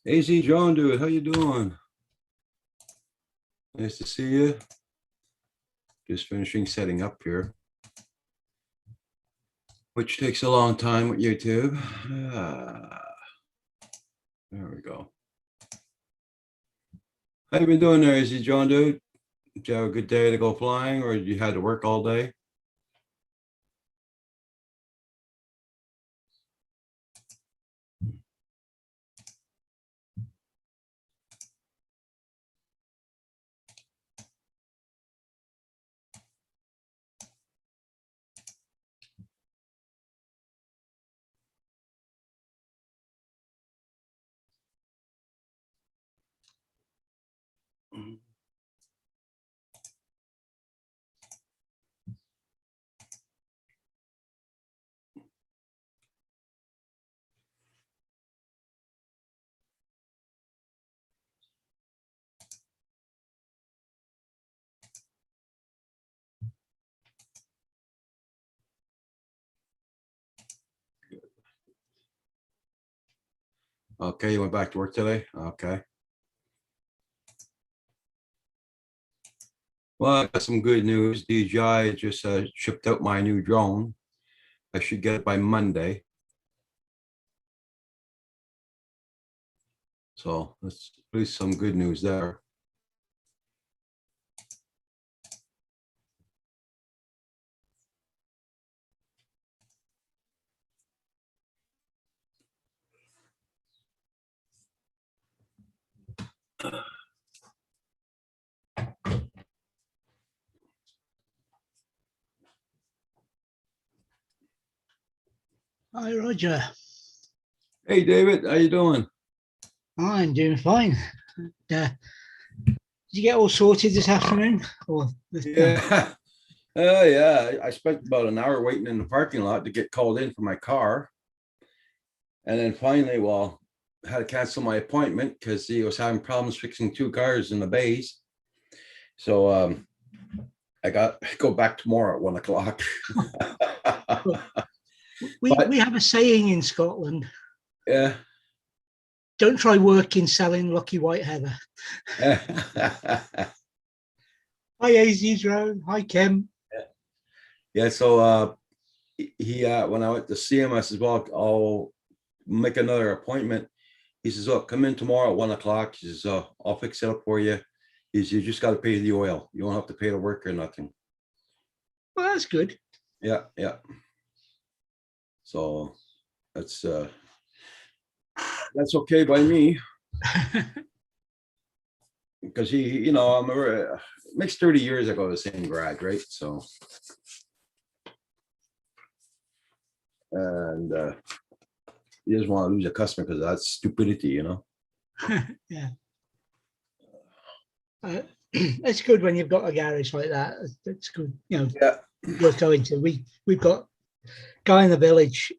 AZ John, dude, how you doing? Nice to see you. Just finishing setting up here, which takes a long time with YouTube. There we go. How you been doing there, AZ John, dude? Did you have a good day to go flying, or you had to work all day? Okay, you went back to work today? Okay. Well, I got some good news. DJI just shipped out my new drone. I should get it by Monday. So that's at least some good news there. Hi, Roger. Hey, David, how you doing? I'm doing fine. Did you get all sorted this afternoon? Yeah. Yeah. I spent about an hour waiting in the parking lot to get called in for my car. And then finally, well, I had to cancel my appointment because he was having problems fixing two cars in the bays. So I got to go back tomorrow at 1 o'clock. We have a saying in Scotland. Yeah. Don't try working selling lucky white heather. Hi, AZ Drone. Hi, Kim. Yeah. So he when I went to see him, I said, well, I'll make another appointment. He says, oh, come in tomorrow at 1 o'clock. He says, I'll fix it up for you. He says, you just got to pay the oil. You don't have to pay the work or nothing. Well, that's good. Yeah, yeah. So that's okay by me. Because I'm a mixed 30 years ago, the same grad, right? So and you just want to lose a customer because that's stupidity. Yeah. It's good when you've got a garage like that. It's good, Yeah. Worth going to. We've got guy in the village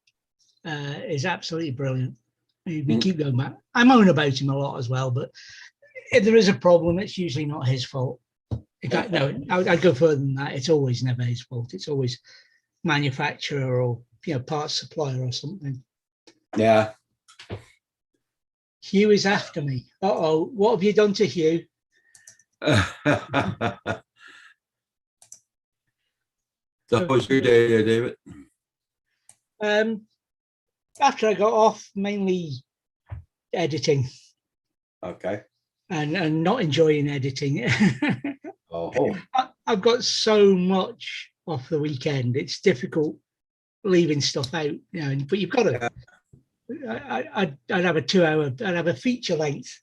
is absolutely brilliant. We keep going back. I moan about him a lot as well, but if there is a problem, it's usually not his fault. In fact, no, I'd go further than that. It's always never his fault. It's always manufacturer or parts supplier or something. Yeah. Hugh is after me. Uh-oh, what have you done to Hugh? So how was your day, David? After I got off, mainly editing. Okay. And not enjoying editing. Oh. I've got so much off the weekend. It's difficult leaving stuff out, but you've got to. I'd have a 2 hour, I'd have a feature length,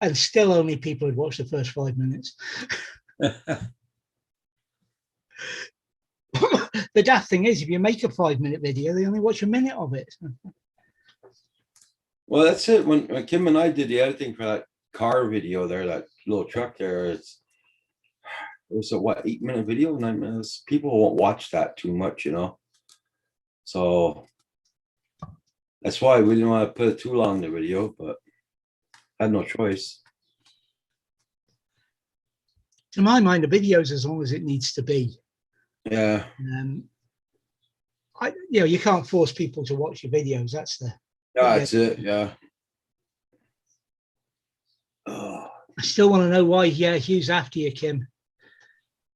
and still only people would watch the first 5 minutes. The daft thing is, if you make a 5-minute video, they only watch a minute of it. Well, that's it. When Kim and I did the editing for that car video there, that little truck there, it was a 8-minute video, 9 minutes. People won't watch that too much, So that's why we didn't want to put it too long in the video, but I had no choice. To my mind, the video's as long as it needs to be. Yeah. You can't force people to watch your videos. That's that's it. Yeah. I still want to know why Hugh's after you, Kim.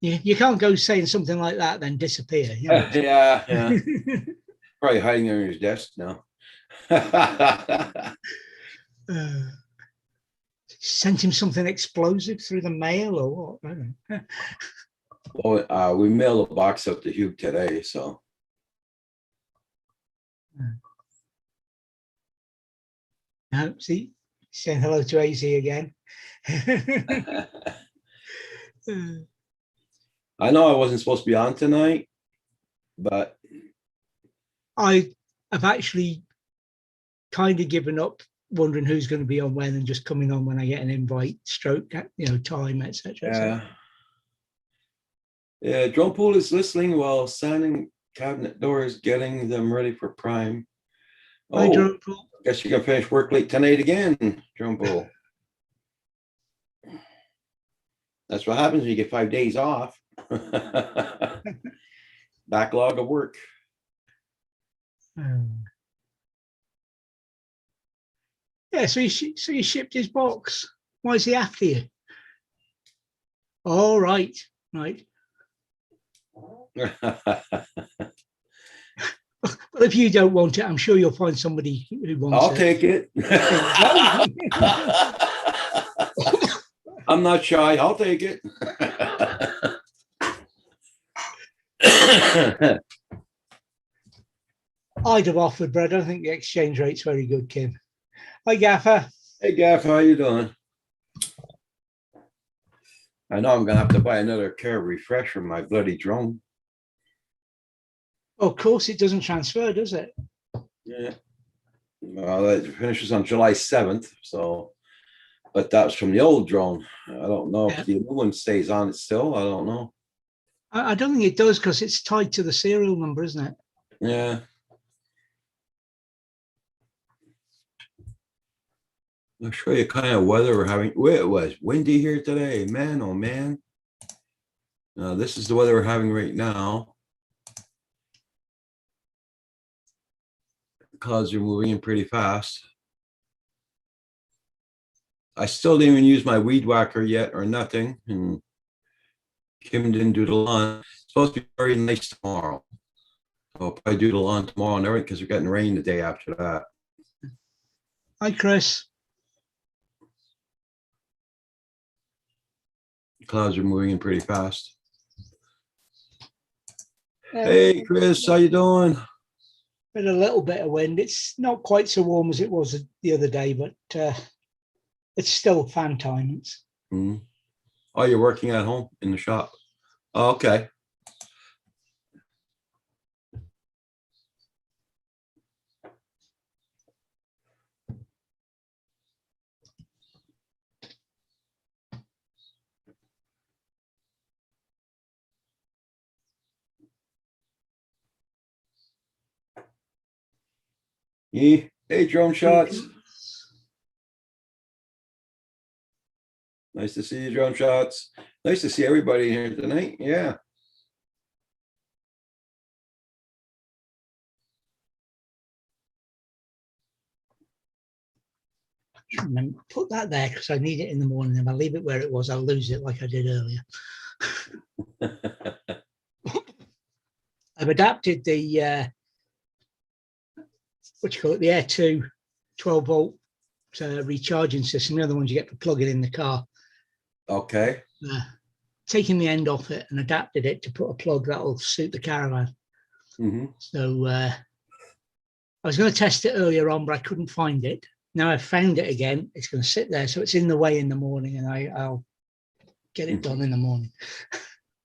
You can't go saying something like that, then disappear. You know? Yeah. Probably hiding under his desk now. Sent him something explosive through the mail or what? I don't know. Well, we mailed a box up to Hugh today, so. No, see, saying hello to AZ again. I know I wasn't supposed to be on tonight, but I have actually kind of given up wondering who's going to be on when and just coming on when I get an invite, stroke, time, etc. Yeah, drone pool is listening while sanding cabinet doors, getting them ready for prime. Hi, Oh, drone pool. guess you're gonna finish work late tonight again, drone pool. That's what happens when you get 5 days off. Backlog of work. Yeah, so you shipped his box. Why is he after you? All right. Well, if you don't want it, I'm sure you'll find somebody who wants I'll take it. I'm not shy. I'll take it. I'd have offered, but I don't think the exchange rate's very good, Kim. Hi, Gaffer. Hey, Gaff, how you doing? I know I'm gonna have to buy another care refresh for my bloody drone. Oh, of course, it doesn't transfer, does it? Yeah. Well, it finishes on July 7th, so, but that was from the old drone. I don't know if the new one stays on it still. I don't know. I don't think it does because it's tied to the serial number, isn't it? Yeah. I'll show you kind of weather we're having. It was windy here today, man. Oh man. This is the weather we're having right now. Clouds are moving in pretty fast. I still didn't even use my weed whacker yet or nothing. And Kim didn't do the lawn. It's supposed to be very nice tomorrow. So I'll probably do the lawn tomorrow and everything because we're getting rain the day after that. Hi, Chris. Clouds are moving in pretty fast. Hey, Chris, how you doing? Been a little bit of wind. It's not quite so warm as it was the other day, but it's still fan time. Mm-hmm. Oh, you're working at home in the shop. Oh, okay. Hey, drone shots. Nice to see you, drone shots. Nice to see everybody here tonight. Yeah. Remember, put that there because I need it in the morning. If I leave it where it was, I'll lose it like I did earlier. I've adapted the the Air 2 12-volt recharging system. The other ones you get to plug it in the car. Okay. Taking the end off it and adapted it to put a plug that'll suit the caravan. Mm-hmm. So I was going to test it earlier on, but I couldn't find it. Now I've found it again. It's going to sit there, so it's in the way in the morning, and I'll get it done in the morning.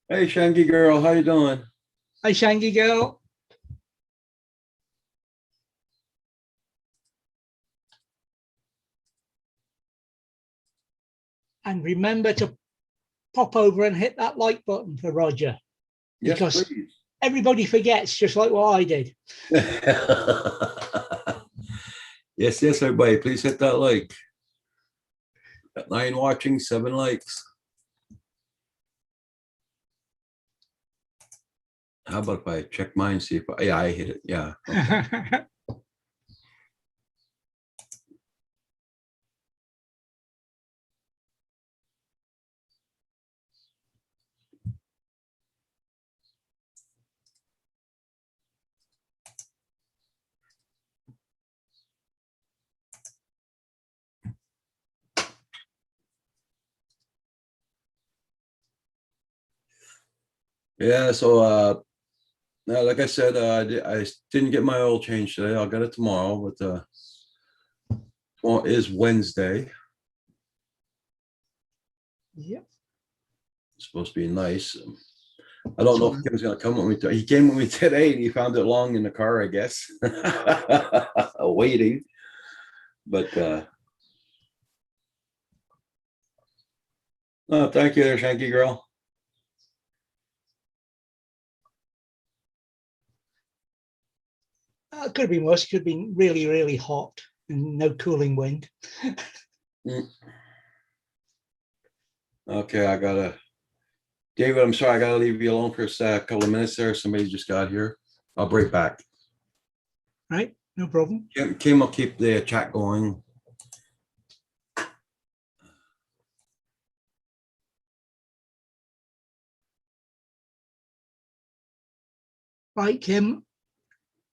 Hey, Shangy girl, how you doing? Hi, Shangy girl. And remember to pop over and hit that like button for Roger. Yes, because please. Everybody forgets, just like what I did. Yes, everybody, please hit that like. Got 9 watching, 7 likes. How about if I check mine, see if I hit it. Yeah. Okay. Yeah, so like I said, I didn't get my oil change today. I'll get it tomorrow, but tomorrow is Wednesday. Yep. It's supposed to be nice. I don't know if Kim's gonna come with me. He came with me today and he found it long in the car, I guess. Waiting. But oh, thank you there, Shanky girl. Could have been worse. It could have been really, really hot and no cooling wind. Okay, I gotta, David, I'm sorry, I gotta leave you alone for a couple of minutes there. Somebody just got here. I'll be right back. Right, no problem. Kim will keep the chat going. Right, Kim,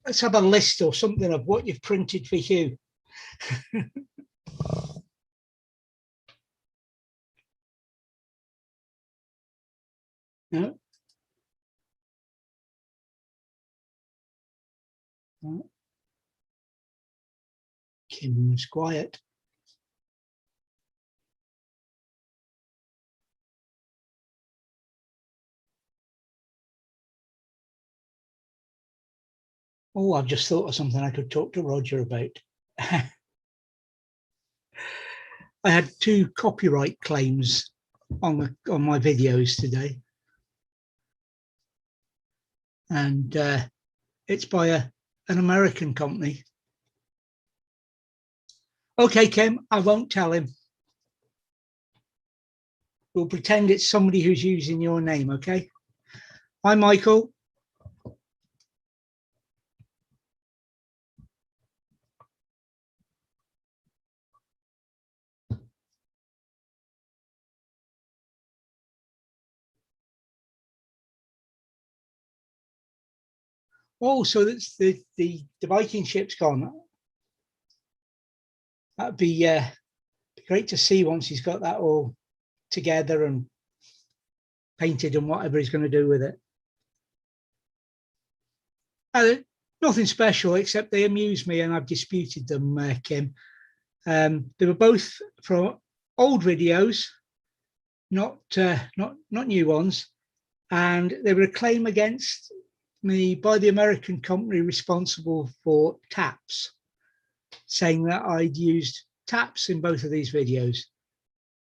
let's have a list or something of what you've printed for Hugh. No? No. Kim's quiet. Oh, I've just thought of something I could talk to Roger about. I had 2 copyright claims on my videos today, and it's by an American company. Okay, Kim, I won't tell him. We'll pretend it's somebody who's using your name, okay? Hi, Michael. Oh, so that's the Viking ship's gone. That'd be great to see once he's got that all together and painted and whatever he's going to do with it. Nothing special, except they amuse me, and I've disputed them, Kim. They were both from old videos, not new ones, and they were a claim against me by the American company responsible for taps, saying that I'd used taps in both of these videos.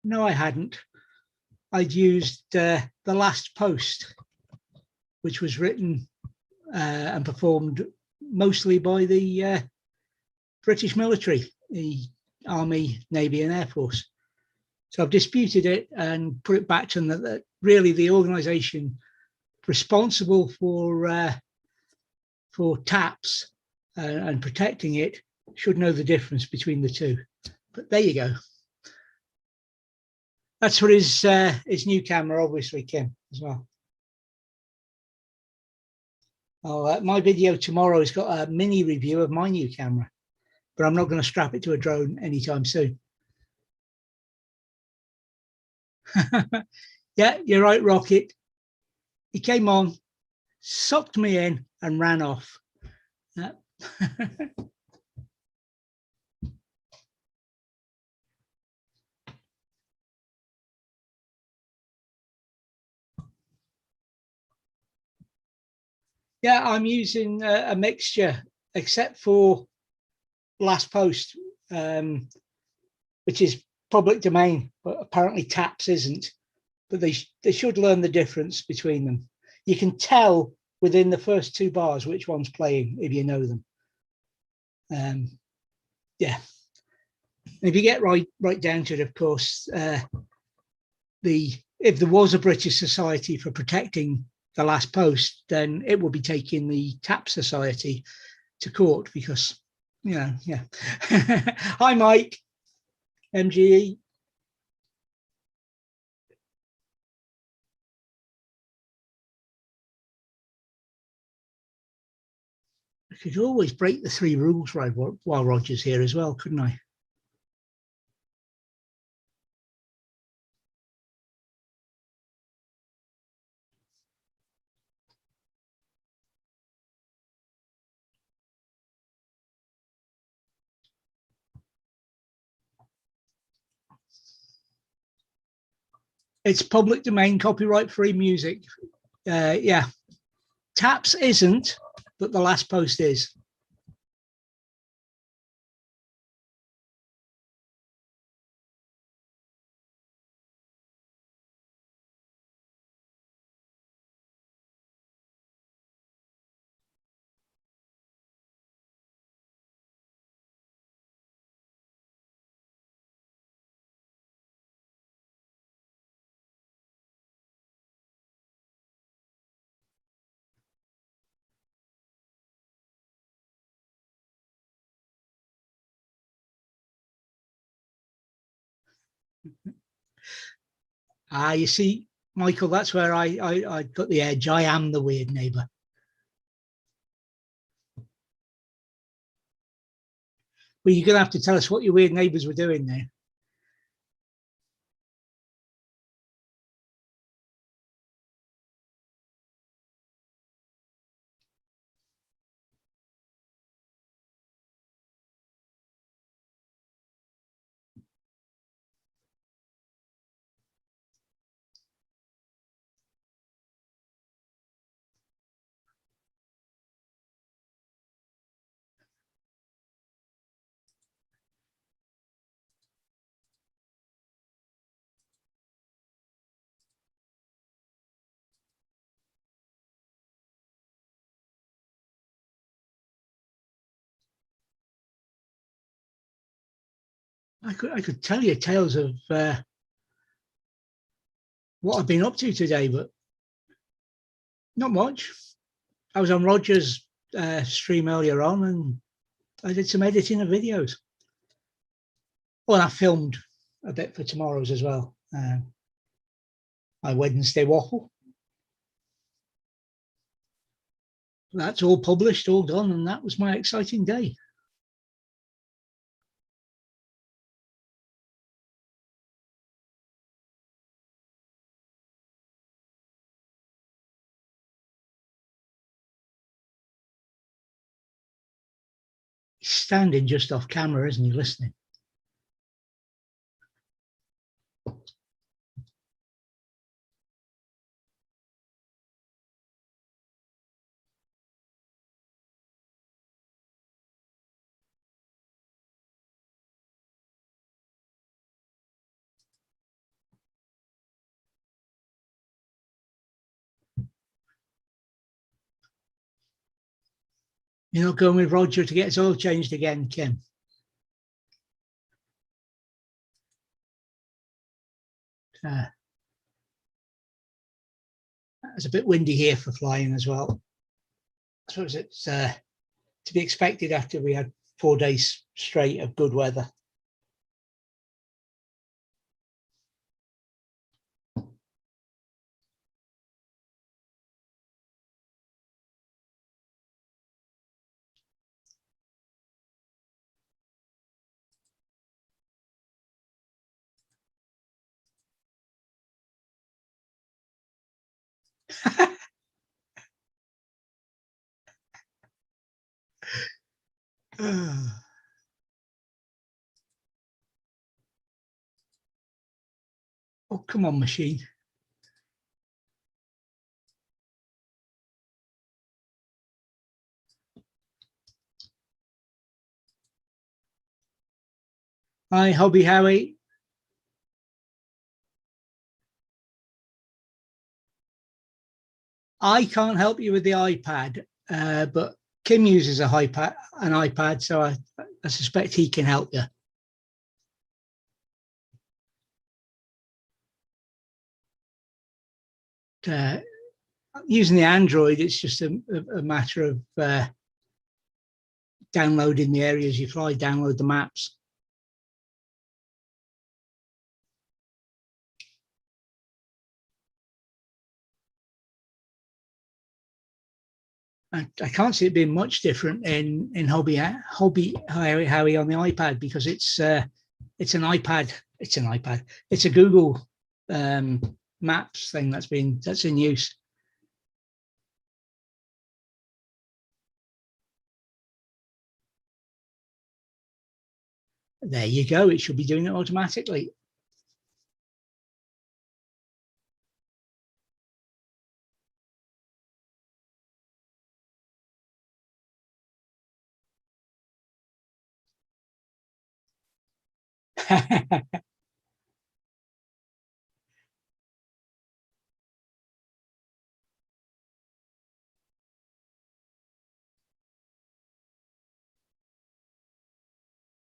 No, I hadn't. I'd used the last post, which was written and performed mostly by the British military, the Army, Navy and Air Force. So I've disputed it and put it back to them that really the organisation responsible for taps and protecting it should know the difference between the two. But there you go. That's for his new camera, obviously, Kim, as well. Oh, my video tomorrow has got a mini review of my new camera, but I'm not going to strap it to a drone anytime soon. Yeah, you're right, Rocket. He came on, sucked me in and ran off. Yeah, I'm using a mixture, except for last post, which is public domain, but apparently taps isn't. But they should learn the difference between them. You can tell within the first 2 bars which one's playing if you know them. Yeah. And if you get right down to it, of course, if there was a British Society for protecting the last post, then it would be taking the TAP Society to court because, yeah. Hi, Mike, MGE. I could always break the 3 rules right while Roger's here as well, couldn't I? It's public domain, copyright free music. Yeah. Taps isn't, but the last post is. You see, Michael, that's where I got the edge. I am the weird neighbor. Well, you're going to have to tell us what your weird neighbors were doing there. I could tell you tales of what I've been up to today, but not much. I was on Roger's stream earlier on, and I did some editing of videos. Well, I filmed a bit for tomorrow's as well. My Wednesday waffle. That's all published, all done, and that was my exciting day. He's standing just off camera, isn't he, listening? You're not going with Roger to get his oil changed again, Kim? It's a bit windy here for flying as well. I suppose it's to be expected after we had 4 days straight of good weather. Oh, come on, machine. Hi, Hobby Howie. I can't help you with the iPad, but Kim uses an iPad, so I suspect he can help you. Using the Android, it's just a matter of downloading the areas you fly, download the maps. I can't see it being much different in Hobby Howie on the iPad, because it's an iPad. It's a Google Maps thing that's in use. There you go. It should be doing it automatically.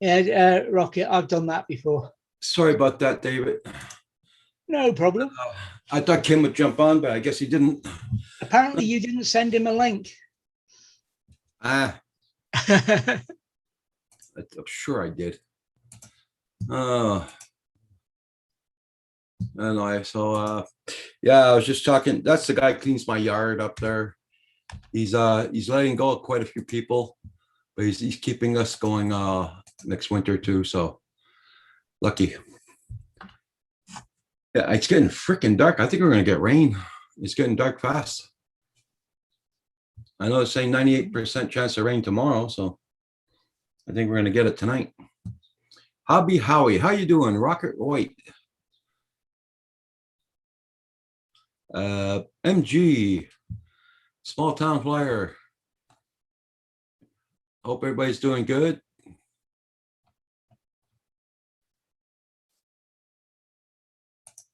Yeah, Rocket, I've done that before. Sorry about that, David. No problem. I thought Kim would jump on, but I guess he didn't. Apparently, you didn't send him a link. I'm sure I did. Anyway, so yeah, I was just talking. That's the guy who cleans my yard up there. He's letting go of quite a few people, but he's keeping us going next winter too. So lucky. Yeah, it's getting freaking dark. I think we're gonna get rain. It's getting dark fast. I know it's saying 98% chance of rain tomorrow, so I think we're gonna get it tonight. Hobby Howie, how you doing? Rocket White. MG, small town flyer. Hope everybody's doing good.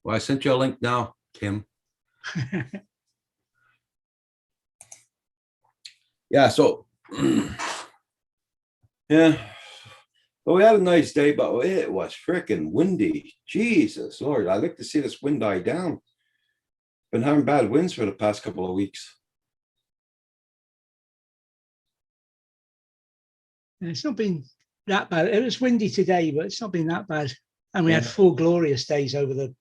Well, I sent you a link now, Kim. Yeah, so yeah. Well, we had a nice day, but it was freaking windy. Jesus Lord, I'd like to see this wind die down. Been having bad winds for the past couple of weeks. It's not been that bad. It was windy today, but it's not been that bad. And we had Yeah. 4 glorious days over the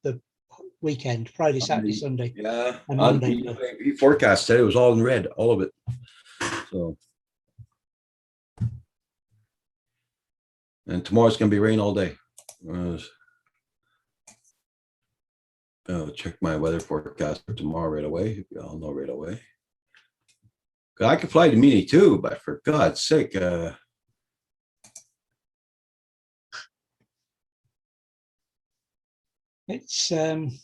weekend, Friday, Saturday, Sunday. Yeah, and Monday. he forecasted it was all in red, all of it. So, and tomorrow's gonna be rain all day. I'll check my weather forecast for tomorrow right away. I'll know right away. I could fly to Mini too, but for God's sake, It's tomorrow's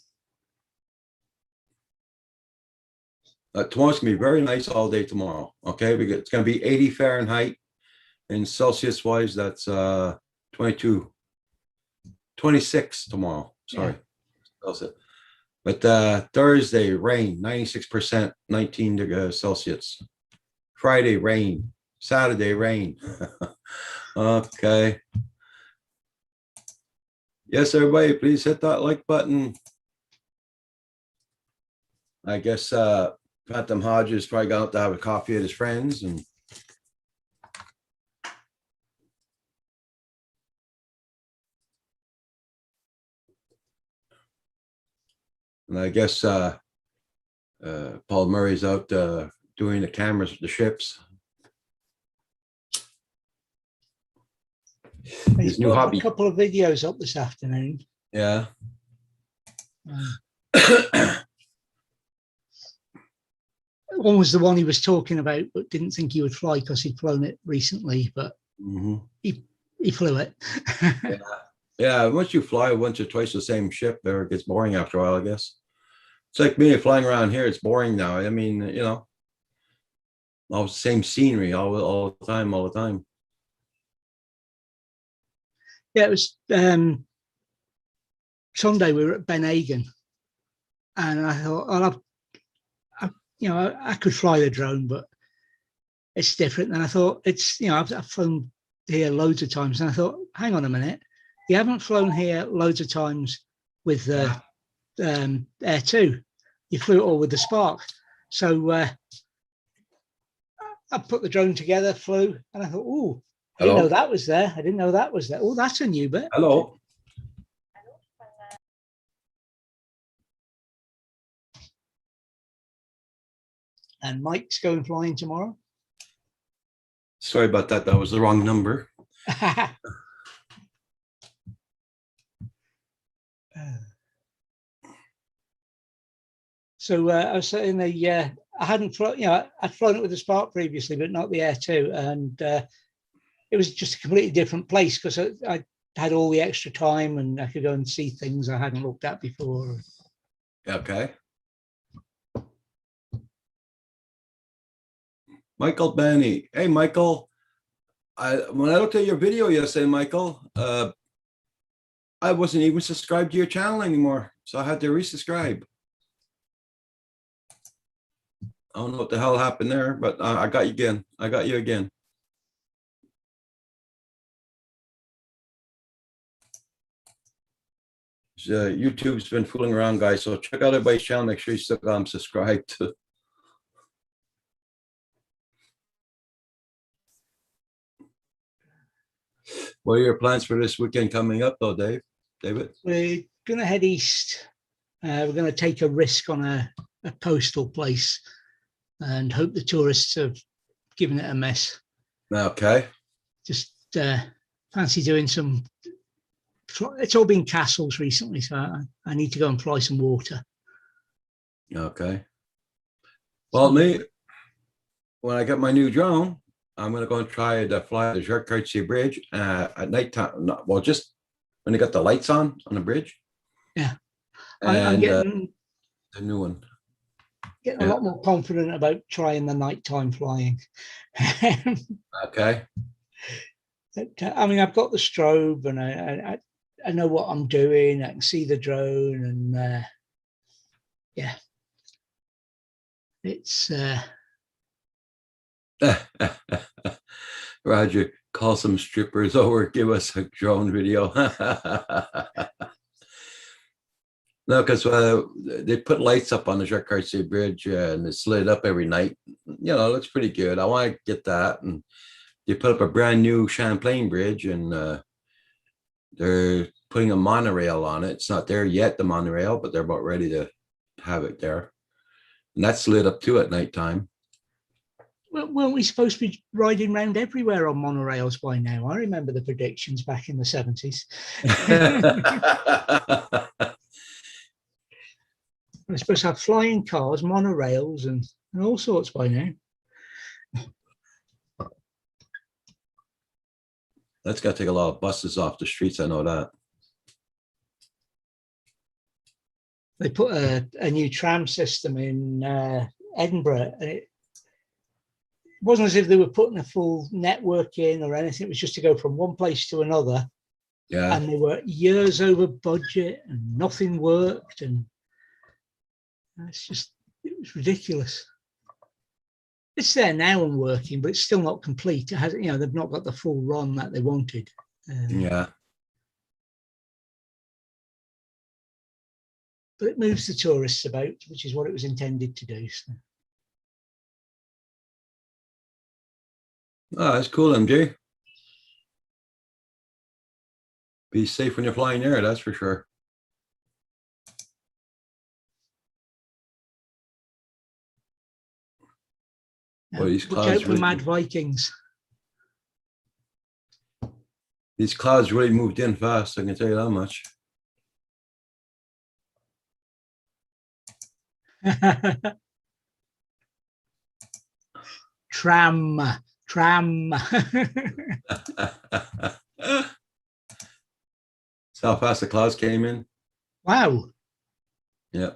gonna be very nice all day tomorrow. Okay, it's gonna be 80 Fahrenheit. In Celsius wise, that's 22, 26 tomorrow. Sorry. Yeah. But Thursday, rain, 96%, 19 degrees Celsius. Friday, rain. Saturday, rain. Okay. Yes, everybody, please hit that like button. I guess Phantom Hodges probably got out to have a coffee at his friends, and I guess Paul Murray's out doing the cameras, the ships. His new hobby. A couple of videos up this afternoon. Yeah. One was the one he was talking about, but didn't think he would fly because he'd flown it recently, but he flew it. Yeah. Yeah, once you fly once or twice the same ship, it gets boring after a while, I guess. It's like me flying around here, it's boring now. I mean, you know, all the same scenery all the time. Yeah, it was Sunday we were at Ben Hagen, and I thought, I could fly the drone, but it's different. And I thought, I've flown here loads of times, and I thought, hang on a minute, you haven't flown here loads of times with the Air 2. You flew it all with the Spark. So I put the drone together, flew, and I thought, oh, I didn't know that was there. I didn't know that was there. Oh, that's a new bit. Hello. And Mike's going flying tomorrow. Sorry about that. That was the wrong number. So I was saying I hadn't flown, I'd flown it with the Spark previously, but not the Air 2. And it was just a completely different place because I had all the extra time and I could go and see things I hadn't looked at before. Okay. Michael Benny. Hey, Michael. When I looked at your video yesterday, Michael, I wasn't even subscribed to your channel anymore, so I had to resubscribe. I don't know what the hell happened there, but I got you again. I got you again. YouTube's been fooling around, guys. So check out everybody's channel. Make sure you still got them subscribed to. What are your plans for this weekend coming up, though, David? We're going to head east. We're going to take a risk on a coastal place and hope the tourists have given it a miss. Okay. Just fancy doing some. It's all been castles recently, so I need to go and fly some water. Okay. Well, me, when I get my new drone, I'm going to go and try to fly the Jacques Bridge at nighttime. Well, just when they got the lights on the bridge. Yeah. And I'm getting the new one. Getting a lot more confident about trying the nighttime flying. Okay. I mean, I've got the strobe and I know what I'm doing. I can see the drone and yeah, it's Roger, call some strippers over, give us a drone video. No, because they put lights up on the Jacques Cartier Bridge and it's lit up every night. You know, it looks pretty good. I want to get that. And they put up a brand new Champlain Bridge and they're putting a monorail on it. It's not there yet, the monorail, but they're about ready to have it there. And that's lit up too at nighttime. Well, weren't we supposed to be riding around everywhere on monorails by now? I remember the predictions back in the 70s. We're supposed to have flying cars, monorails, and all sorts by now. That's got to take a lot of buses off the streets. I know that. They put a new tram system in Edinburgh. And it wasn't as if they were putting a full network in or anything. It was just to go from one place to another. Yeah. And they were years over budget and nothing worked. And it was ridiculous. It's there now and working, but it's still not complete. It hasn't, they've not got the full run that they wanted. Yeah. But it moves the tourists about, which is what it was intended to do. So. Oh, that's cool, MJ. Be safe when you're flying there, that's for sure. Well, look out for mad Vikings. These clouds really moved in fast, I can tell you that much. Tram. See how fast the clouds came in? Wow. Yeah.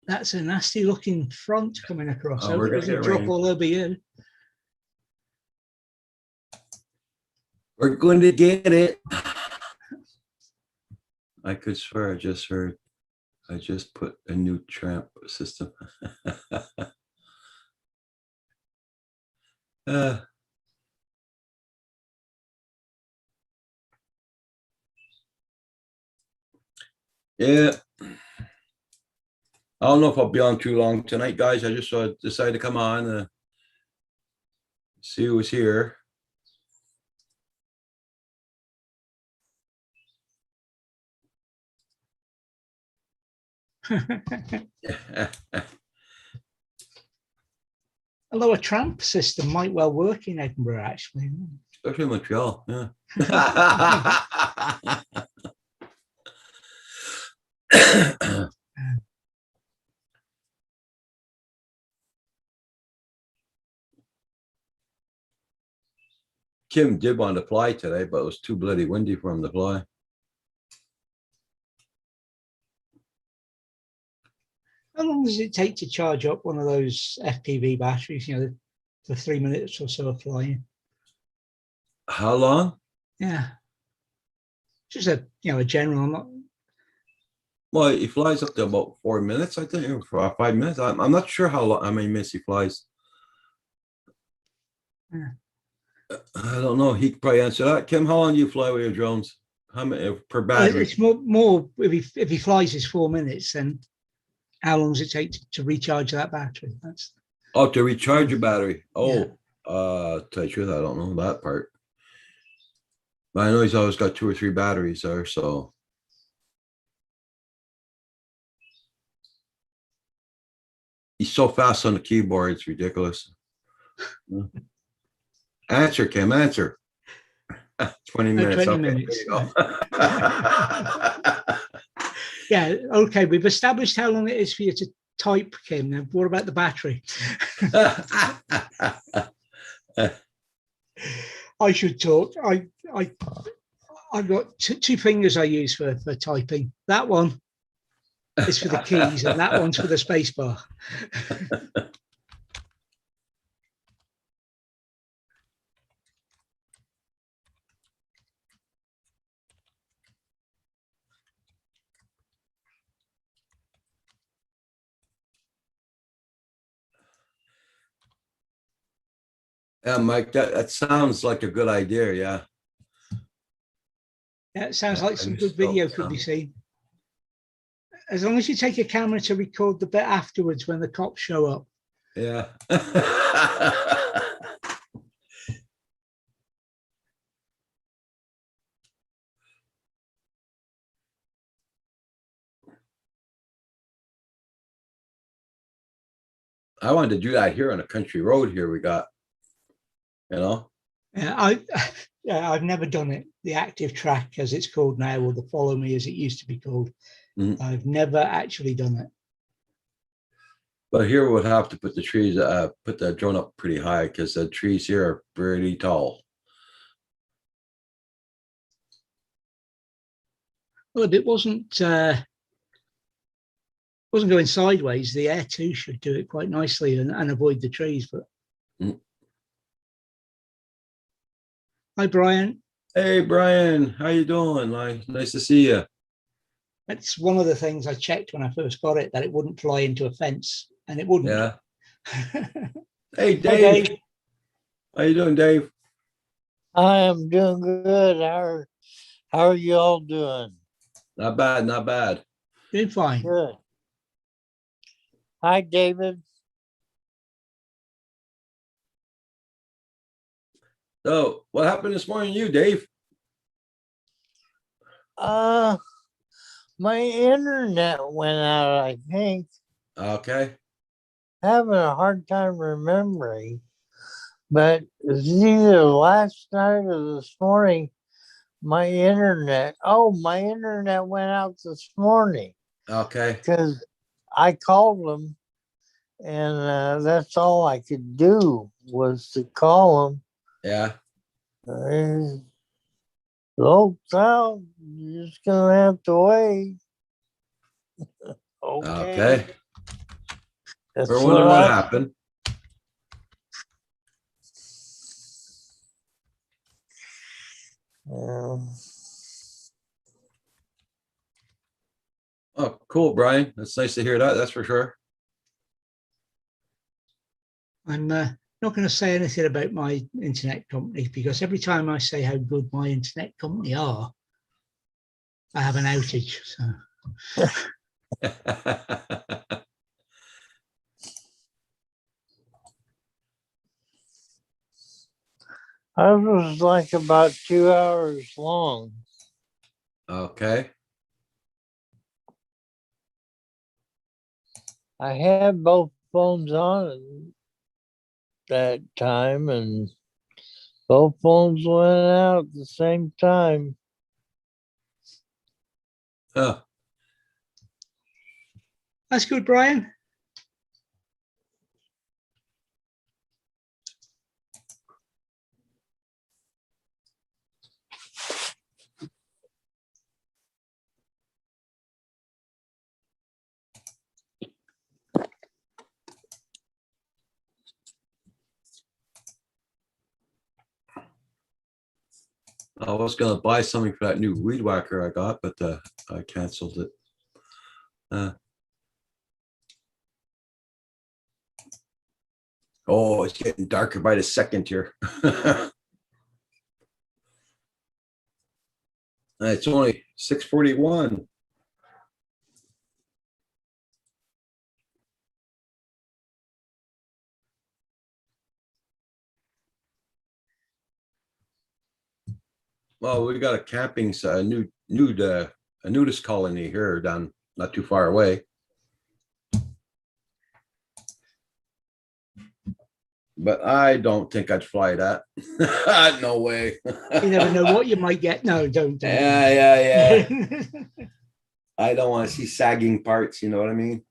That's a nasty looking front coming across. Oh, It doesn't drop all over you. We're going to get it. I could swear I just heard. I just put a new tramp system. Yeah. I don't know if I'll be on too long tonight, guys. I just decided to come on, see who was here. Although a tramp system might well work in Edinburgh, actually. Especially in Montreal, yeah. Kim did want to fly today, but it was too bloody windy for him to fly. How long does it take to charge up one of those FPV batteries, for 3 minutes or so of flying? How long? Yeah. just a a general. I'm not. Well, he flies up to about 4 minutes, I think, or 5 minutes. I'm not sure how long, how many minutes he flies. Yeah. I don't know. He could probably answer that. Kim, how long do you fly with your drones? How many per battery? It's more if he flies his 4 minutes, then how long does it take to recharge that battery? That's Oh, to recharge your battery. Yeah. Oh, to tell you the truth, I don't know that part. But I know he's always got 2 or 3 batteries there, so. He's so fast on the keyboard, it's ridiculous. Answer, Kim, answer. 20 minutes. 20 Okay, minutes. there you go. Yeah. Okay. We've established how long it is for you to type, Kim. Now, what about the battery? I should talk. I've got two fingers I use for typing. That one is for the keys, and that one's for the space bar. Yeah, Mike, that sounds like a good idea. Yeah. Yeah, it sounds like some I good video could be seen. As long as you take a camera to record the bit afterwards when the cops show up. Yeah. I wanted to do that here on a country road here we got, you know? Yeah, I've never done it. The active track, as it's called now, or the follow me, as it used to be called. Mhm. I've never actually done it. But here we'll have to put the trees, put the drone up pretty high because the trees here are pretty tall. Well, if it wasn't going sideways, the air too should do it quite nicely and avoid the trees. But Hi, Brian. Hey, Brian, how you doing? Nice to see you. That's one of the things I checked when I first got it, that it wouldn't fly into a fence, and it wouldn't. Yeah. Hey, Hi, Dave. Dave. How you doing, Dave? I am doing good. How are you all doing? Not bad, not bad. Doing fine. Good. Hi, David. So, what happened this morning, to you, Dave? My internet went out, I think. Okay. Having a hard time remembering, but it's either last night or this morning. My internet went out this morning Okay. because I called them, and that's all I could do was to call them. Yeah. Oh, so you're just gonna have to wait. Okay. That's We're wondering what I- happened. Yeah. Oh, cool, Brian. That's nice to hear that. That's for sure. I'm not going to say anything about my internet company, because every time I say how good my internet company are, I have an outage. So I was like about 2 hours long. Okay. I had both phones on at that time, and both phones went out at the same time. Oh, that's good, Brian. I was gonna buy something for that new weed whacker I got, but I canceled it. Oh, it's getting darker by the second here. It's only 6:41. Well, we got a camping, a nudist colony here down not too far away. But I don't think I'd fly that. No way. You never know what you might get. No, don't. Yeah. I don't want to see sagging parts, you know what I mean?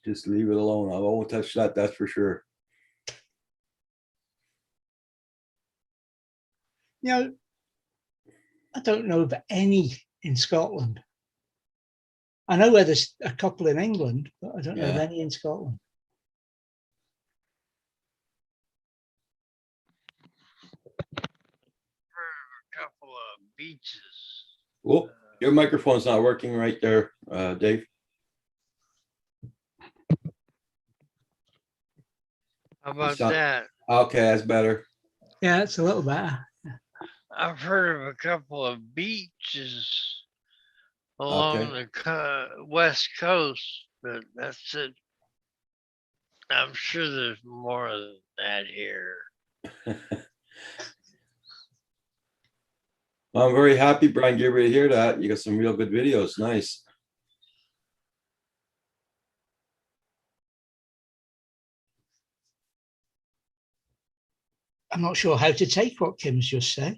Just leave it alone. I won't touch that, that's for sure. I don't know of any in Scotland. I know where there's a couple in England, but I don't know of any in Scotland. A couple of beaches. Oh, your microphone's not working right there, Dave. How about that? Okay, that's better. Yeah, it's a little better. I've heard of a couple of beaches along the west coast, but that's it. I'm sure there's more than that here. Well, I'm very happy, Brian, get ready to hear that. You got some real good videos. Nice. I'm not sure how to take what Kim's just said.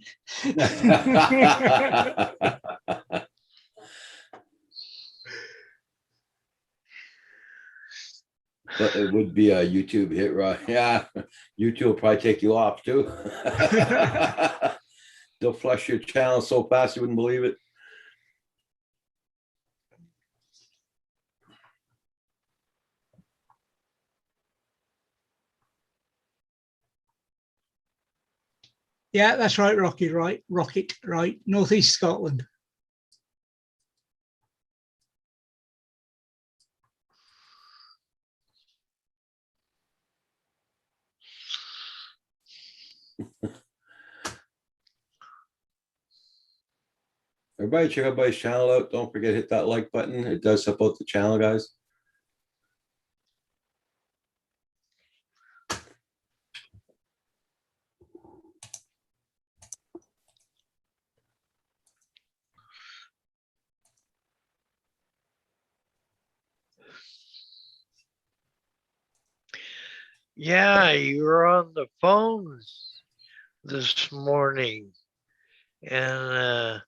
But it would be a YouTube hit, right? Yeah, YouTube will probably take you off too. They'll flush your channel so fast you wouldn't believe it. Yeah, that's right, Rocket, right. Northeast Scotland. Everybody check everybody's channel out. Don't forget to hit that like button. It does support the channel, guys. Yeah, you were on the phone this morning, and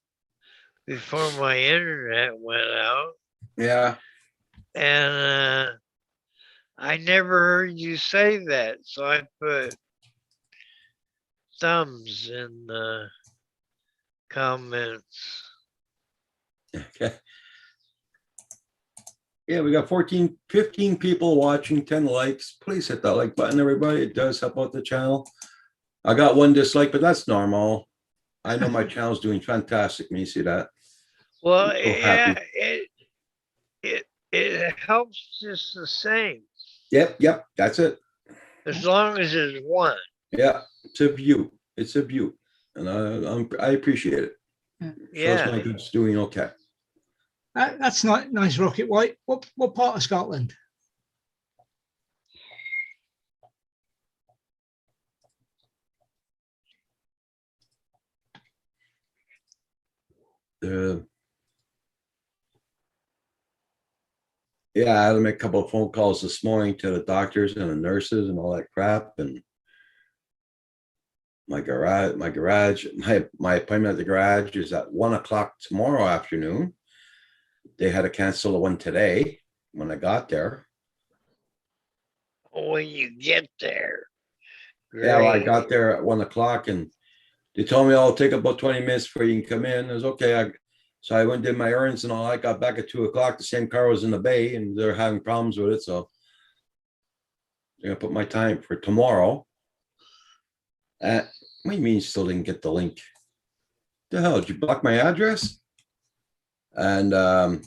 before my internet went out. Yeah. And I never heard you say that, so I put thumbs in the comments. Okay. Yeah, we got 15 people watching, 10 likes. Please hit that like button, everybody. It does help out the channel. I got one dislike, but that's normal. I know my channel's doing fantastic. Me see that. Well, So yeah, happy. it helps just the same. Yep, that's it. As long as it's one. Yeah, it's a view. It's a view, and I appreciate it. Yeah. Shows my good's doing okay. That's not nice, Rocket. What part of Scotland? Yeah, I had to make a couple of phone calls this morning to the doctors and the nurses and all that crap, and my appointment at the garage is at 1 o'clock tomorrow afternoon. They had to cancel the one today when I got there. When you get there. Great. Yeah, well, I got there at 1 o'clock and they told me, "Oh, it'll take about 20 minutes before you can come in." It was okay. So I went and did my errands and all. I got back at 2 o'clock. The same car was in the bay and they're having problems with it. So I'm gonna put my time for tomorrow. What do you mean you still didn't get the link? The hell, did you block my address? And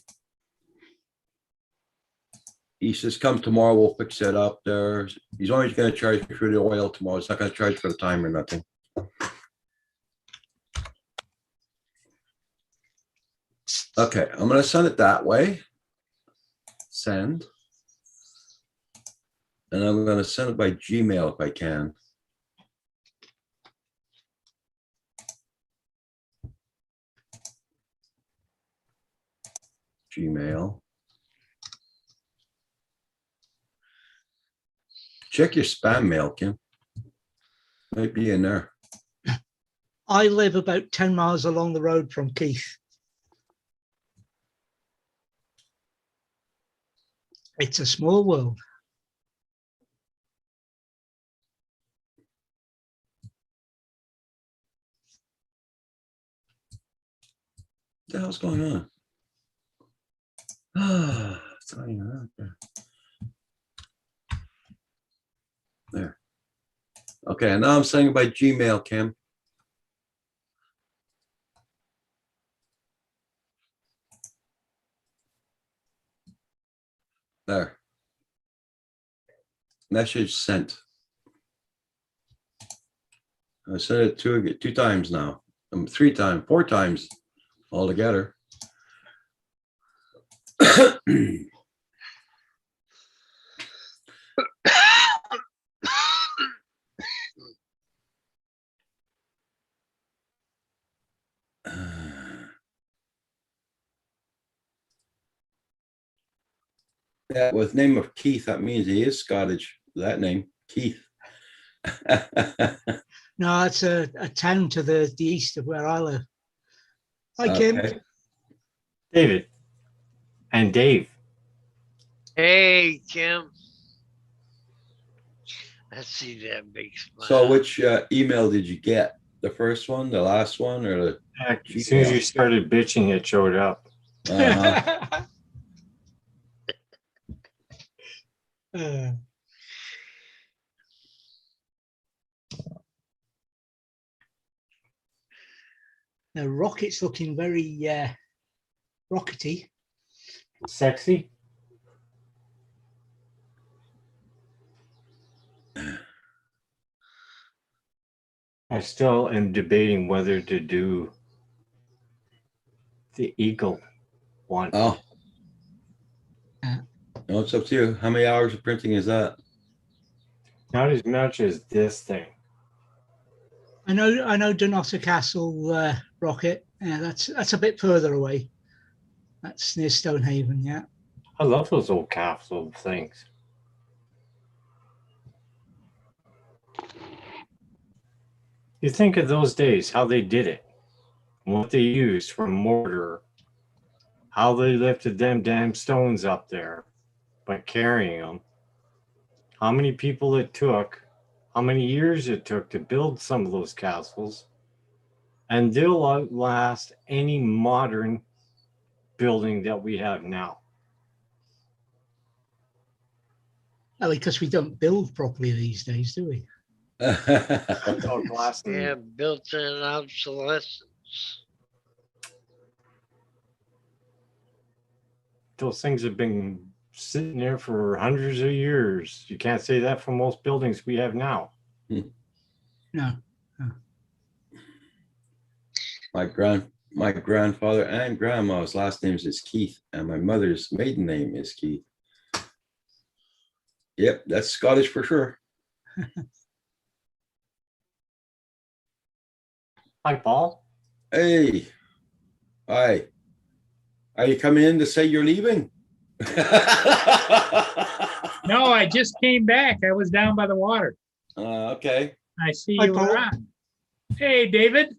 he says, come tomorrow, we'll fix it up there. He's only gonna charge me for the oil tomorrow. It's not gonna charge for the time or nothing. Okay, I'm gonna send it that way. Send. And I'm gonna send it by Gmail if I can. Gmail. Check your spam mail, Kim. Might be in there. I live about 10 miles along the road from Keith. It's a small world. What the hell's going on? Ah, it's not even out there. There. Okay, and now I'm sending it by Gmail, Kim. There. Message sent. I sent it two times now. 3 times, 4 times altogether. Yeah, with name of Keith, that means he is Scottish. That name, Keith. No, it's a town to the east of where I live. Hi, Kim. Okay. David and Dave. Hey, Kim. I see that big smile. So which email did you get? The first one, the last one, or the? As soon as you started bitching, it showed up. Uh-huh. The rocket's looking very rockety. Sexy. I still am debating whether to do the eagle one. Oh. No, it's up to you. How many hours of printing is that? Not as much as this thing. I know Dunnottar Castle rocket. Yeah, that's a bit further away. That's near Stonehaven, yeah. I love those old capsule things. You think of those days, how they did it, what they used for mortar, how they lifted them damn stones up there by carrying them, how many people it took, how many years it took to build some of those castles, and they'll outlast any modern building that we have now. Well, because we don't build properly these days, do we? Yeah, built-in obsolescence. Those things have been sitting there for hundreds of years. You can't say that for most buildings we have now. No. My grandfather and grandma's last names is Keith, and my mother's maiden name is Keith. Yep, that's Scottish for sure. Hi, Paul. Hey, hi. Are you coming in to say you're leaving? No, I just came back. I was down by the water. Okay. I see Hi, you Paul. were on. Hey, David.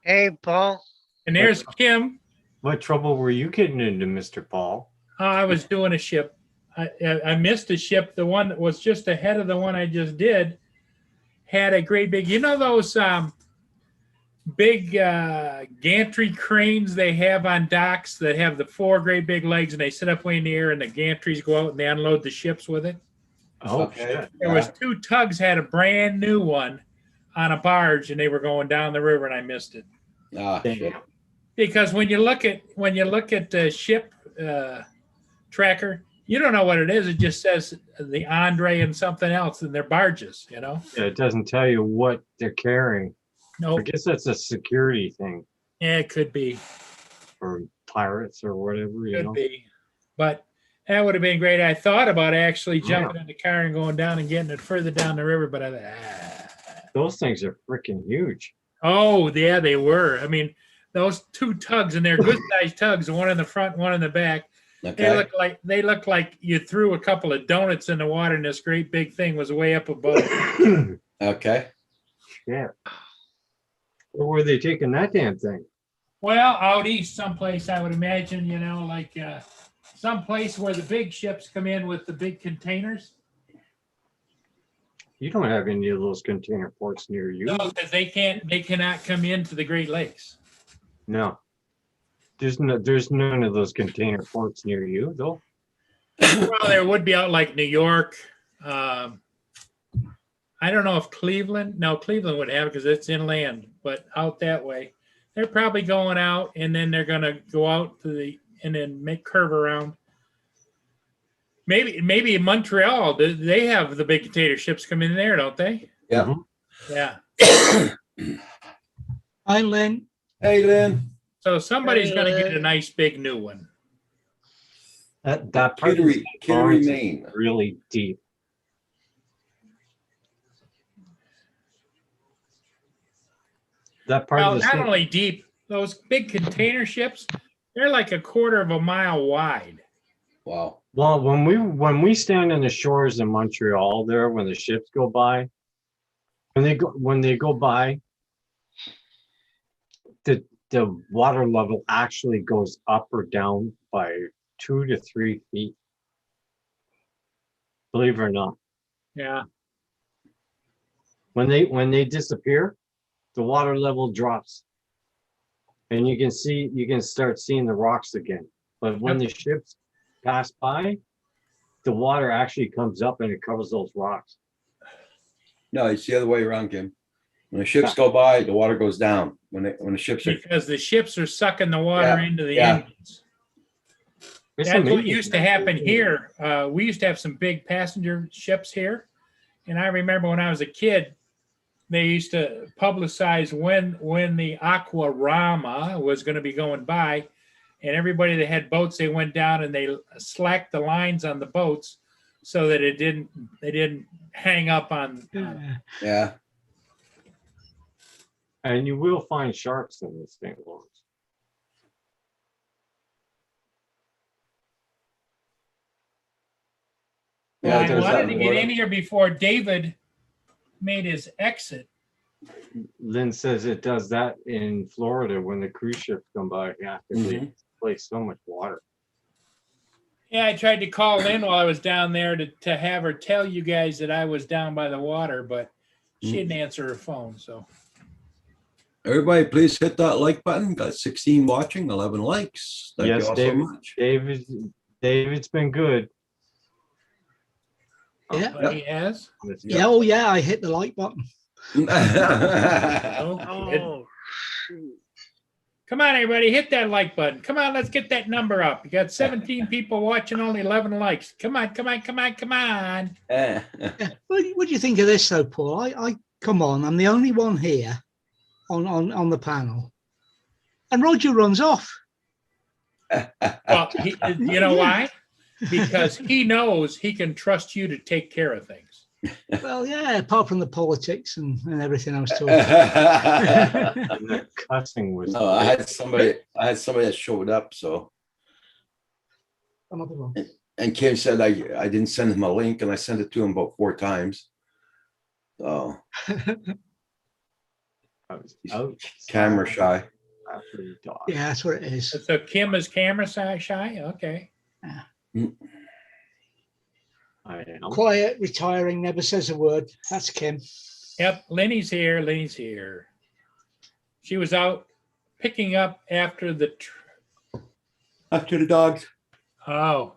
Hey, Paul. And there's Kim. What trouble were you getting into, Mr. Paul? I was doing a ship. I missed a ship. The one that was just ahead of the one I just did had a great big, you know, those big gantry cranes they have on docks that have the 4 great big legs and they sit up way in the air and the gantries go out and they unload the ships with it. Oh, Okay. shit. There was 2 tugs had a brand new one on a barge, and they were going down the river, and I missed it. Ah, shit. Damn. Because when you look at the ship tracker, you don't know what it is. It just says the Andre and something else, and they're barges. You know. Yeah, it doesn't tell you what they're carrying. I Nope. guess that's a security thing Yeah, it could be. for pirates or whatever, you Could know. be. But that would have been great. I thought about actually Yeah. jumping in the car and going down and getting it further down the river, but Those things are freaking huge. oh yeah, they were. I mean, those 2 tugs, and they're good sized tugs, one in the front, one in the back. They Okay. look like you threw a couple of donuts in the water, and this great big thing was way up above. Okay. Yeah. Where were they taking that damn thing? Well, out east, someplace I would imagine, you know, like someplace where the big ships come in with the big containers. You don't have any of those container ports near you. No, because they cannot come into the Great Lakes. No. There's none of those container ports near you, though. Well, there would be out like New York. I don't know if Cleveland. No, Cleveland would have it because it's inland. But out that way, they're probably going out, and then they're going to go out to the and then make curve around. Maybe in Montreal, they have the big container ships come in there, don't they? Yeah. Yeah. Hi, Lynn. Hey, Lynn. So somebody's going to get a nice big new one. That part of Kittery, Barnes is Maine. really deep. That part Well, of the not state, only deep, those big container ships, they're like a quarter of a mile wide. Wow. well, when we stand on the shores in Montreal there, when the ships go by, when they go by, the water level actually goes up or down by 2 to 3 feet. Believe it or not. Yeah. When they disappear, the water level drops. And you can start seeing the rocks again. But when the ships pass by, the water actually comes up and it covers those rocks. No, it's the other way around, Kim. When the ships go by, the water goes down. When the ships are, Because the ships are sucking the water into the yeah. engines. It's That's what amazing. used to happen here. We used to have some big passenger ships here. And I remember when I was a kid, they used to publicize when the Aquarama was going to be going by. And everybody that had boats, they went down and they slacked the lines on the boats so that they didn't hang up on. yeah. And you will find sharks in this thing, Lawrence. Yeah, I there's wanted that to get in here before David made his exit. Lynn says it does that in Florida when the cruise ships come by. Yeah, they place so much water. Yeah, I tried to call in while I was down there to have her tell you guys that I was down by the water, but she didn't answer her phone. So Everybody, please hit that like button. Got 16 watching, 11 likes. Thank Yes, you all David. so much. David's been good. Yeah. but he has. Yeah. Oh, yeah. I hit the like button. Oh, Oh, shoot. come on, everybody, hit that like button. Come on, let's get that number up. You got 17 people watching, only 11 likes. Come on. Yeah. What do you think of this, though, Paul? I come on. I'm the only one here on the panel, and Roger runs off. Well, you know why? Because he knows he can trust you to take care of things. Well, yeah. Apart from the politics and everything I was talking about. And the cussing was. No, I had somebody that showed up. So, Another one. and Kim said I didn't send him a link, and I sent it to him about 4 times. So camera shy. Yeah, that's what it is. So Kim is camera shy? Okay. I am. Quiet, retiring, never says a word. That's Kim. Yep, Lenny's here. She was out picking up after the After the dogs. oh.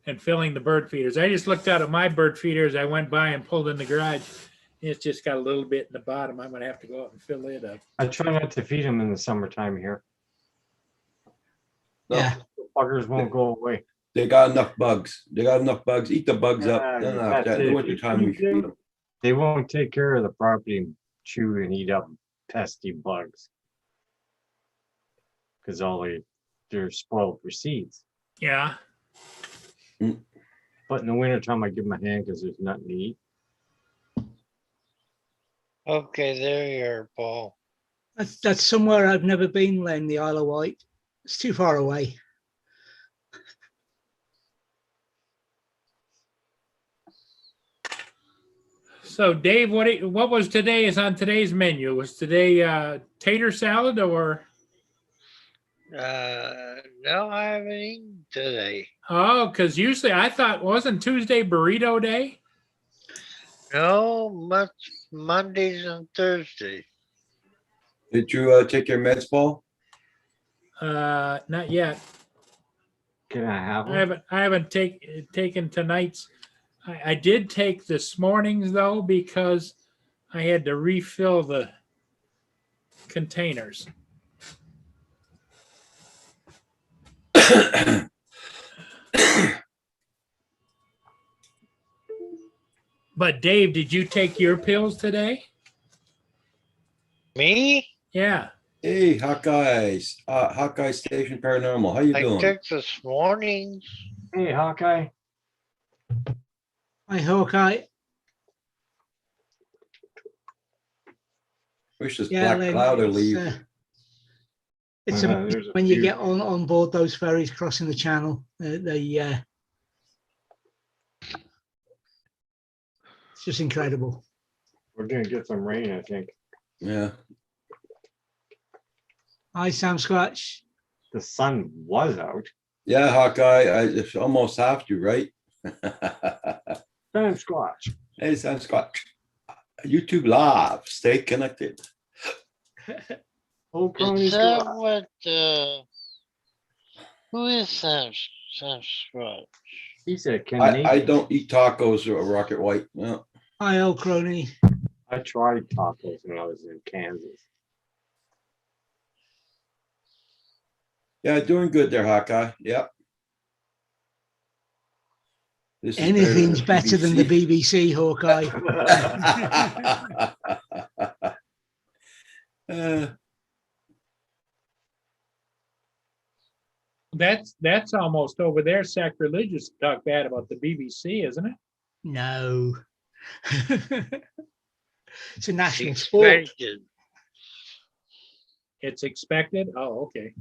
and filling the bird feeders. I just looked out at my bird feeders. I went by and pulled in the garage. It's just got a little bit in the bottom. I'm gonna have to go out and fill it up. I try not to feed them in the summertime here. No, Yeah. The buggers won't go away. they got enough bugs. They got enough bugs. Eat the bugs up. Yeah, Then that's after that, in it. the winter time, you should feed them. They won't take care of the property and chew and eat up pesky bugs. Because they're spoiled for seeds. Yeah. But in the wintertime, I give them a hand because there's nothing to eat. Okay, there you are, Paul. That's somewhere I've never been, Len, the Isle of Wight. It's too far away. So Dave, what was on today's menu? Was today tater salad or? No, I haven't eaten today. Oh, because usually I thought wasn't Tuesday burrito day? No, much Mondays and Thursdays. Did you take your meds, Paul? Not yet. Can I have them? I haven't taken tonight's. I did take this morning's though because I had to refill the containers. But Dave, did you take your pills today? Me? Yeah. Hey, Hawkeye Station Paranormal. How you I doing? took this morning. Hey, Hawkeye. Hi, Hawkeye. Wish this Yeah, black Len, cloud would it's, leave. it's There's a when you few. get on board those ferries crossing the channel. It's just incredible. We're gonna get some rain, I think. Yeah. Hi, Sam Scratch. The sun was out. Yeah, Hawkeye. It's almost have to, right? Sam Squatch. Hey, Sam Scott. YouTube Live. Stay connected. Old crony Is that Squatch. what, who is Sam Scrooge? He's a I Canadian. don't eat tacos or Rocket White. No. Hi, old crony. I tried tacos when I was in Kansas. Yeah, doing good there, Hawkeye. Yep. This is Anything's better than the BBC. BBC, Hawkeye. That's almost over there sacrilegious to talk bad about the BBC, isn't it? No. It's a national sport. Expected. It's expected. Oh, okay.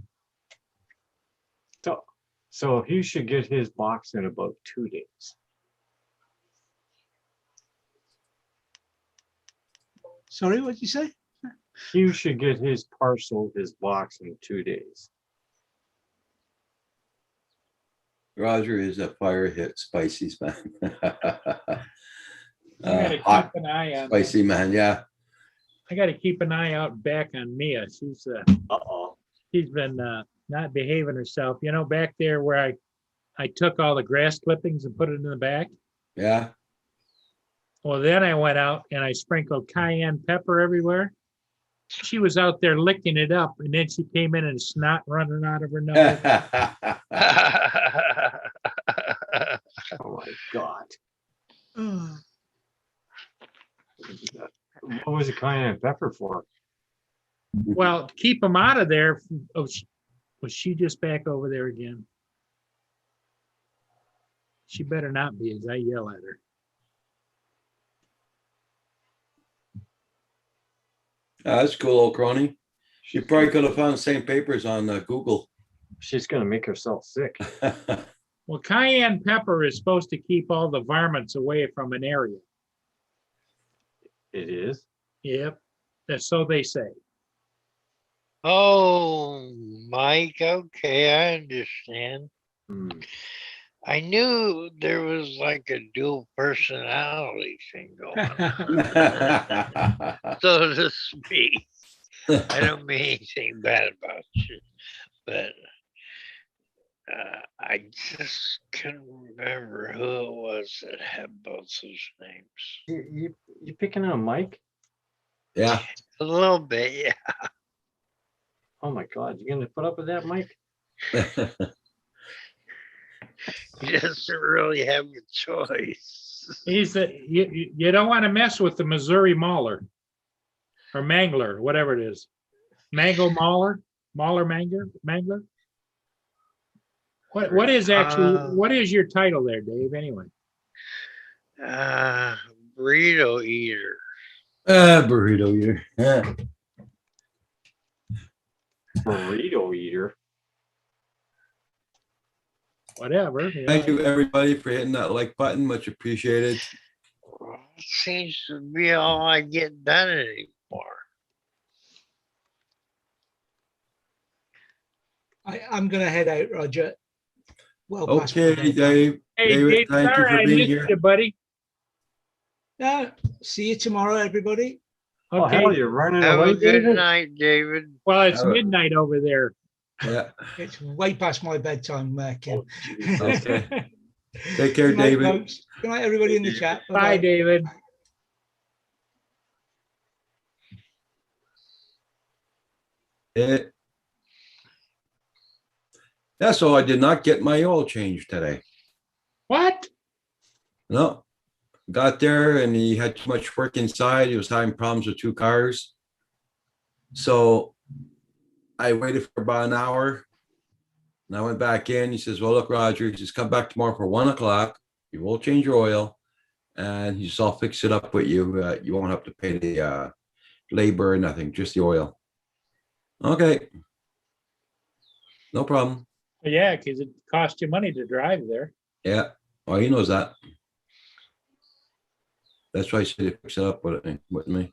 So he should get his box in about 2 days. Sorry, what did you say? Hugh should get his box in 2 days. Roger is a fire hit, Spicy's man. I gotta Hot, keep an eye on. spicy man. Yeah. I got to keep an eye out back on Mia. She's been not behaving herself. You know, back there where I took all the grass clippings and put it in the back. Yeah. Well, then I went out and I sprinkled cayenne pepper everywhere. She was out there licking it up, and then she came in and snot running out of her nose. Oh my God. Oh, What was the cayenne pepper for? Well, keep them out of there. Oh, was she just back over there again? She better not be, as I yell at her. That's cool, old crony. You probably could have found the same papers on Google. She's gonna make herself sick. Well, cayenne pepper is supposed to keep all the varmints away from an area. It is. Yep, that's so they say. Oh, Mike, okay, I understand. Hmm. I knew there was like a dual personality thing going on, so to speak. I don't mean anything bad about you, but I I just couldn't remember who it was that had both those names. You picking on Mike? Yeah. A little bit, yeah. Oh my God, you gonna put up with that, Mike? He doesn't really have a choice. He's you don't want to mess with the Missouri Mauler or Mangler, whatever it is. Mango Mauler, Mangler. What is actually what is your title there, Dave? Anyway, Burrito eater. Burrito eater. Yeah. Burrito eater. whatever. Thank you, everybody, for hitting that like button. Much appreciated. Well, it seems to be all I get done anymore. I'm going to head out, Roger. Well, past my Okay, bedtime. Dave. Hey, David, Dave, thank you sorry for I being missed here. you, buddy. See you tomorrow, everybody. Oh Okay. hell, you're running Have away, a good David? night, David. Well, it's Have a- midnight over there. Yeah. It's way past my bedtime, Kim. Oh, Jesus. Okay. Take care, Good night, David. folks. Good night, everybody in the chat. Bye, Bye-bye. David. Yeah, so I did not get my oil change today. What? No, got there and he had too much work inside. He was having problems with two cars. So I waited for about an hour and I went back in. He says, well, look, Roger, he says, come back tomorrow for 1 o'clock. You will change your oil and he says, I'll fix it up with you. You won't have to pay the labor or nothing, just the oil. Okay. No problem. Yeah, because it cost you money to drive there. Yeah. Oh, he knows that. That's why I said he fix it up with me.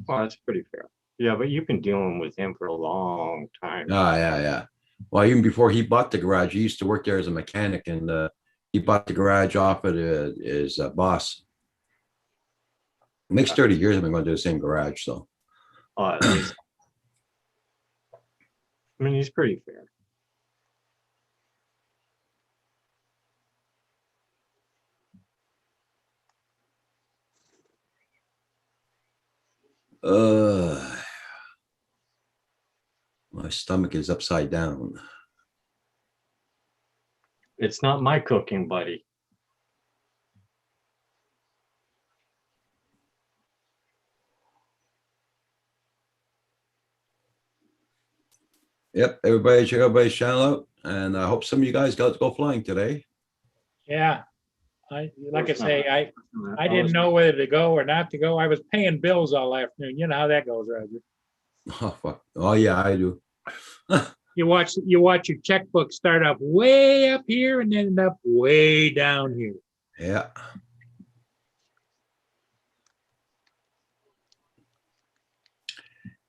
Well, that's pretty fair. Yeah, but you've been dealing with him for a long time. Yeah. Well, even before he bought the garage, he used to work there as a mechanic, and he bought the garage off of his boss. It makes 30 years I've been going to the same garage, so. At least. I mean, he's pretty fair. My stomach is upside down. It's not my cooking, buddy. Yep, everybody check everybody's channel out, and I hope some of you guys got to go flying today. Yeah. Like I say, I didn't know whether to go or not to go. I was paying bills all afternoon. You know how that goes, Roger. Oh, fuck. Oh yeah, I do. You watch your checkbook start up way up here and end up way down here. Yeah.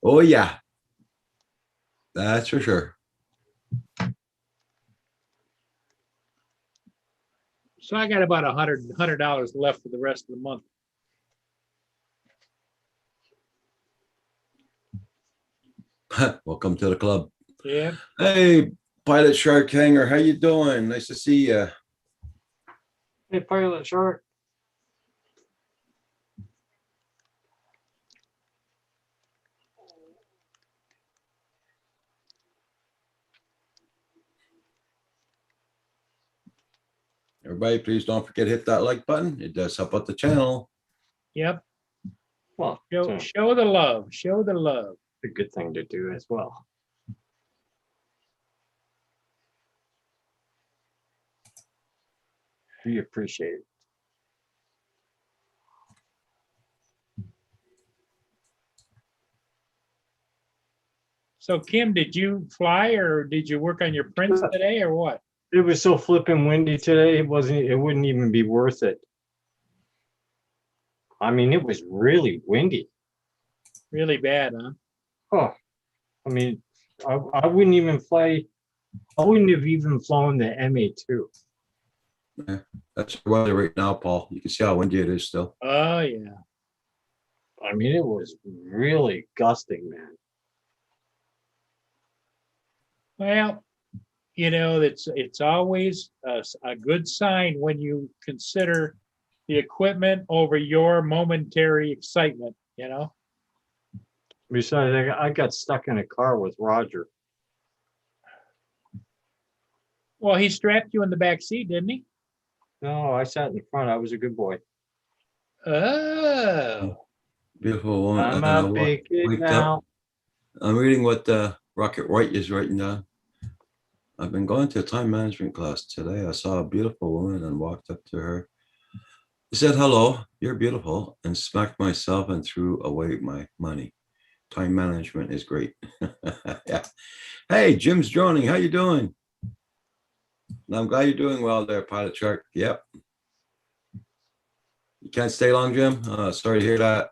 Oh yeah. That's for sure. So I got about $100 left for the rest of the month. Welcome to the club. Yeah. Hey, Pilot Shark Hanger, how you doing? Nice to see you. Hey, Pilot Shark. Everybody, please don't forget to hit that like button. It does help out the channel. Yep. Well, Show the love. Show the love. a good thing to do as well. We appreciate it. So Kim, did you fly or did you work on your prints today or what? It was so flipping windy today. It wouldn't even be worth it. I mean, it was really windy. Really bad, huh? Oh, I mean, I wouldn't even fly. I wouldn't have even flown the MA2. Yeah, that's the weather right now, Paul. You can see how windy it is still. Oh yeah. I mean, it was really gusting, man. Well, it's always a good sign when you consider the equipment over your momentary excitement, Besides, I got stuck in a car with Roger. Well, he strapped you in the back seat, didn't he? No, I sat in the front. I was a good boy. Oh, Beautiful woman. I'm a big kid wake up. now. I'm reading what Rocket White is writing down. I've been going to a time management class today. I saw a beautiful woman and walked up to her. I said, hello, you're beautiful, and smacked myself and threw away my money. Time management is great. Yeah. Hey, Jim's joining. How you doing? I'm glad you're doing well there, Pilot Shark. Yep. You can't stay long, Jim? Sorry to hear that.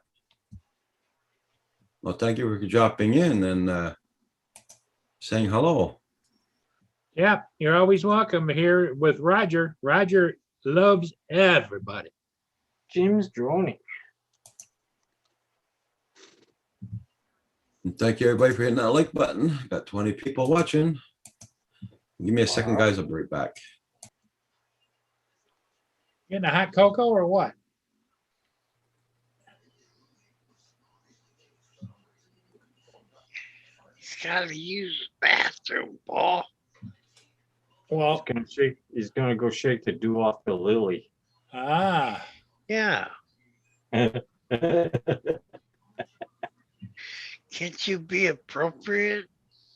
Well, thank you for dropping in and saying hello. yeah, you're always welcome here with Roger. Roger loves everybody. Jim's droning. And thank you, everybody, for hitting that like button. Got 20 people watching. Give me a second, guys. I'll be right back. Getting a hot cocoa or what? He's got to use the bathroom, Paul. Well, He's gonna go shake the dew off the lily. ah, Yeah. No. Can't you be appropriate?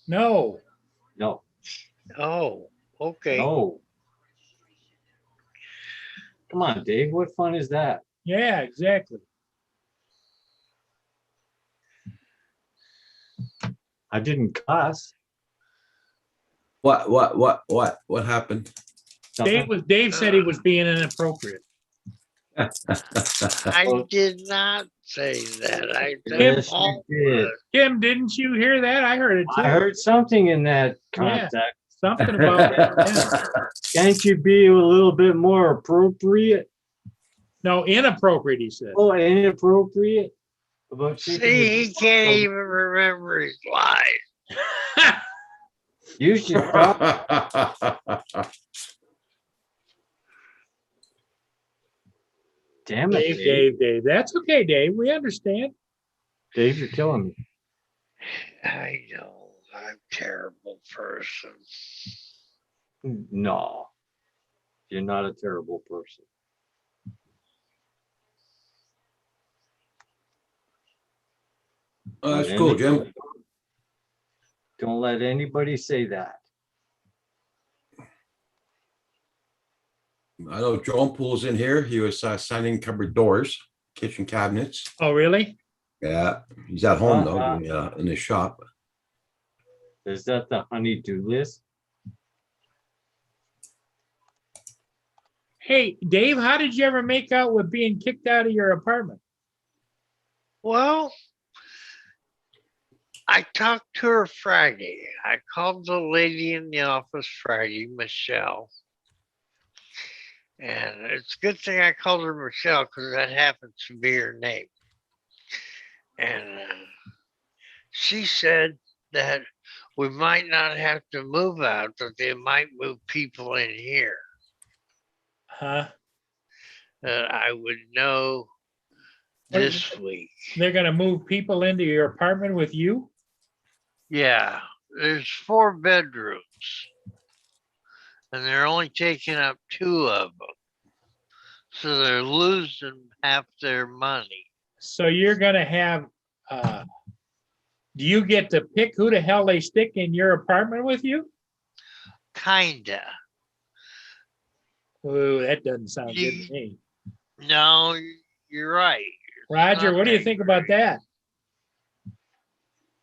no. Oh, okay. No. Come on, Dave. What fun is that? Yeah, exactly. I didn't cuss. What happened? Dave said he was being inappropriate. I did not say that. I said Yes, Paul you did. was. Kim, didn't you hear that? I heard it too. I heard something in that Yeah. context. Something about that. Yeah. Can't you be a little bit more appropriate? No, inappropriate, he said. Oh, inappropriate? About See, shaking the he dew can't off even remember his life. the- You should probably. Damn it, Dave. That's okay, Dave. We understand. Dave, you're killing me. I know. I'm a terrible person. No, you're not a terrible person. Oh, that's cool, Jim. Don't let anybody say that. I know John Pool's in here. He was signing cupboard doors, kitchen cabinets. Oh, really? Yeah, he's at home though, in his shop. Is that the honey-do list? Hey, Dave, how did you ever make out with being kicked out of your apartment? Well, I talked to her Friday. I called the lady in the office Friday, Michelle. And it's a good thing I called her Michelle because that happens to be her name. And she said that we might not have to move out, that they might move people in here. Huh? That I would know this week. They're going to move people into your apartment with you? Yeah, there's 4 bedrooms. And they're only taking up 2 of them. So they're losing half their money. So you're going to have, do you get to pick who the hell they stick in your apartment with you? Kinda. Ooh, that doesn't sound good to me. No, you're right. Roger, what do you think about that?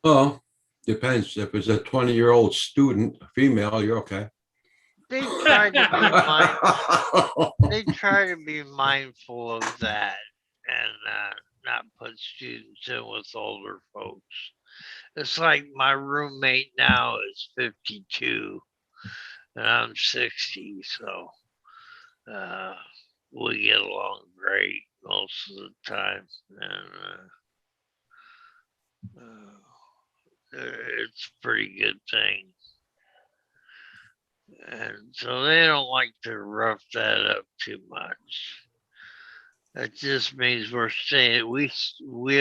Well, depends. If it's a 20-year-old student, female, you're okay. They try to be mindful of that and not put students in with older folks. It's like my roommate now is 52 and I'm 60, so we get along great most of the time, and it's a pretty good thing. And so they don't like to rough that up too much. That just means we're staying. We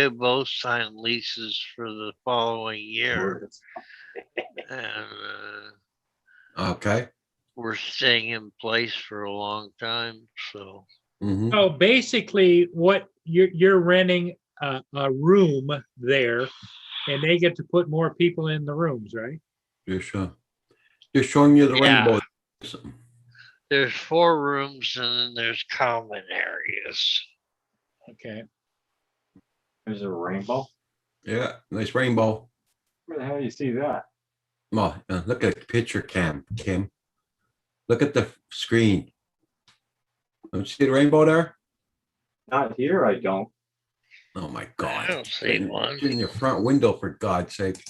both signed leases for the following year, and Okay. we're staying in place for a long time. So Mhm. So basically, what you're renting a room there, and they get to put more people in the rooms, right? Just showing you the Yeah. rainbow. there's 4 rooms, and then there's common areas. Okay. There's a rainbow. Yeah, nice rainbow. Where the hell do you see that? Oh, look at the picture cam, Kim. Look at the screen. Don't you see the rainbow there? Not here, I don't. Oh my I God. don't see one. It's in your front window, for God's sake.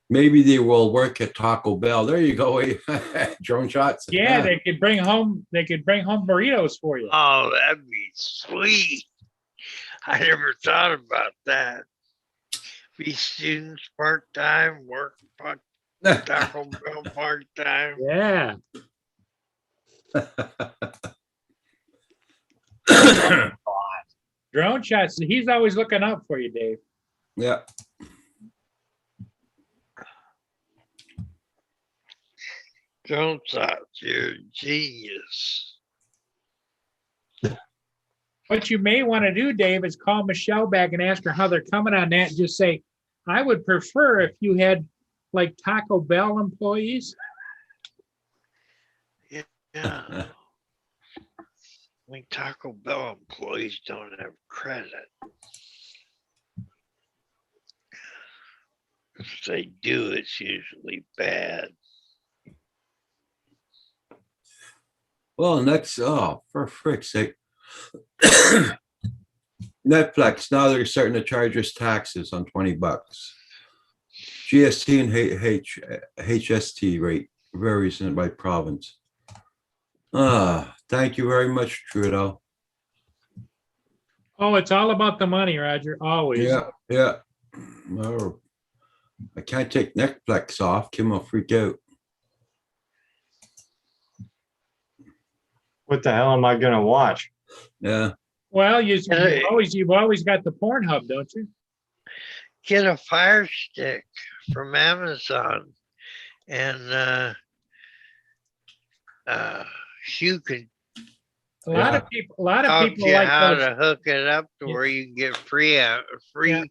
Maybe they will work at Taco Bell. There you go. Drone shots. Yeah, they could bring home burritos for you. Oh, that'd be sweet. I never thought about that. Be students part-time, work Taco Bell part-time. Yeah. Drone shots. He's always looking out for you, Dave. Yeah. Drone shots, you're a genius. What you may want to do, Dave, is call Michelle back and ask her how they're coming on that. And just say, I would prefer if you had like Taco Bell employees. Yeah. I mean, Taco Bell employees don't have credit. If they do, it's usually bad. Well, next, oh, for frick's sake. Netflix, now they're starting to charge us taxes on $20. GST and HST rate varies by province. Thank you very much, Trudeau. Oh, it's all about the money, Roger. Always. Yeah. Oh, I can't take Netflix off. Kim will freak out. What the hell am I gonna watch? Yeah. Well, you've always got the Pornhub, don't you? Get a Fire Stick from Amazon, and you can A lot of people talk you like how those. to hook it up to Yeah. where you can get free. Yeah. A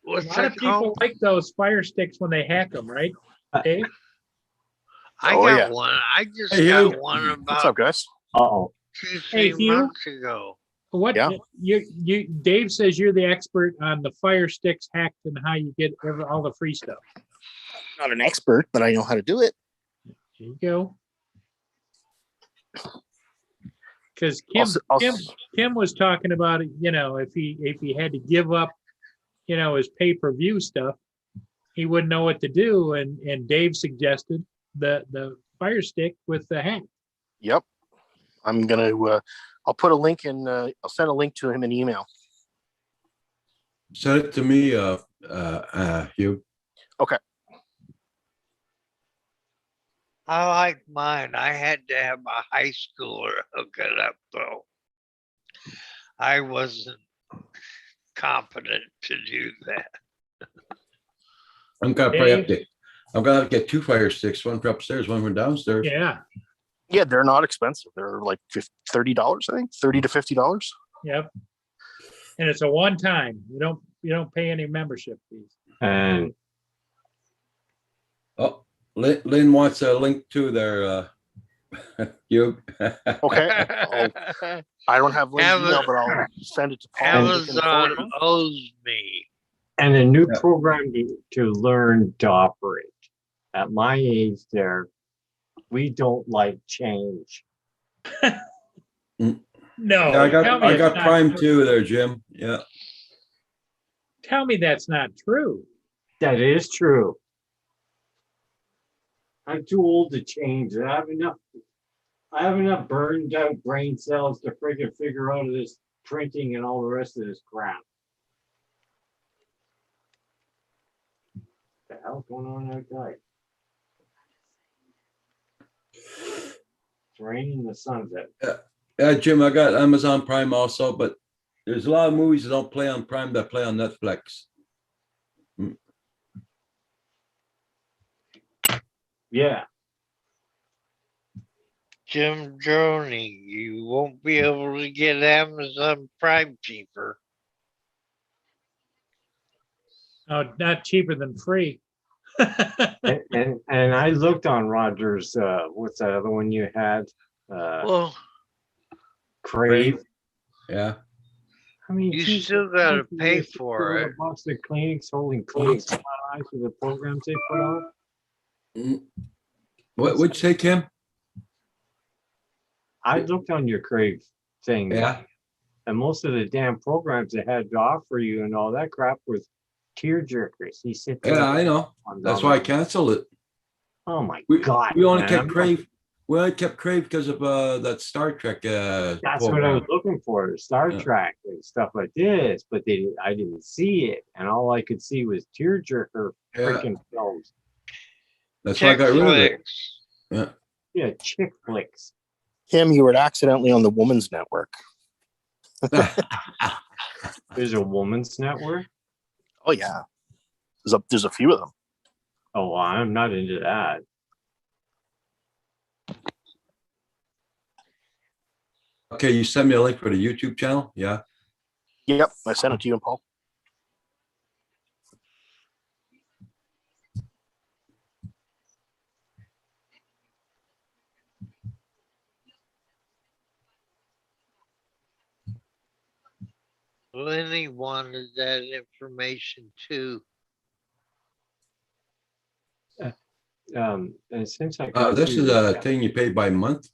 What's lot of that people called? like those Fire Sticks when they hack them, right, Dave? I Oh, got yeah. one. I just Hey, got Hugh. one What's about up, guys? Uh-oh. 2-3 Hugh? months ago. What Yeah. you Dave says you're the expert on the Fire Sticks hacked and how you get all the free stuff. Not an expert, but I know how to do it. There you go. Because Kim was talking about it, if he had to give up, his pay-per-view stuff, he wouldn't know what to do. And Dave suggested the Fire Stick with the hack. Yep. I'm gonna. I'll put a link in. I'll send a link to him in email. Send it to me, Hugh. Okay. I like mine. I had to have a high schooler hook it up, though. I wasn't competent to do that. I'm gonna have to get 2 Fire Sticks, one for upstairs, one for downstairs. Yeah. Yeah, they're not expensive. They're like $30, I think, $30 to $50. Yep. And it's a one-time. You don't pay any membership fees. And Oh, Lynn wants a link to their Hugh. Okay. I don't have Lynn's email, but I'll send it to Paul. and he can forward it Amazon on. owes me. and a new Yeah. program to learn to operate. At my age there, we don't like change. No. Yeah, I tell me it's got not Prime true. 2 there, Jim. Yeah. Tell me that's not true. That is true. I'm too old to change. I have enough burned out brain cells to freaking figure out this printing and all the rest of this crap. The hell's going on outside? It's raining, the sun's out. Yeah, Jim, I got Amazon Prime also, but there's a lot of movies that don't play on Prime that play on Netflix. Yeah. Jim Droney, you won't be able to get Amazon Prime cheaper. Oh, not cheaper than free. And I looked on Rogers, what's that other one you had? Well, Crave. Yeah. I mean, you geez, still gotta $60 pay for it. $60 the clinics holding clinics on my eyes for the programs they put on. What would you say, Kim? I looked on your Crave thing. Yeah. And most of the damn programs they had to offer you and all that crap was tear jerkers. He said, Yeah, I know. That's why I canceled it. Oh my We, God. we only man, kept I'm not- Crave. We only kept Crave because of that Star Trek. That's what I program. was looking for, Star Yeah. Trek and stuff like this, but I didn't see it. And all I could see was tearjerker Yeah. freaking films. That's why I got rid of it. Netflix. Yeah, chick flicks. Kim, you were accidentally on the Woman's Network. There's a woman's network. Oh yeah, there's a few of them. Oh, well, I'm not into that. Okay, you sent me a link for the YouTube channel. Yeah. Yep, I sent it to you and Paul. Lenny wanted that information too. And since I got This you- is a thing you pay by month.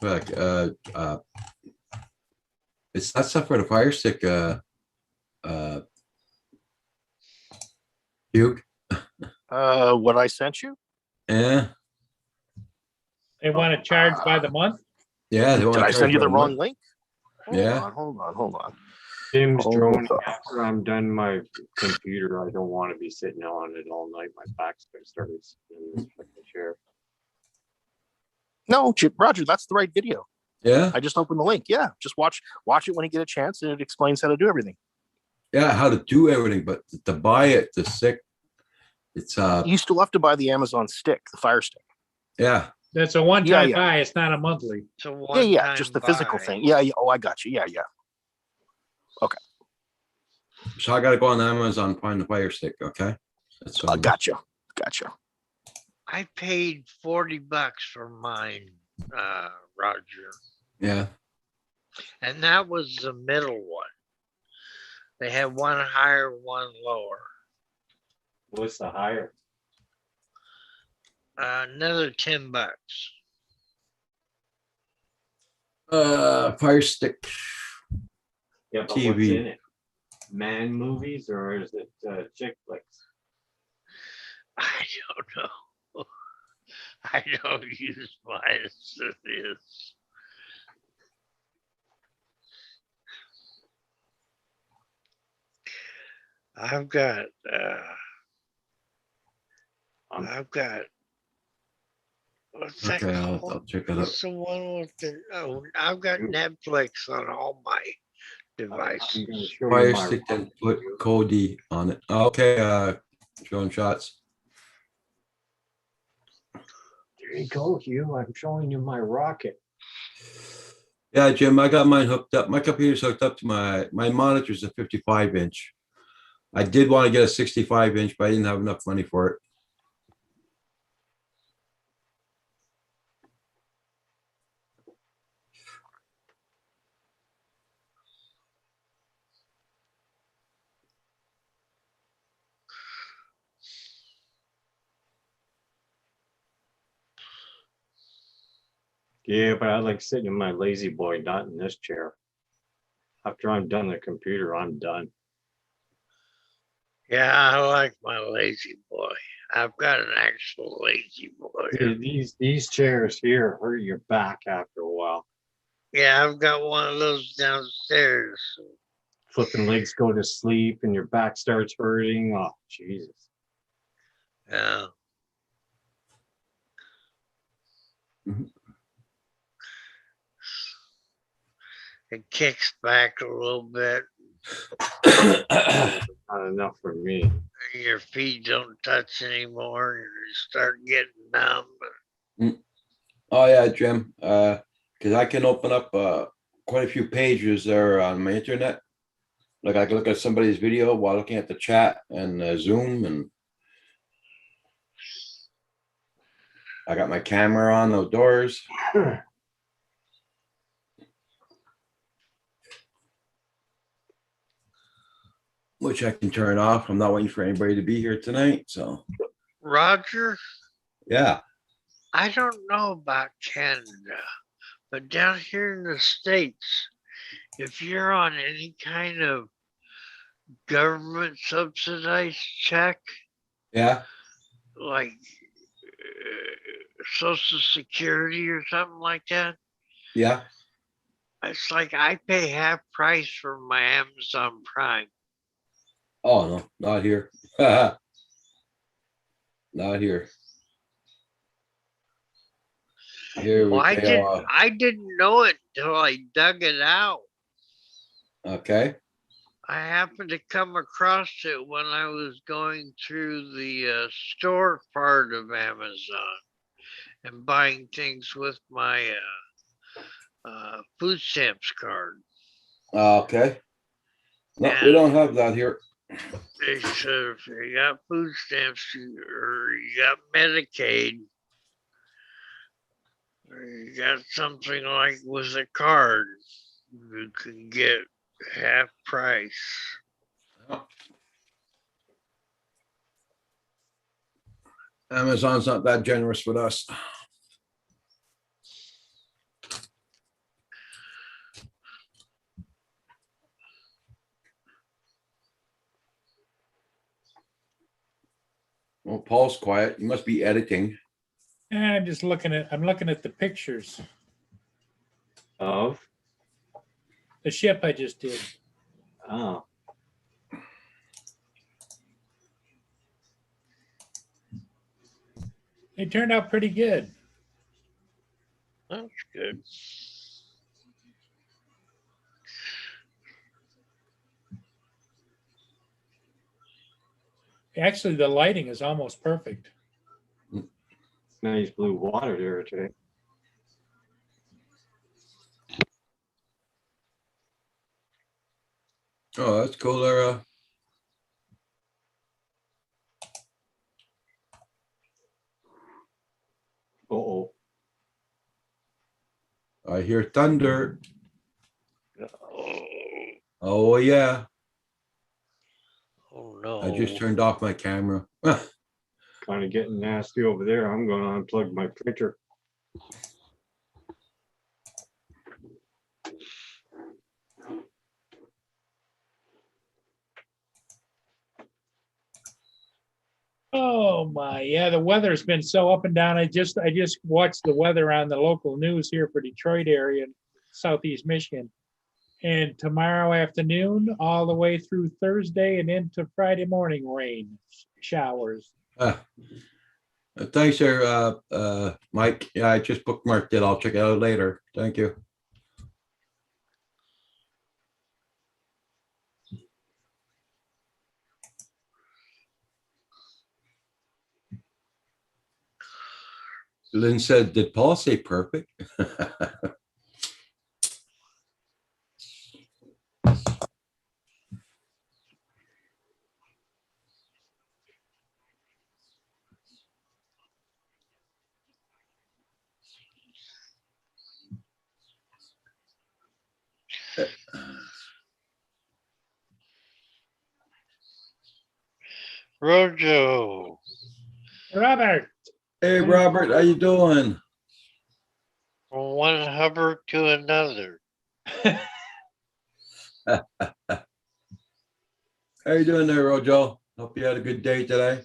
It's not stuff for the Fire Stick. Hugh. What I sent you? Yeah. They want to charge by the month? Yeah. They Did wanna I charge send you by the wrong month. link? Yeah. Hold on. Tim's Hold drone. on. After I'm done my computer, I don't want to be sitting on it all night. My back's gonna start in this fucking chair. No, Roger, that's the right video. Yeah. I just opened the link. Yeah, just watch it when you get a chance, and it explains how to do everything. Yeah. How to do everything, but to buy it, the stick, it's You still have to buy the Amazon stick, the Fire Stick. yeah. That's a one-time Yeah. buy. It's not a monthly. It's a Yeah, one-time just the physical buy. thing. Yeah. Oh, I got you. Yeah. So I got to go on Amazon and find the Fire Stick. Okay. That's all. Gotcha. I paid $40 for mine, Roger. Yeah. And that was the middle one. They had one higher, one lower. What's the higher? Another $10. Fire Stick. Yeah, but TV. what's in it? Man movies or is it chick flicks? I don't know. I don't use mine as it is. I've got what's that Okay. called? I'll check it out. What's the one with the I've got Netflix on all my devices. I'm gonna show you Fire my- Stick and put Cody on it. Okay. Showing shots. There you go, Hugh. I'm showing you my rocket. Yeah, Jim, I got mine hooked up. My computer's hooked up to my monitor's a 55-inch. I did want to get a 65-inch, but I didn't have enough money for it. Yeah, but I like sitting in my lazy boy, not in this chair. After I'm done the computer, I'm done. Yeah, I like my lazy boy. I've got an actual lazy boy. Yeah, these chairs here hurt your back after a while. Yeah, I've got one of those downstairs. Flipping legs go to sleep and your back starts hurting. Oh, Jesus. Yeah. It kicks back a little bit. Not enough for me. Your feet don't touch anymore. You start getting numb. Oh yeah, Jim. Because I can open up quite a few pages there on my internet. Like I can look at somebody's video while looking at the chat and Zoom, and I got my camera on outdoors. Which I can turn off. I'm not waiting for anybody to be here tonight. So Roger, yeah. I don't know about Canada, but down here in the States, if you're on any kind of government subsidized check, Yeah. like Social Security or something like that, Yeah. it's like I pay half price for my Amazon Prime. Oh no, not here. Not here. Here Well, we go. I didn't know it until I dug it out. Okay. I happened to come across it when I was going through the store part of Amazon and buying things with my food stamps card. Okay. No, we don't have that here. They said if you got food stamps or you got Medicaid or you got something like with a card, you can get half price. Amazon's not that generous with us. Well, Paul's quiet. You must be editing. I'm just looking at the pictures. Of? The ship I just did. Oh. They turned out pretty good. That's good. Actually, the lighting is almost perfect. Nice blue water there today. Oh, that's cool. There. Uh-oh. I hear thunder. Oh, Oh yeah. oh no. I just turned off my camera. Kind of getting nasty over there. I'm going to unplug my printer. Oh my, yeah, the weather's been so up and down. I just watched the weather on the local news here for Detroit area, Southeast Michigan. And tomorrow afternoon, all the way through Thursday and into Friday morning, rain, showers. Thanks, there, Mike. Yeah, I just bookmarked it. I'll check it out later. Thank you. Lynn said, did Paul say perfect? Rojo. Robert. Hey, Robert, how you doing? From one Hubbard to another. How you doing there, Rojo? Hope you had a good day today.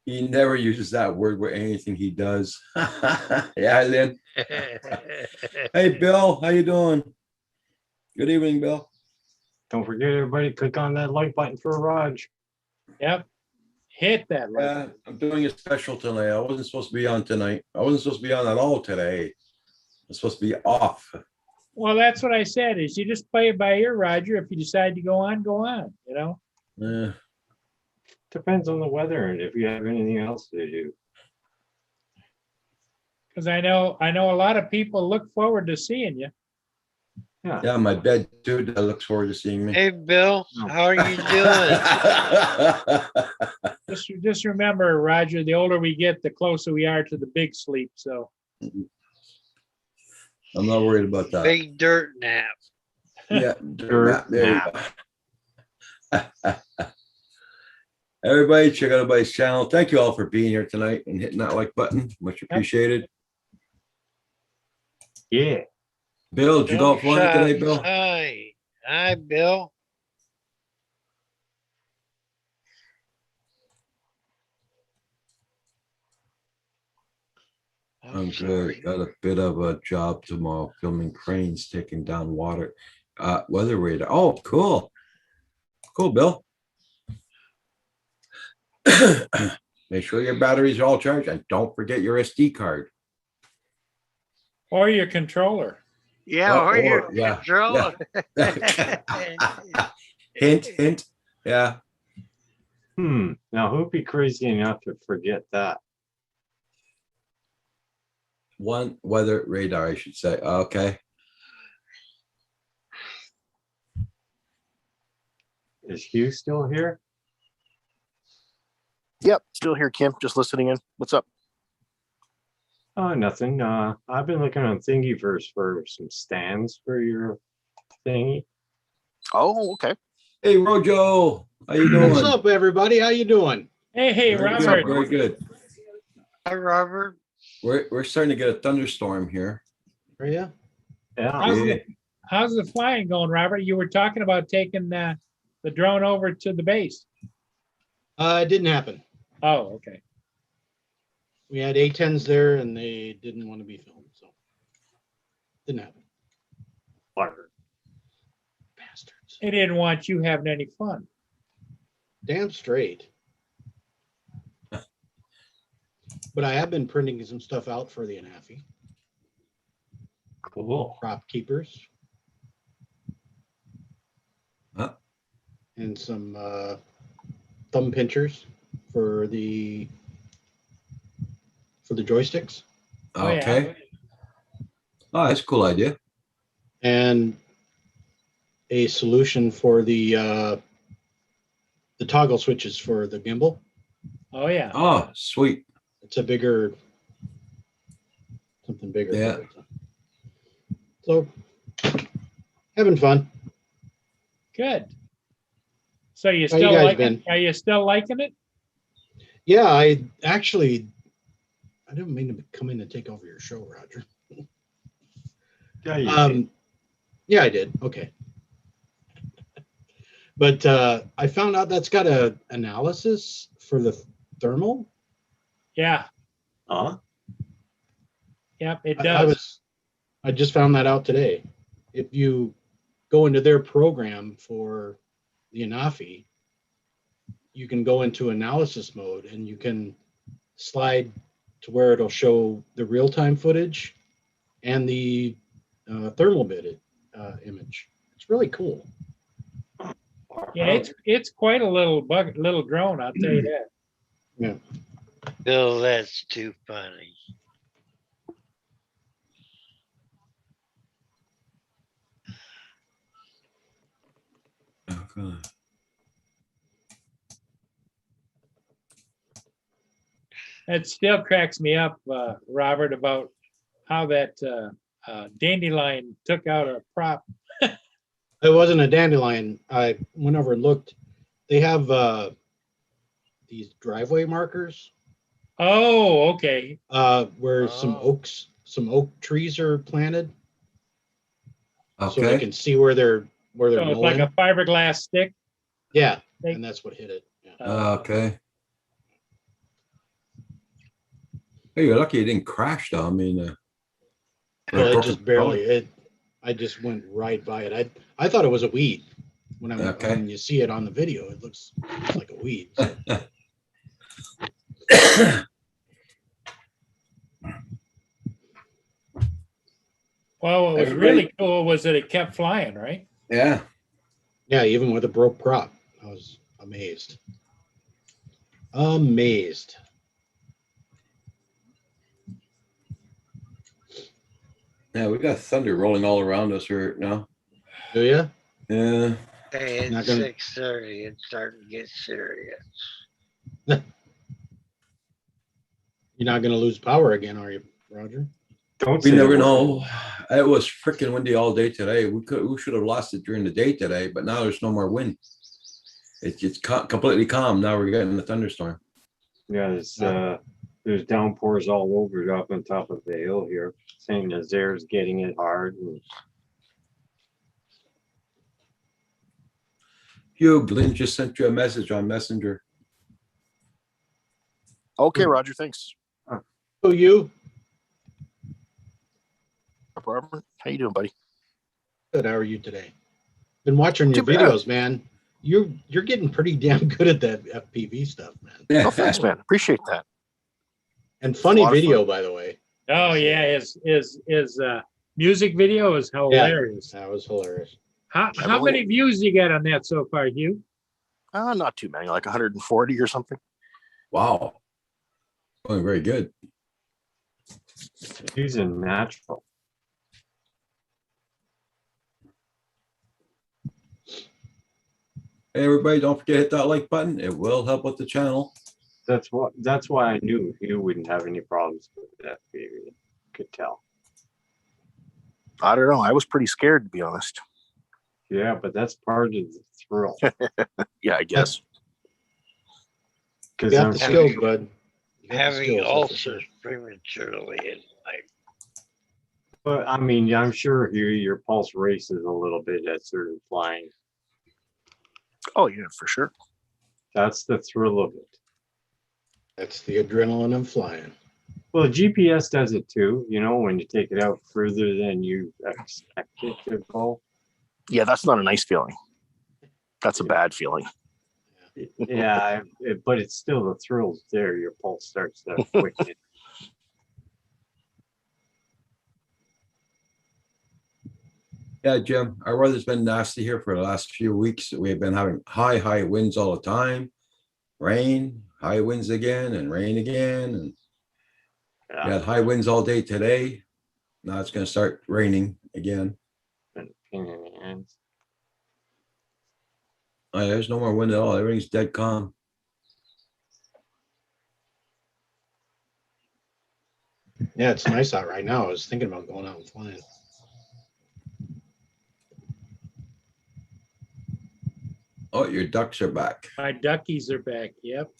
He never uses that word with anything he does. Yeah, Lynn. Hey, Bill, how you doing? Good evening, Bill. Don't forget, everybody, click on that like button for Raj. Yep. Hit that like. Yeah, I'm doing a special tonight. I wasn't supposed to be on tonight. I wasn't supposed to be on at all today. I'm supposed to be off. Well, that's what I said, is you just play it by ear, Roger. If you decide to go on, you know? Yeah. Depends on the weather and if you have anything else to do. Because I know a lot of people look forward to seeing you. Yeah, my bed too. That looks forward to seeing me. Hey, Bill, how are you doing? Just remember, Roger, the older we get, the closer we are to the big sleep. So I'm not worried about that. Big dirt nap. Yeah, Dirt there you go. Everybody, check out everybody's channel. Thank you all for being here tonight and hitting that like button. Much appreciated. Yeah. Bill, did you go out flying today, Bill? Hi. Hi, Bill. I'm good. Got a bit of a job tomorrow, filming cranes taking down water. Weather radar. Oh, cool. Cool, Bill. Make sure your batteries are all charged and don't forget your SD card. or your controller. Yeah, or your yeah, controller. Hint, hint. Yeah. Now who'd be crazy enough to forget that? One weather radar, I should say. Okay. Is Hugh still here? Yep, still here, Kim. Just listening in. What's up? Oh, nothing. I've been looking on Thingiverse for some stands for your thingy. Oh, okay. Hey, Rojo. How you doing? What's up, everybody? How you doing? Hey, Very Robert. good, very good. Hi, Robert. We're starting to get a thunderstorm here. Are you? Yeah. How's the flying going, Robert? You were talking about taking the drone over to the base. It didn't happen. Oh, okay. We had A-10s there, and they didn't want to be filmed, so didn't happen. Water. Bastards. They didn't want you having any fun. Damn straight. But I have been printing some stuff out for the NAFI. Cool. Prop keepers. Huh? And some thumb pinchers for the joysticks. Oh, yeah. Okay. Oh, that's a cool idea. And a solution for the toggle switches for the gimbal. Oh, yeah. Oh, sweet. It's a bigger, something bigger. Yeah. So having fun. Good. So you How you still guys liking? been? Are you still liking it? Yeah, I didn't mean to come in and take over your show, Roger. Yeah, you did. Yeah, I did. Okay. But I found out that's got a analysis for the thermal. Yeah. Huh? Yep, it I does. I just found that out today. If you go into their program for the Anafi, you can go into analysis mode and you can slide to where it'll show the real-time footage and the thermal bit image. It's really cool. Yeah, it's quite a little drone, I'll tell you that. Yeah. Bill, that's too funny. Okay. It still cracks me up, Robert, about how that dandelion took out a prop. It wasn't a dandelion. I went over and looked. They have these driveway markers Oh, okay. where some oak trees are planted, so they Okay. can see where they're So it's like mowing. a fiberglass stick. Yeah, They- and that's what hit it. Yeah. Okay. Hey, you're lucky it didn't crash though. I mean, Well, it just barely. I just went right by it. I thought it was a weed. Okay. when you see it on the video, it looks like a weed. So. Well, what was Everybody- really cool was that it kept flying, right? Yeah. Yeah, even with a broke prop, I was amazed. Amazed. Yeah, we got thunder rolling all around us right now. Do you? Yeah. Hey, Not it's gonna- 6:30. It's starting to get serious. You're not going to lose power again, are you, Roger? Don't We say never a word. know. It was freaking windy all day today. We should have lost it during the day today, but now there's no more wind. It's completely calm. Now we're getting the thunderstorm. Yeah, there's downpours all over up on top of the hill here. St. Nazaire's getting it hard. And Hugh, Lynn just sent you a message on Messenger. Okay, Roger. Thanks. Who you? Robert, how you doing, buddy? Good. How are you today? Been watching your Too bad. videos, man. You're getting pretty damn good at that FPV stuff, man. Oh, thanks, man. Appreciate that. And funny lot of video, by the way. Oh yeah, his music video is hilarious. That was hilarious. How many views you got on that so far, Hugh? Not too many, like 140 or something. Wow. Going very good. he's a natural. Hey, everybody, don't forget to hit that like button. It will help with the channel. That's why I knew you wouldn't have any problems with that baby. Could tell. I don't know. I was pretty scared, to be honest. Yeah, but that's part of the thrill. Yeah, I guess. Because You got I'm the sure skills, bud. You got the Having skills, that's for sure. ulcers prematurely in life. but I mean, I'm sure your pulse races a little bit at certain flying. Oh, yeah, for sure. That's the thrill of it. That's the adrenaline of flying. Well, GPS does it too. You know, when you take it out further than you expect it to go. Yeah, that's not a nice feeling. That's a bad feeling. Yeah, but it's still the thrills there. Your pulse starts to quicken. Yeah, Jim, our weather's been nasty here for the last few weeks. We've been having high winds all the time. Rain, high winds again, and rain again. And we had high winds all day today. Now it's going to start raining again. And pain in the hands. Oh, there's no more wind at all. Everything's dead calm. Yeah, it's nice out right now. I was thinking about going out and flying. Oh, your ducks are back. My duckies are back. Yep.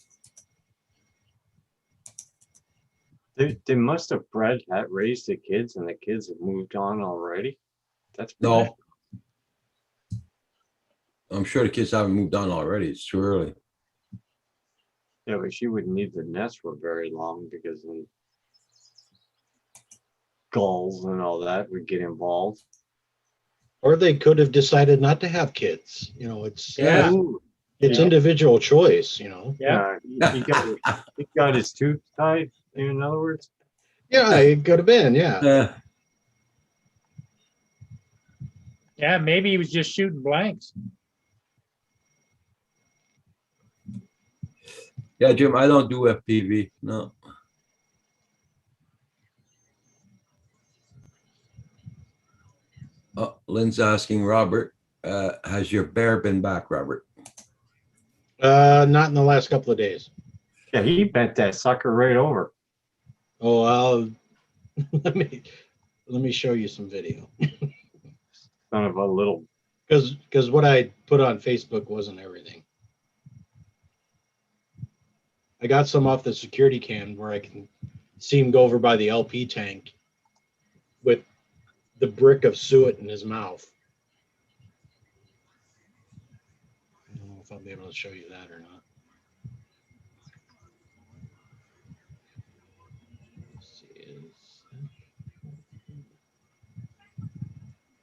They must have raised the kids, and the kids have moved on already. That's No. I'm sure the kids haven't moved on already. It's too early. Yeah, but she wouldn't need the nest for very long because then gulls and all that would get involved. Or they could have decided not to have kids. You know, it's Yeah. Ooh, it's Yeah. individual choice, you know. Yeah. he got his tooth tied. In other words, Yeah, it could have been, yeah. Yeah. Maybe he was just shooting blanks. Yeah, Jim, I don't do FPV. No. Oh, Lynn's asking Robert, has your bear been back, Robert? Not in the last couple of days. yeah, he bent that sucker right over. Oh, I'll let me show you some video. Son of a little. Because what I put on Facebook wasn't everything. I got some off the security cam where I can see him go over by the LP tank with the brick of suet in his mouth. I don't know if I'll be able to show you that or not. Let's see,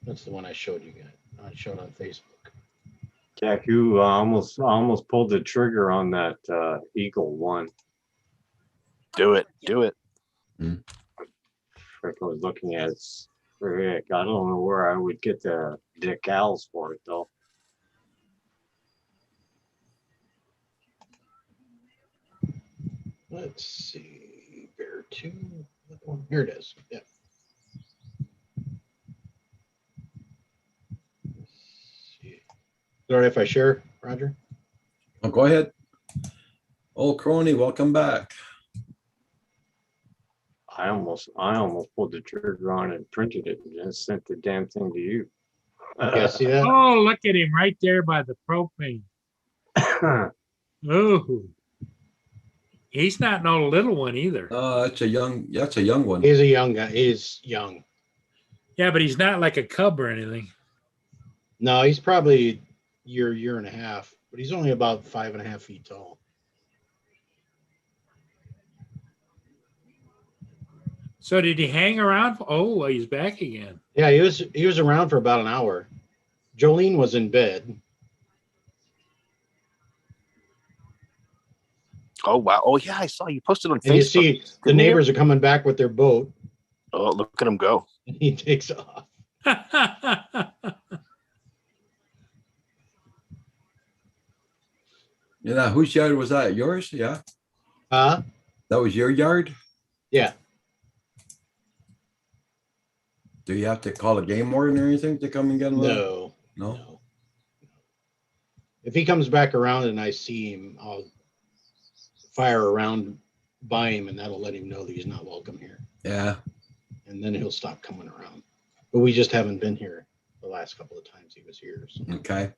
that's the one I showed you guys. I showed on Facebook. Jack, you almost pulled the trigger on that Eagle one. Do it. Do it. Frick, I was looking at it. Frick, I don't know where I would get the decals for it though. Let's see. Bear 2. Here it is. Yeah. Let's see. Is it all right if I share, Roger? Oh, go ahead. Old crony, welcome back. I almost pulled the trigger on it and printed it and just sent the damn thing to you. Yeah, see that? Oh, look at him right there by the propane. Oh, he's not no little one either. That's a young one. He's a young guy. He's young. Yeah, but he's not like a cub or anything. No, he's probably year and a half, but he's only about 5.5 feet tall. So did he hang around? Oh, he's back again. Yeah, he was around for about an hour. Jolene was in bed. Oh wow. Oh yeah, I saw you posted on And you Facebook. see the neighbors are coming back with their boat. Oh, look at him go. And he takes off. Yeah, whose yard was that? Yours? Yeah. Huh? That was your yard? Yeah. Do you have to call a game warden or anything to come and get him? No. No? No. If he comes back around and I see him, I'll fire around by him, and that'll let him know that he's not welcome here. Yeah. And then he'll stop coming around. But we just haven't been here the last couple of times he was here. So. Okay.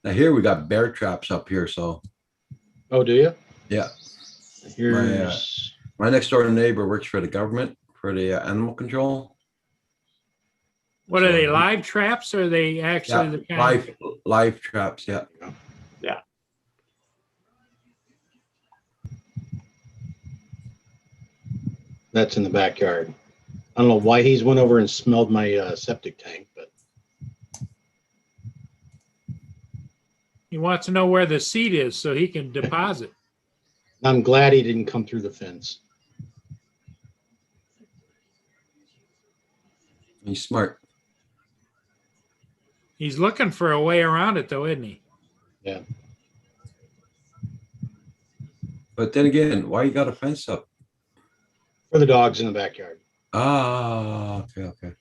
Now here we got bear traps up here, so Oh, do you? yeah. Here's My next door neighbor works for the government for the animal control. What are they, live traps or are they actually the kind Live traps, yeah. Yeah. that's in the backyard. I don't know why he's went over and smelled my septic tank, but He wants to know where the seat is so he can deposit. I'm glad he didn't come through the fence. He's smart. He's looking for a way around it though, isn't he? Yeah. But then again, why you got a fence up? For the dogs in the backyard. Ah, okay.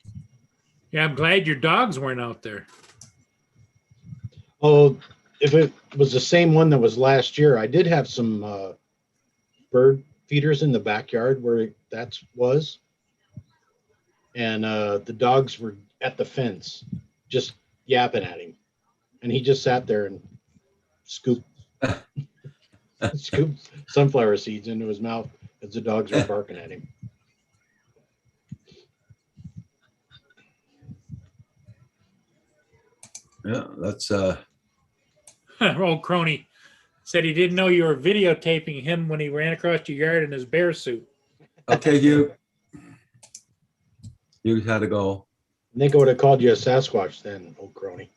Yeah, I'm glad your dogs weren't out there. Oh, if it was the same one that was last year, I did have some bird feeders in the backyard where that was. And the dogs were at the fence just yapping at him. And he just sat there and scooped sunflower seeds into his mouth as the dogs were barking at him. Yeah, that's Old crony said he didn't know you were videotaping him when he ran across your yard in his bear suit. okay, Hugh. You had to go. I think I would have called you a Sasquatch then, old crony.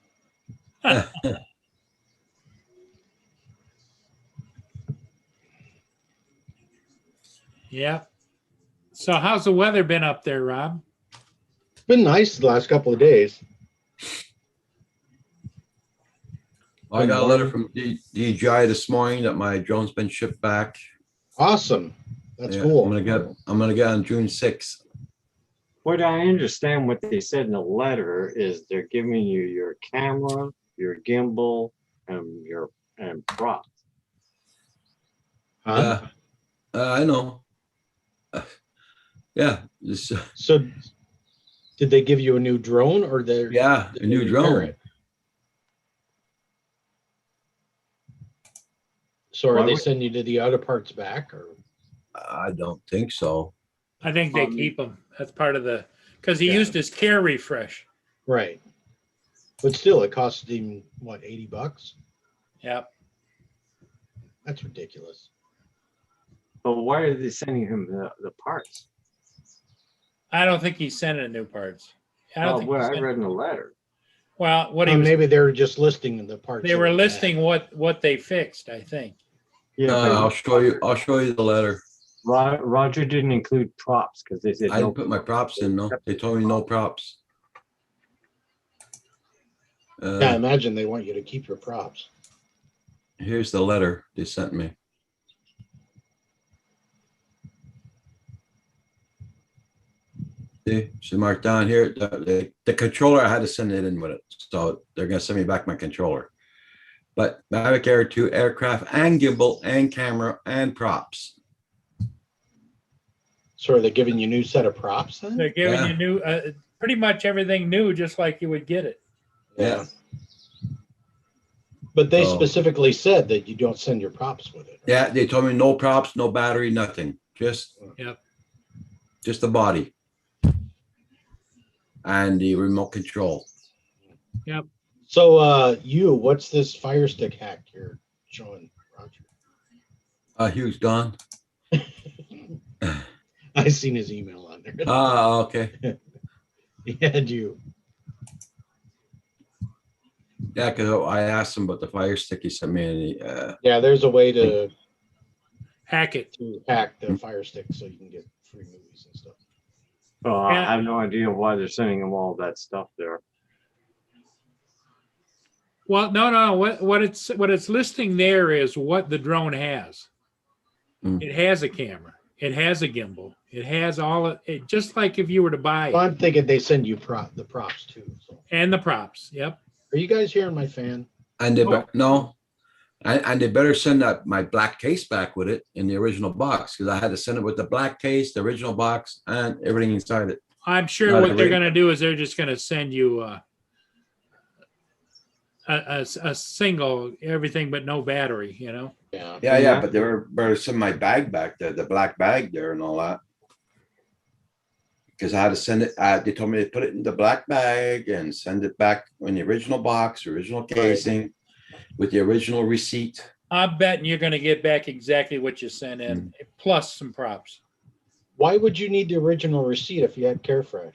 Yeah. So how's the weather been up there, Rob? It's been nice the last couple of days. I got a letter from DJI this morning that my drone's been shipped back. Awesome. That's Yeah, cool. I'm gonna get on June 6th. What I understand what they said in the letter is they're giving you your camera, your gimbal, and prop. Huh? I know. Yeah, just So did they give you a new drone or they yeah, a new drone. So are Why they would- sending you to the other parts back or? I don't think so. I think they keep him. That's part of the, because he Yeah. used his care refresh. Right. But still, it cost him, what, $80? Yep. That's ridiculous. But why are they sending him the parts? I don't think he's sending new parts. I don't think What he's I sending- read in the letter. Well, what he Or was, maybe they were just listing the parts. they that were bad. listing what they fixed, I think. Yeah, I'll show you. I'll show you the letter. Roger didn't include props because they said I no. didn't put my props in. No, they told me no props. Yeah, I imagine they want you to keep your props. Here's the letter they sent me. See marked down here, the controller, I had to send it in with it. So they're gonna send me back my controller. But Mavic Air 2 aircraft and gimbal and camera and props. So are they giving you a new set of props then? They're giving Yeah. you new, pretty much everything new, just like you would get it. Yeah. But they Oh. specifically said that you don't send your props with it. Yeah, they told me no props, no battery, nothing. Just the body. And the remote control. So what's this Fire Stick hack you're showing, Roger? Hugh's gone. I seen his email on there. Okay. He had you. Yeah, because I asked him about the Fire Stick. He sent me Yeah, there's a way to Hack it. hack the Fire Stick so you can get free movies and stuff. Well, I Yeah. have no idea why they're sending them all that stuff there. Well, no. What it's listing there is what the drone has. Mm. It has a camera. It has a gimbal. It has all it, just like if you were to buy Well, it. I'm thinking they send you the props too. So. And the props. Yep. Are you guys hearing my fan? and they Oh. no. And they better send my black case back with it in the original box, because I had to send it with the black case, the original box, and everything inside it. I'm sure Not what they're every- going to do is they're just going to send you a single everything but no battery, you know. Yeah. Yeah, but they better send my bag back there, the black bag there and all that. Because I had to send it, they told me to put it in the black bag and send it back in the original box, original casing, with the original receipt. I'm betting you're going to get back exactly what you sent in, plus some props. Why would you need the original receipt if you had CareFresh?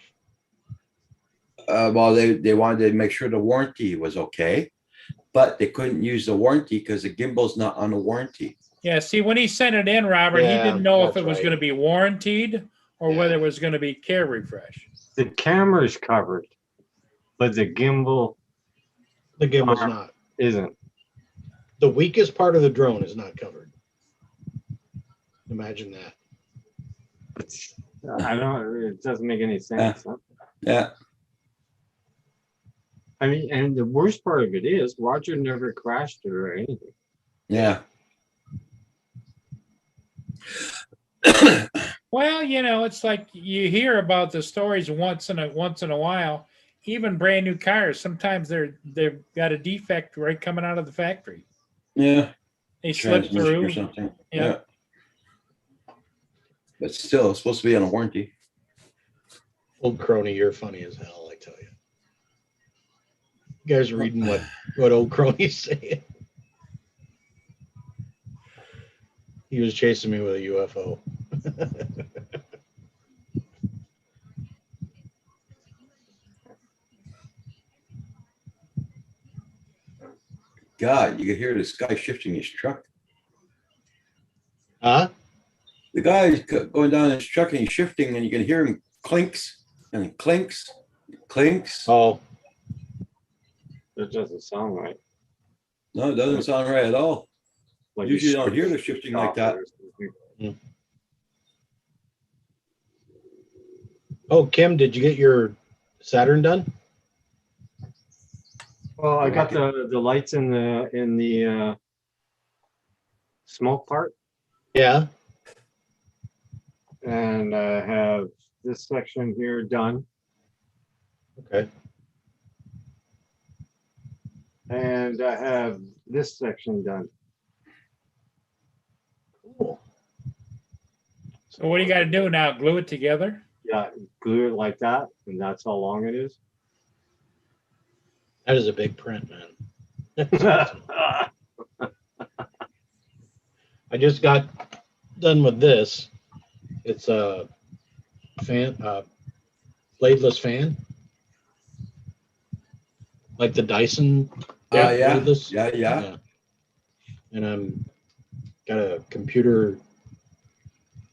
Well, they wanted to make sure the warranty was okay, but they couldn't use the warranty because the gimbal's not on a warranty. Yeah, see, when he sent it in, Robert, he Yeah, didn't know if that's it was right. going to be warranted or Yeah. whether it was going to be care refresh. The camera's covered, but the gimbal The gimbal's Uh-huh. not. isn't. The weakest part of the drone is not covered. Imagine that. It's, I don't. It doesn't make any sense. Huh? Yeah. I mean, and the worst part of it is Roger never crashed it or anything. Yeah. Well, you know, it's like you hear about the stories once in a while. Even brand new cars, sometimes they've got a defect right coming out of the factory. Yeah. They slip Transmission through. or something. Yeah. Yeah. But still, it's supposed to be on a warranty. Old crony, you're funny as hell, I tell you. You guys are reading what old crony's saying. He was chasing me with a UFO. God, you could hear this guy shifting his truck. Huh? The guy's going down his truck and he's shifting, and you can hear him clinks and clinks, clinks. Oh, That doesn't sound right. No, it doesn't sound right at all. Like Usually you you don't hear the switched shifting like that. or something. oh, Kim, did you get your Saturn done? Well, I got the lights in the smoke part, Yeah. and I have this section here done, Okay. and I have this section done. Cool. So what do you got to do now? Glue it together? Yeah, glue it like that, and that's how long it is. That is a big print, man. I just got done with this. It's a bladeless fan. like the Dyson. Yeah, cordless. yeah. And I'm got a computer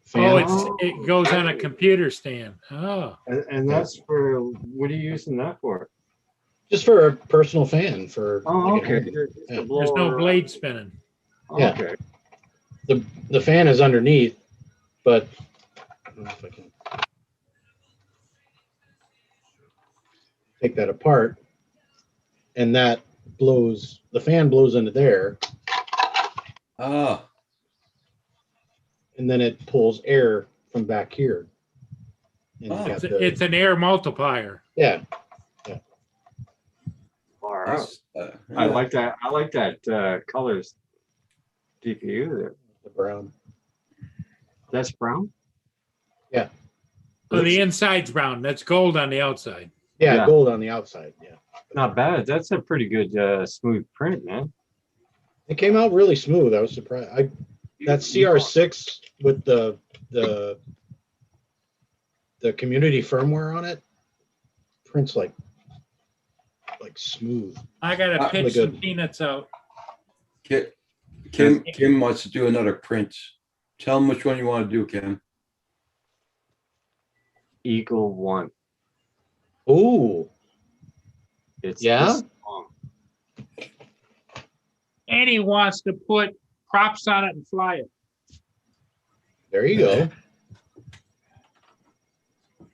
fan. Oh, it goes on a computer stand. Oh, And that's for, what are you using that for? Just for a personal fan for. Oh, like, at okay. home. Just Yeah. to blow there's no around. blade spinning. Yeah. Okay. The fan is underneath, but I don't know if I can take that apart, and that blows. The fan blows into there, Ah, and then it pulls air from back here. And you Oh. got It's an air multiplier. yeah. Far out. that's, I like that. I like that colors DPU there. The brown. That's brown? Oh, the inside's brown. That's gold on the outside. Yeah, Yeah. gold on the outside. Yeah. Not bad. That's a pretty good smooth print, man. It came out really smooth. I was surprised. That CR6 with the community firmware on it prints like smooth. I gotta Ah, pitch really some good. peanuts out. Kim wants to do another print. Tell him which one you want to do, Kim. Eagle One. Ooh, It's Yeah? this long. And he wants to put props on it and fly it. there you go.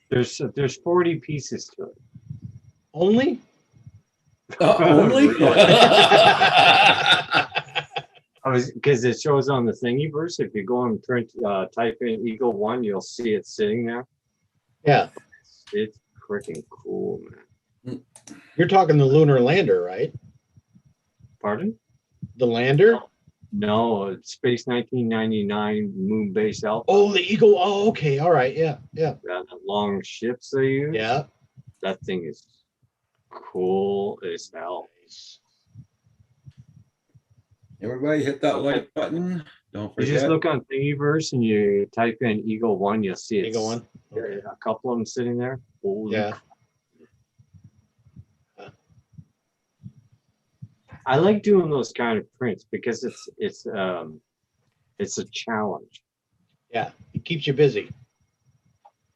There's 40 pieces to it. Only? Only? Because it shows on the Thingiverse. If you go and print, type in Eagle One, you'll see it sitting there. Yeah. It's freaking cool, man. You're talking the lunar lander, right? Pardon? The lander? No, it's Space 1999 Moon Base Alpha. Oh, the Eagle. Oh, okay. All right. Yeah. Yeah. The long ships they use. Yeah. That thing is cool as hell. Everybody hit that like button. Don't You forget. just look on Thingiverse and you type in Eagle One, you'll see it. Eagle One. Okay. A couple of them sitting there. Holy Yeah. crap. I like doing those kind of prints because it's a challenge. Yeah. It keeps you busy.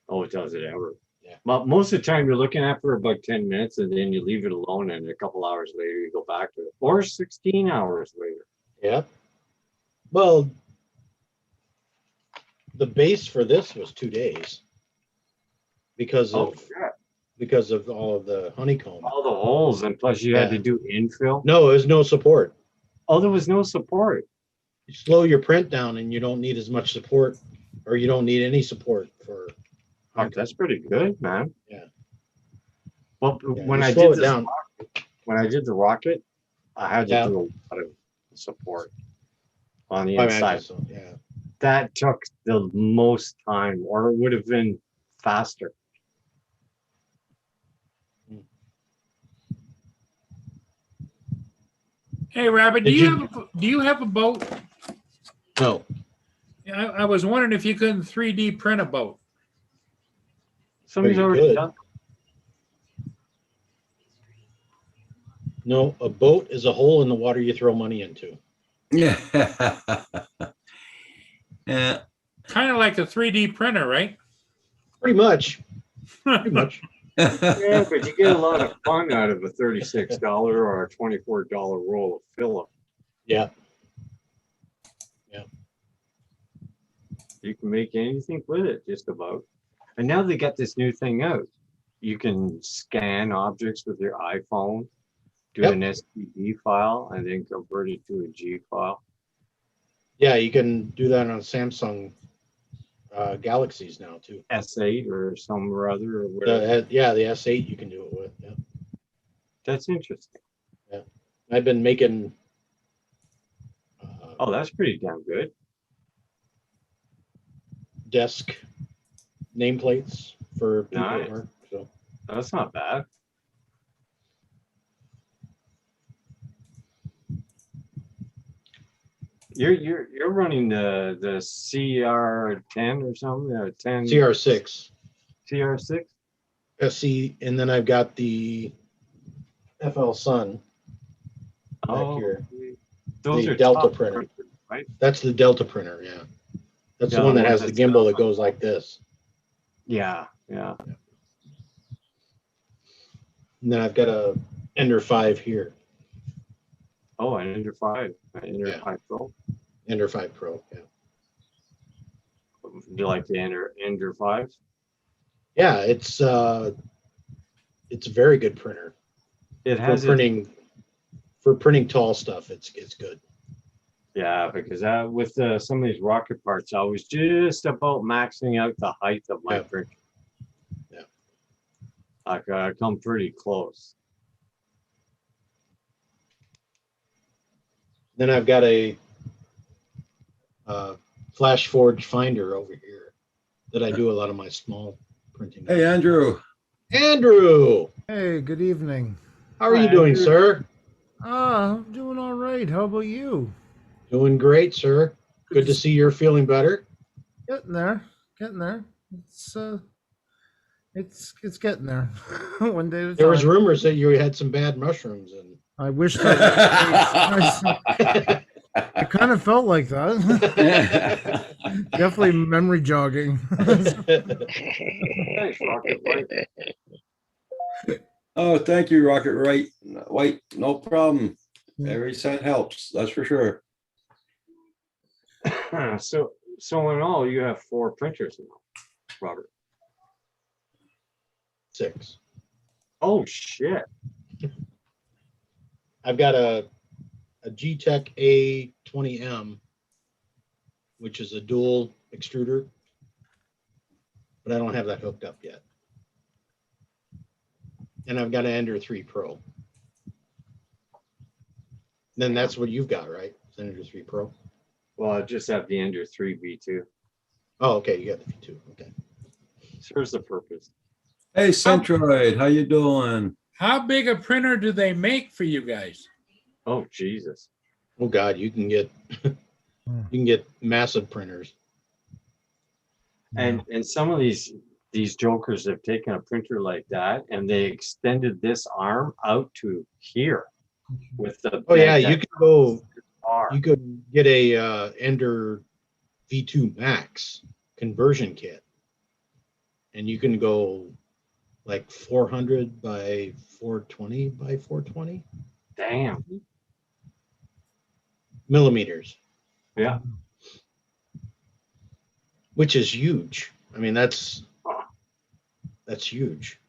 Oh, it does it ever. Yeah. But most of the time you're looking at it for about 10 minutes and then you leave it alone and a couple hours later you go back to it. Or 16 hours later. Yeah. Well, the base for this was 2 days because Oh, of yeah. all of the honeycomb. All the holes and plus you had to Yeah. do infill. No, there's no support. Oh, there was no support. You slow your print down and you don't need as much support, or you don't need any support for Oh, that's pretty good, man. Yeah. Well, Yeah, when you I slow did it down. when I did the rocket, I had to Yeah. do a lot of support on the I inside. imagine so, yeah. That took the most time, or it would have been faster. Hey, Robert, do Did you have a boat? No, I was wondering if you couldn't 3D print a boat. Somebody's you already could. done. no, a boat is a hole in the water you throw money into. Yeah. Yeah. Kind of like a 3D printer, right? Pretty much. Pretty much. Yeah, but you get a lot of fun out of a $36 or a $24 roll of filler. Yeah. You can make anything with it, just about. And now they got this new thing out. You can scan objects with your iPhone, do Yep. an STD file, and then convert it to a G file. Yeah, you can do that on Samsung Galaxies now too. S8 or some or other or whatever. The S8 you can do it with. Yeah. That's interesting. I've been making Oh, that's pretty damn good. desk nameplates for people Nice. at work. So That's not bad. You're running the CR10 or something, 10 CR6, CR6. SC, and then I've got the FL Sun back Oh, here. those The are Delta tough printer. printers, right? That's the Delta printer, yeah. That's Yeah, the one that the has one the that's gimbal that goes like this. Yeah, yeah. And then I've got a Ender 5 here. Oh, an Ender 5, an Ender Yeah. 5 Pro. Ender 5 Pro, yeah. Do you like the Ender 5? Yeah, it's a very good printer. It For has printing tall stuff, it's good. Yeah, because with some of these rocket parts, I was just about maxing out the height of my Yeah. printer. Yeah. I come pretty close. Then I've got a Flash Forge Finder over here that I do a lot of my small printing. Hey, Andrew. Andrew, Hey, good evening. how are Hi, you doing, Andrew. sir? I'm doing all right. How about you? Doing great, sir. Good to see you're feeling better. Getting there. Getting there. It's getting there. One day at a There was time. rumors that you had some bad mushrooms, and I wish that I kind of felt like that. Definitely memory jogging. Thanks, Rocket White. Oh, thank you, Rocket White. No problem. Every cent helps. That's for sure. So in all, you have 4 printers now, Robert. 6. Oh shit! I've got a G-Tech A20M, which is a dual extruder, but I don't have that hooked up yet. And I've got an Ender 3 Pro. Then that's what you've got, right? It's Ender 3 Pro. Well, I just have the Ender 3 V2. Oh, okay, you got the V2. Okay. Serves the purpose. Hey, Centroid, how you doing? How big a printer do they make for you guys? Oh Jesus! Oh God, you can get massive printers. And some of these jokers have taken a printer like that and they extended this arm out to here with the. Oh yeah, you could go. R. You could get a Ender V2 Max conversion kit, and you can go like 400 by 420 by 420 Damn. millimeters, Yeah. which is huge. I mean, that's huge.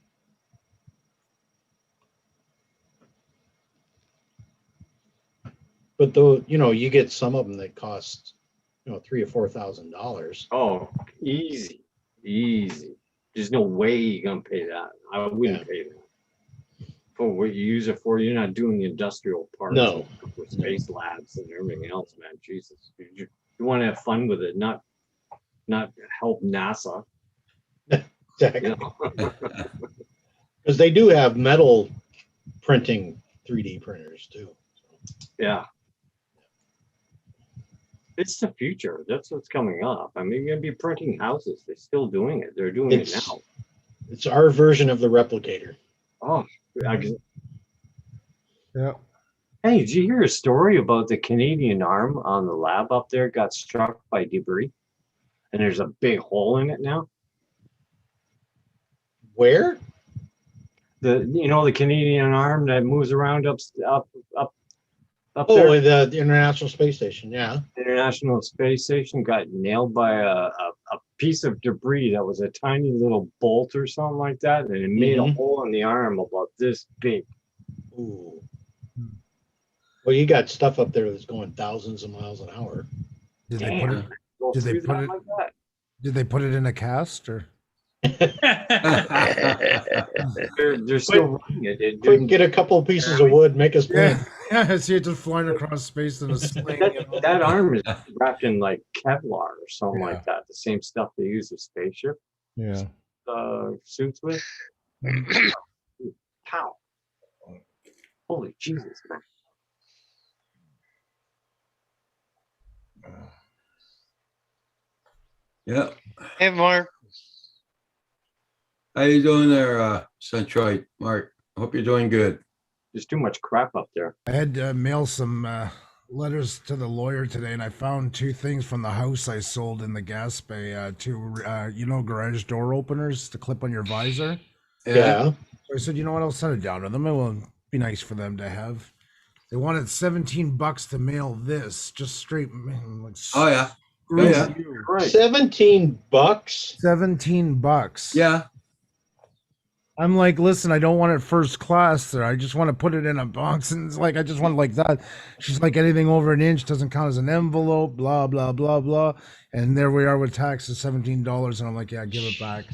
But though, you get some of them that cost, $3,000 or $4,000. Oh, easy. There's no way you're gonna pay that. I wouldn't pay that. For what you use it for, you're not doing the industrial parts. No. For space labs and everything else, man. Jesus, you want to have fun with it, not help NASA. Exactly. You know? Because they do have metal printing 3D printers too. Yeah. It's the future. That's what's coming up. I mean, you're gonna be printing houses. They're still doing it. They're doing it now. It's our version of the replicator. Oh, Yeah. hey, did you hear a story about the Canadian arm on the lab up there got struck by debris? And there's a big hole in it now. Where? The Canadian arm that moves around up Oh, there. the International Space Station. Yeah. International Space Station got nailed by a piece of debris that was a tiny little bolt or something like that, and it made a hole in the arm about this big. Ooh. Well, you got stuff up there that's going thousands of miles an hour. Did they put it? Go Did they through put that it? like that? Did they put it in a cast or? They're still running it. It Quick, didn't- get a couple of pieces of wood, make us print. Yeah, I see it just flying across space in a sling. that arm is wrapped in like Kevlar or something like that. The same stuff they use with spaceship Yeah. suits with. Pow! Holy Jesus, man! Yeah. Hey, Mark. How you doing there, Centroid? Mark, hope you're doing good. There's too much crap up there. I had to mail some letters to the lawyer today, and I found 2 things from the house I sold in the gas bay. 2, garage door openers to clip on your visor. Yeah. So I said, you know what? I'll send it down to them. It will be nice for them to have. They wanted $17 to mail this, just straight. Like, Oh yeah. screw yeah. you. Right. $17. $17. Yeah. I'm like, listen, I don't want it first class there. I just want to put it in a box. And it's like, I just want it like that. She's like, anything over an inch doesn't count as an envelope, blah, blah, blah, blah. And there we are with taxes, $17. And I'm like, yeah, give it back.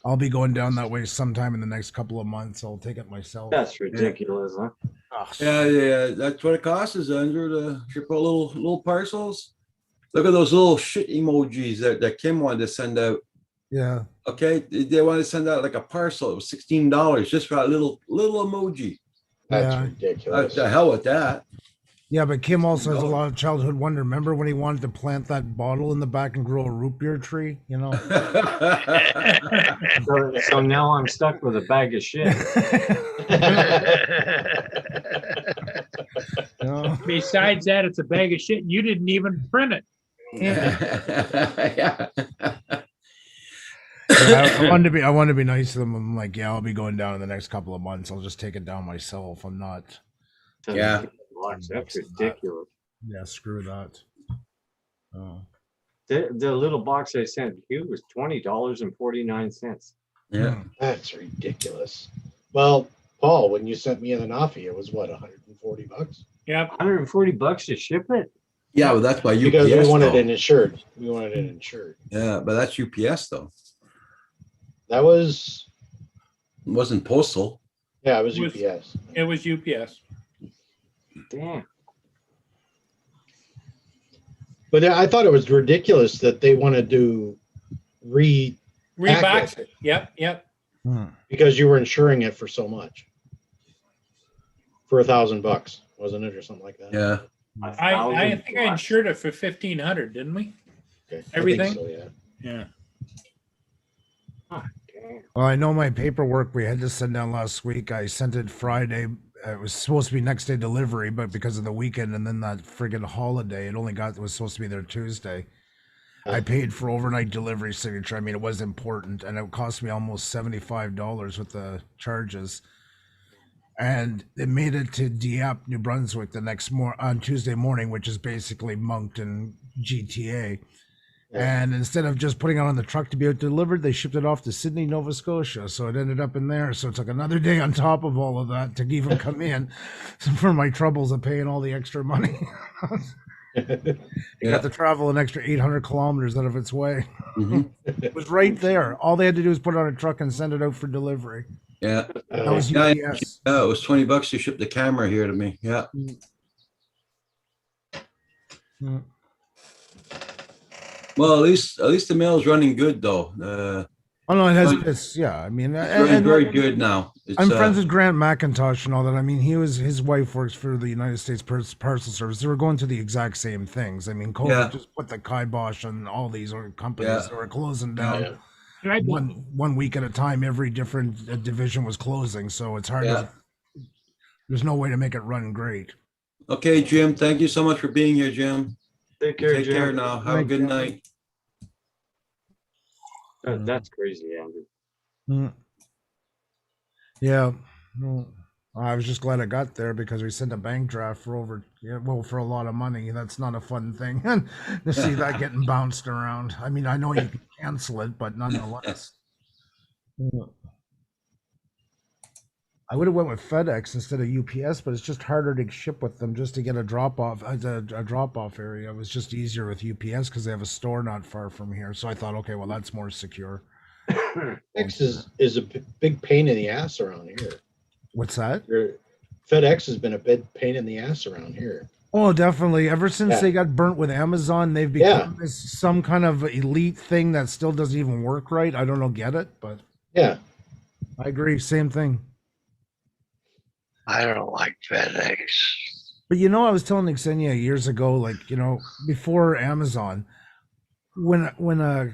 I'll be going down that way sometime in the next couple of months. I'll take it myself. That's ridiculous, huh? Oh, Yeah. That's what it costs, is Andrew, to ship out little parcels. Look at those little shit emojis that Kim wanted to send out. yeah. Okay, they wanted to send out like a parcel. It was $16 just for that little emoji. That's Yeah. ridiculous. The hell with that. Yeah, but Kim also has a lot of childhood wonder. Remember when he wanted to plant that bottle in the back and grow a root beer tree? You know? So now I'm stuck with a bag of shit. You know? Besides that, it's a bag of shit. You didn't even print it. Yeah. I wanted to be nice to them. I'm like, yeah, I'll be going down in the next couple of months. I'll just take it down myself. I'm not. Yeah. That's ridiculous. Yeah, screw that. Oh. The little box I sent you was $20.49. Yeah. That's ridiculous. Well, Paul, when you sent me an Anafi, it was what, $140? Yep. $140 to ship it? Yeah, well, that's by UPS. Because we wanted though. it insured. We wanted it insured. Yeah, but that's UPS though. That was, It wasn't postal. yeah, it was It was- UPS. It was UPS. Damn. But I thought it was ridiculous that they wanted to Rebox Accurate. it. Yep. Hmm. because you were insuring it for so much. For $1,000, wasn't it, or something like that? Yeah. I think I insured it for $1,500, didn't we? Okay. I think Everything? so, yeah. Yeah. Well, I know my paperwork we had to send down last week. I sent it Friday. It was supposed to be next day delivery, but because of the weekend and then that friggin' holiday, it was supposed to be there Tuesday. I paid for overnight delivery signature. I mean, it was important, and it cost me almost $75 with the charges. And it made it to Dieppe, New Brunswick, on Tuesday morning, which is basically Moncton, GTA. Yeah. And instead of just putting it on the truck to be delivered, they shipped it off to Sydney, Nova Scotia. So it ended up in there. So it took another day on top of all of that to even come in for my troubles of paying all the extra money. You got to travel an extra 800 kilometers out of its way. Mhm. It was right there. All they had to do was put it on a truck and send it out for delivery. Yeah. That was Yeah, UPS. Yeah, it was $20 to ship the camera here to me. Yeah. Mm. Well, at least the mail's running good though. Oh no, it has. Right. It's I mean, It's running very good now. It's, I'm friends with Grant McIntosh and all that. I mean, his wife works for the United States Parcel Service. They were going through the exact same things. I mean, COVID Yeah. just put the kibosh on all these companies Yeah. that were closing down. Yeah. Right. One week at a time. Every different division was closing, so it's hard. Yeah. There's no way to make it run great. Okay, Jim. Thank you so much for being here, Jim. Take care, Take Jim. care now. Have a Thank good you. night. That's crazy, Andrew. Mm. Yeah. Well, I was just glad I got there because we sent a bank draft for for a lot of money. That's not a fun thing to see that getting bounced around. I mean, I know you can cancel it, but nonetheless. Yeah. I would have went with FedEx instead of UPS, but it's just harder to ship with them just to get a drop off area. It was just easier with UPS because they have a store not far from here. So I thought, okay, well, that's more secure. FedEx is a big pain in the ass around here. What's that? FedEx has been a big pain in the ass around here. Oh, definitely. Ever since Yeah. they got burnt with Amazon, they've become some kind of elite thing that still doesn't even work right. I don't get it, but Yeah. I agree. Same thing. I don't like FedEx. But I was telling Xenia years ago, like, before Amazon, when a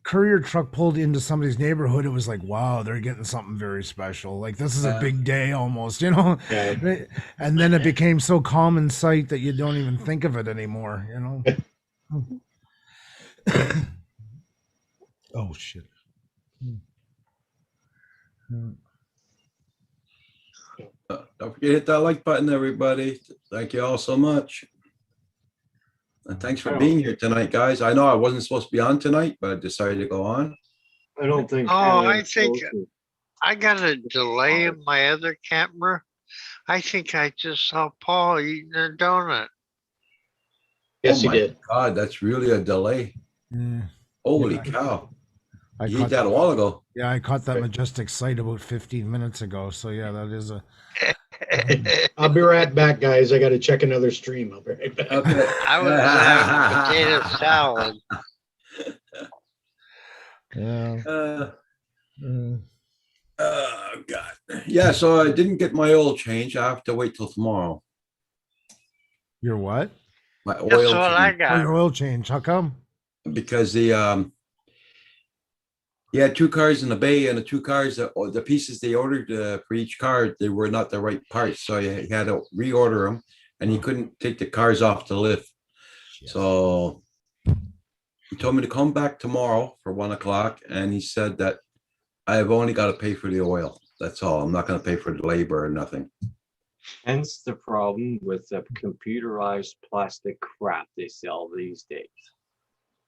courier truck pulled into somebody's neighborhood, it was like, wow, they're getting something very special. Like this is a big day almost, you know? Yeah. And then it became so common sight that you don't even think of it anymore, you know? Oh shit. Don't forget to hit that like button, everybody. Thank you all so much. And thanks for being here tonight, guys. I know I wasn't supposed to be on tonight, but I decided to go on. I don't think. Oh, I Canada's think supposed to. I got a delay in my other camera. I think I just saw Paul eating a donut. Yes, Oh he my did. God, that's really a delay. Holy cow. You ate that a while ago. Yeah, I caught that majestic sight about 15 minutes ago. So yeah, that is a. I'll be right back, guys. I got to check another stream. I'll be right back. Okay. I was having a potato salad. Yeah. Oh God. Yeah, so I didn't get my oil change. I have to wait till tomorrow. Your what? My oil That's what I change. Oh, got. your oil change. How come? Because the he had 2 cars in the bay, and the 2 cars that the pieces they ordered for each car, they were not the right parts, so he had to reorder them, and he couldn't take the cars off the lift. So he told me to come back tomorrow for 1 o'clock, and he said that I have only got to pay for the oil. That's all. I'm not going to pay for the labor or nothing. Hence the problem with the computerized plastic crap they sell these days.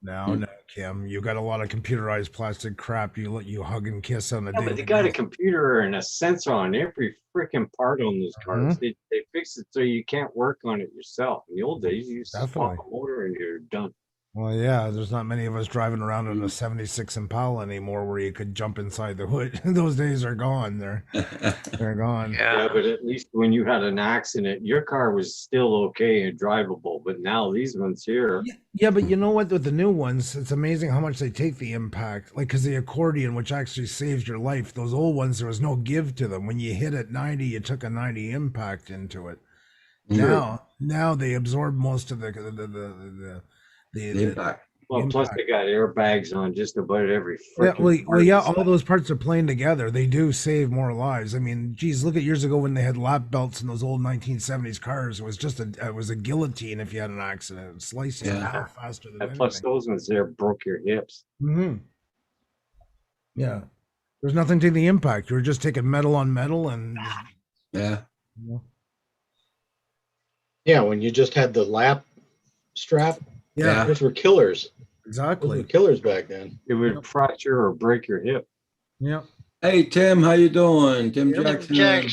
No, Kim, you got a lot of computerized plastic crap. You let you hug and kiss on a Yeah, day. but they got a computer and a sensor on every freaking part on those cars. They fix it so you can't work on it yourself. In the old days, you used to pop a motor and you're done. Well, yeah, there's not many of us driving around in a 76 Impala anymore where you could jump inside the hood. Those days are gone. They're gone. Yeah, but at least when you had an accident, your car was still okay and drivable. But now these ones here. Yeah, but you know what? With the new ones, it's amazing how much they take the impact. Like, because the accordion, which actually saves your life, those old ones, there was no give to them. When you hit at 90, you took a 90 impact into it. Now they absorb most of the impact. Well, plus they got airbags on just about every all those parts are playing together. They do save more lives. I mean, geez, look at years ago when they had lap belts in those old 1970s cars. It was just it was a guillotine if you had an accident. It would slice you in half faster than anything. Plus those ones there broke your hips. Yeah. There's nothing to the impact. You were just taking metal on metal and Yeah, when you just had the lap strap. Yeah. Those were killers. Exactly. Those were killers back then. It would fracture or break your hip. Yeah. Hey, Tim, how you doing? Tim Jackson. Tim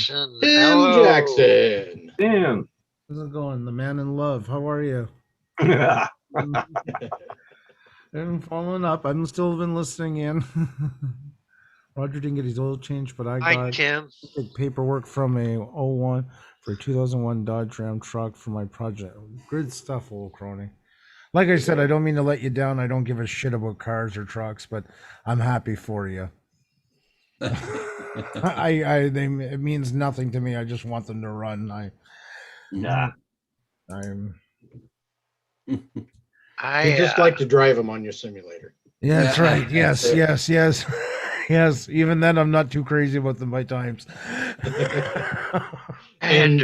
Jackson. Tim. How's it going? The man in love. How are you? I'm following up. I'm still been listening in. Roger didn't get his oil change, but I got paperwork from a 01 for a 2001 Dodge Ram truck for my project. Good stuff, old crony. Like I said, I don't mean to let you down. I don't give a shit about cars or trucks, but I'm happy for you. It means nothing to me. I just want them to run. You just like to drive them on your simulator. Yeah, that's right. Yes. Yes. Even then, I'm not too crazy about them by times. I had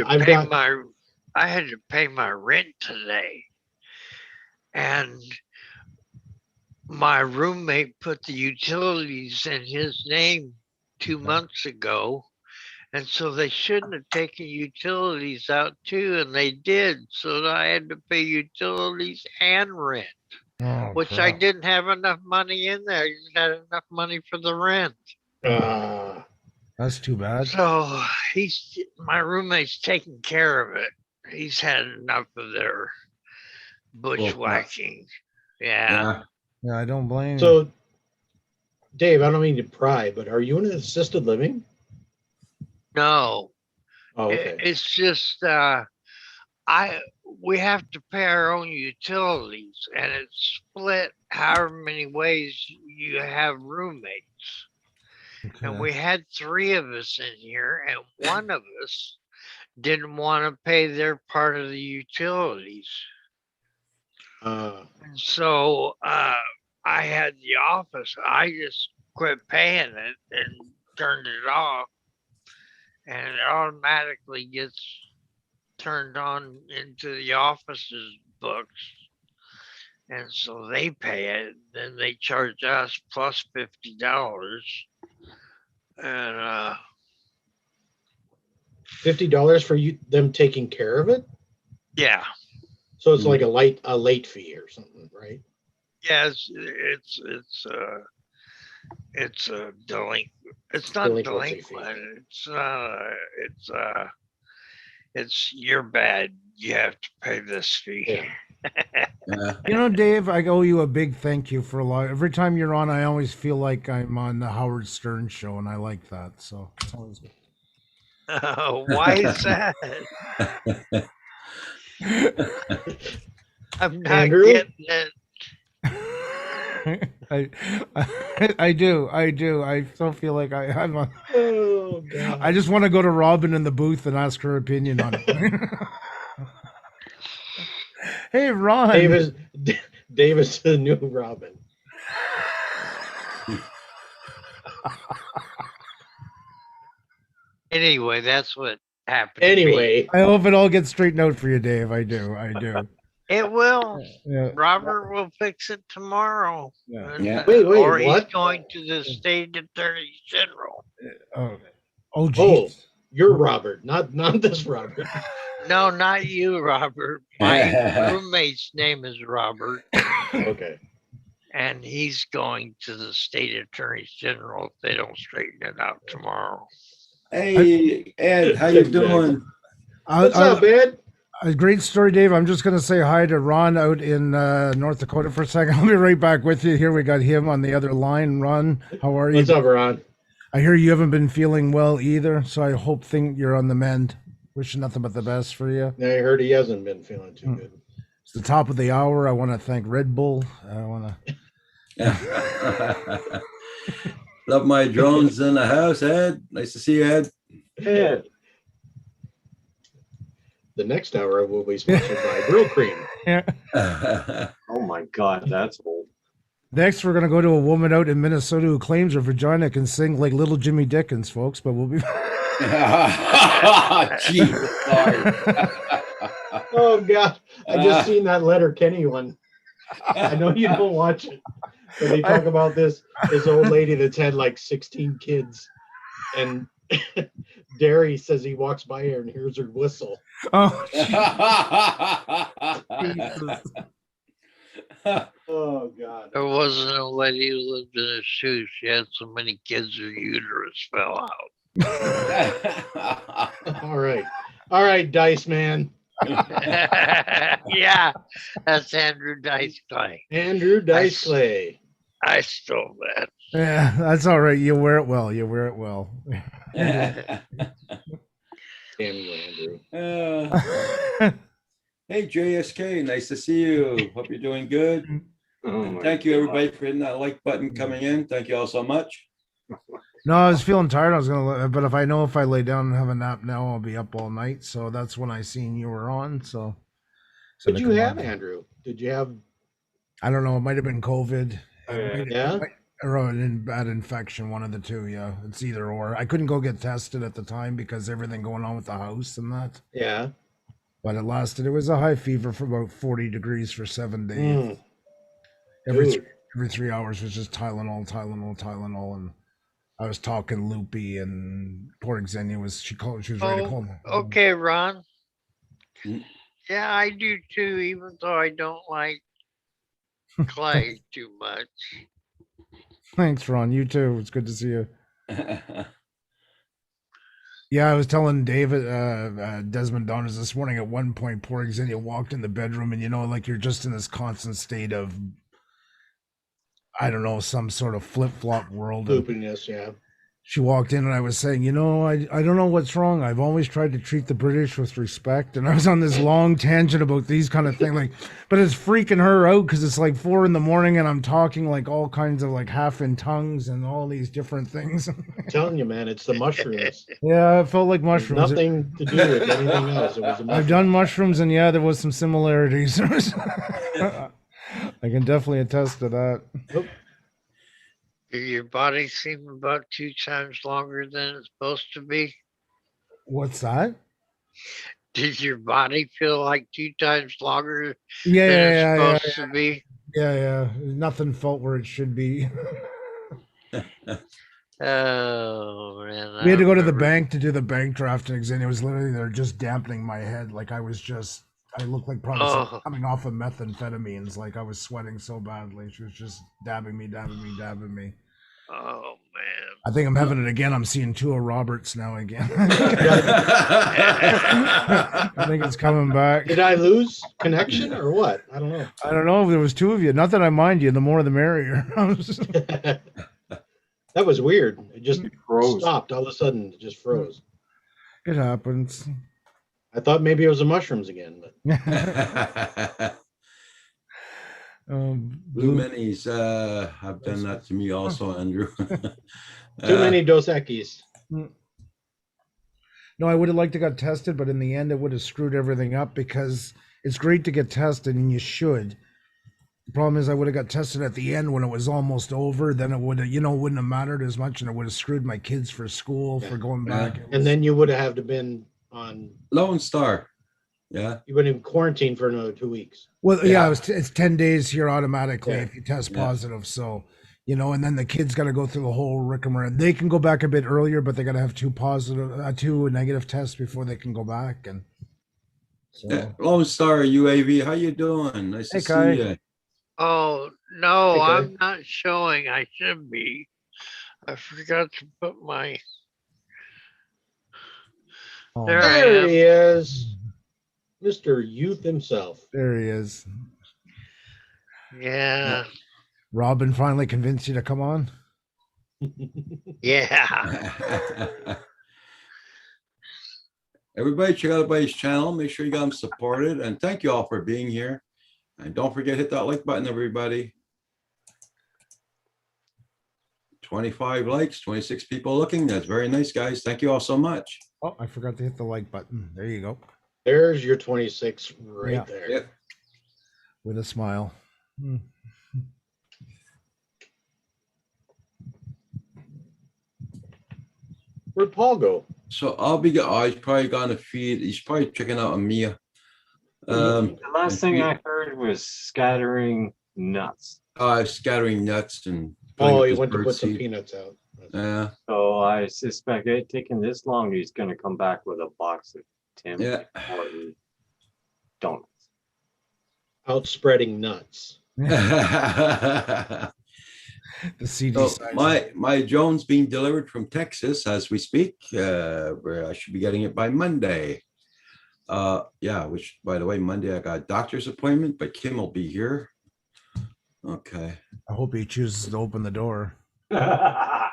to pay my rent today. And my roommate put the utilities in his name 2 months ago. And so they shouldn't have taken utilities out too. And they did. So I had to pay utilities and rent, which I didn't have enough money in there. I just had enough money for the rent. That's too bad. So my roommate's taking care of it. He's had enough of their bushwhacking. Yeah, I don't blame you. So, Dave, I don't mean to pry, but are you in assisted living? No. Oh, okay. It's just we have to pay our own utilities, and it's split however many ways you have roommates. Okay. And we had 3 of us in here, and one of us didn't want to pay their part of the utilities. And so I had the office. I just quit paying it and turned it off, and it automatically gets turned on into the office's books. And so they pay it, then they charge us plus $50. And $50 for them taking care of it. yeah, So it's like a late fee or something, right? yeah, it's a delinquent. It's not Delinquency fee. delinquent. It's you're bad. You have to pay this fee. Yeah. Yeah. You know, Dave, I owe you a big thank you for a lot. Every time you're on, I always feel like I'm on the Howard Stern show, and I like that. So it's always good. Why is that? I'm not Andrew? getting it. I do. I still feel like I'm on. Oh God. I just want to go to Robin in the booth and ask her opinion on it. Hey, Ron. Dave is the new Robin. Anyway, that's what happened. to me. Anyway, I hope it all gets straightened out for you, Dave. I do. It will. Yeah. Robert will fix it tomorrow. Yeah. And, Yeah. Wait, or he's what? going to the state attorney general. Oh, geez. you're Robert, not this Robert. No, not you, Robert. My roommate's name is Robert, Okay. and he's going to the state attorney general if they don't straighten it out tomorrow. Hey, Ed, how you doing? What's up, Ed? A great story, Dave. I'm just going to say hi to Ron out in North Dakota for a second. I'll be right back with you. Here we got him on the other line. Ron, how are you? What's up, Ron? I hear you haven't been feeling well either, so I hope you're on the mend. Wishing nothing but the best for you. I heard he hasn't been feeling too good. It's the top of the hour. I want to thank Red Bull. I want to love my drones in the house, Ed. Nice to see you, Ed. Ed. The next hour will be sponsored by Brill Cream. Oh my God, that's old. Next, we're going to go to a woman out in Minnesota who claims her vagina can sing like little Jimmy Dickens, folks, but we'll be... Gee, sorry. Oh God, I just seen that Letter Kenny one. I know you don't watch it, but they talk about this old lady that's had like 16 kids, and Derry says he walks by her and hears her whistle. Oh, Oh God. There wasn't a lady who lived in a shoe. She had so many kids her uterus fell out. All right, Dice Man. Yeah, that's Andrew Dice Clay. Andrew Dice Clay. I stole that. yeah, that's all right. You wear it well. Damn you, Andrew. Hey, JSK, nice to see you. Hope you're doing good. Oh Thank you, everybody, for hitting that like button coming in. Thank you all so much. No, I was feeling tired. I was going to, but if I lay down and have a nap now, I'll be up all night. So that's when I seen you were on. So Did you have, Andrew? Did you have? I don't know. It might have been COVID. Yeah. Or a bad infection, one of the two. Yeah, it's either or. I couldn't go get tested at the time because everything going on with the house and that. Yeah. But it lasted. It was a high fever for about 40 degrees for 7 days. Dude. Every 3 hours was just Tylenol, and I was talking loopy, and poor Xenia was ready to call me. Okay, Ron. Mm. Yeah, I do too, even though I don't like Clay too much. Thanks, Ron. You too. It's good to see you. Yeah, I was telling David, Desmond Donners this morning at one point, poor Xenia walked in the bedroom and, like you're just in this constant state of, I don't know, some sort of flip-flop world. Loopiness, yeah. She walked in and I was saying, I don't know what's wrong. I've always tried to treat the British with respect. And I was on this long tangent about these kind of things, but it's freaking her out because it's like 4 a.m. and I'm talking like all kinds of like half in tongues and all these different things. I'm telling you, man, it's the mushrooms. Yeah, it felt like mushrooms. Nothing to do with anything else. It was a I've done mushrooms and yeah, there was some similarities. I can definitely attest to that. Did your body seem about 2 times longer than it's supposed to be? What's that? Did your body feel like 2 times longer Yeah, than it's yeah, yeah, supposed to be? yeah. Nothing felt where it should be. Oh man, We I had to go to the remember. bank to do the bank draft and it was literally they're just dampening my head. Like I looked like probably Oh, coming off of methamphetamines. Like I was sweating so badly. She was just dabbing me. oh man. I think I'm having it again. I'm seeing Tua Roberts now again. I think it's coming back. Did I lose connection or what? I don't know. I don't know if there was two of you. Not that I mind you. The more the merrier. That was weird. It just Froze. stopped. All of a sudden, it just froze. It happens. I thought maybe it was the mushrooms again, but Blue minis have done that to me also, Andrew. too many Dos Equis. No, I would have liked to got tested, but in the end, it would have screwed everything up because it's great to get tested and you should. The problem is I would have got tested at the end when it was almost over. Then it would have, wouldn't have mattered as much, and it would have screwed my kids for school for going back. And then you would have been on Lone Star. Yeah. you would have been quarantined for another 2 weeks. Well, yeah, it's 10 days here automatically Yeah. if you test positive. So, and then the kids got to go through the whole rigmarole. They can go back a bit earlier, but they got to have two negative tests before they can go back. And so, Yeah. Lone Star UAV, how you doing? Nice Hey, to Kai. see you. Oh no, Okay. I'm not showing. I should be. I forgot to put my. oh, There I There am. he is, Mr. Youth himself. there he is. Yeah. Robin finally convinced you to come on. Yeah. Everybody check out everybody's channel. Make sure you got them supported. And thank you all for being here. And don't forget, hit that like button, everybody. 25 likes, 26 people looking. That's very nice, guys. Thank you all so much. Oh, I forgot to hit the like button. There you go. There's your 26 right Yeah. there. Yep. With a smile. Where'd Paul go? So he's probably gonna feed. He's probably checking out on Mia. The last and thing feed- I heard was scattering nuts. scattering nuts and playing Oh, with he his went to bird put some seed. peanuts out. Yeah, So I suspect it taking this long, he's going to come back with a box of Tim yeah. Hortons donuts. Out spreading nuts. The CD So size. my drone's being delivered from Texas as we speak. Where I should be getting it by Monday. Yeah, which by the way, Monday I got a doctor's appointment, but Kim will be here. Okay. I hope he chooses to open the door. And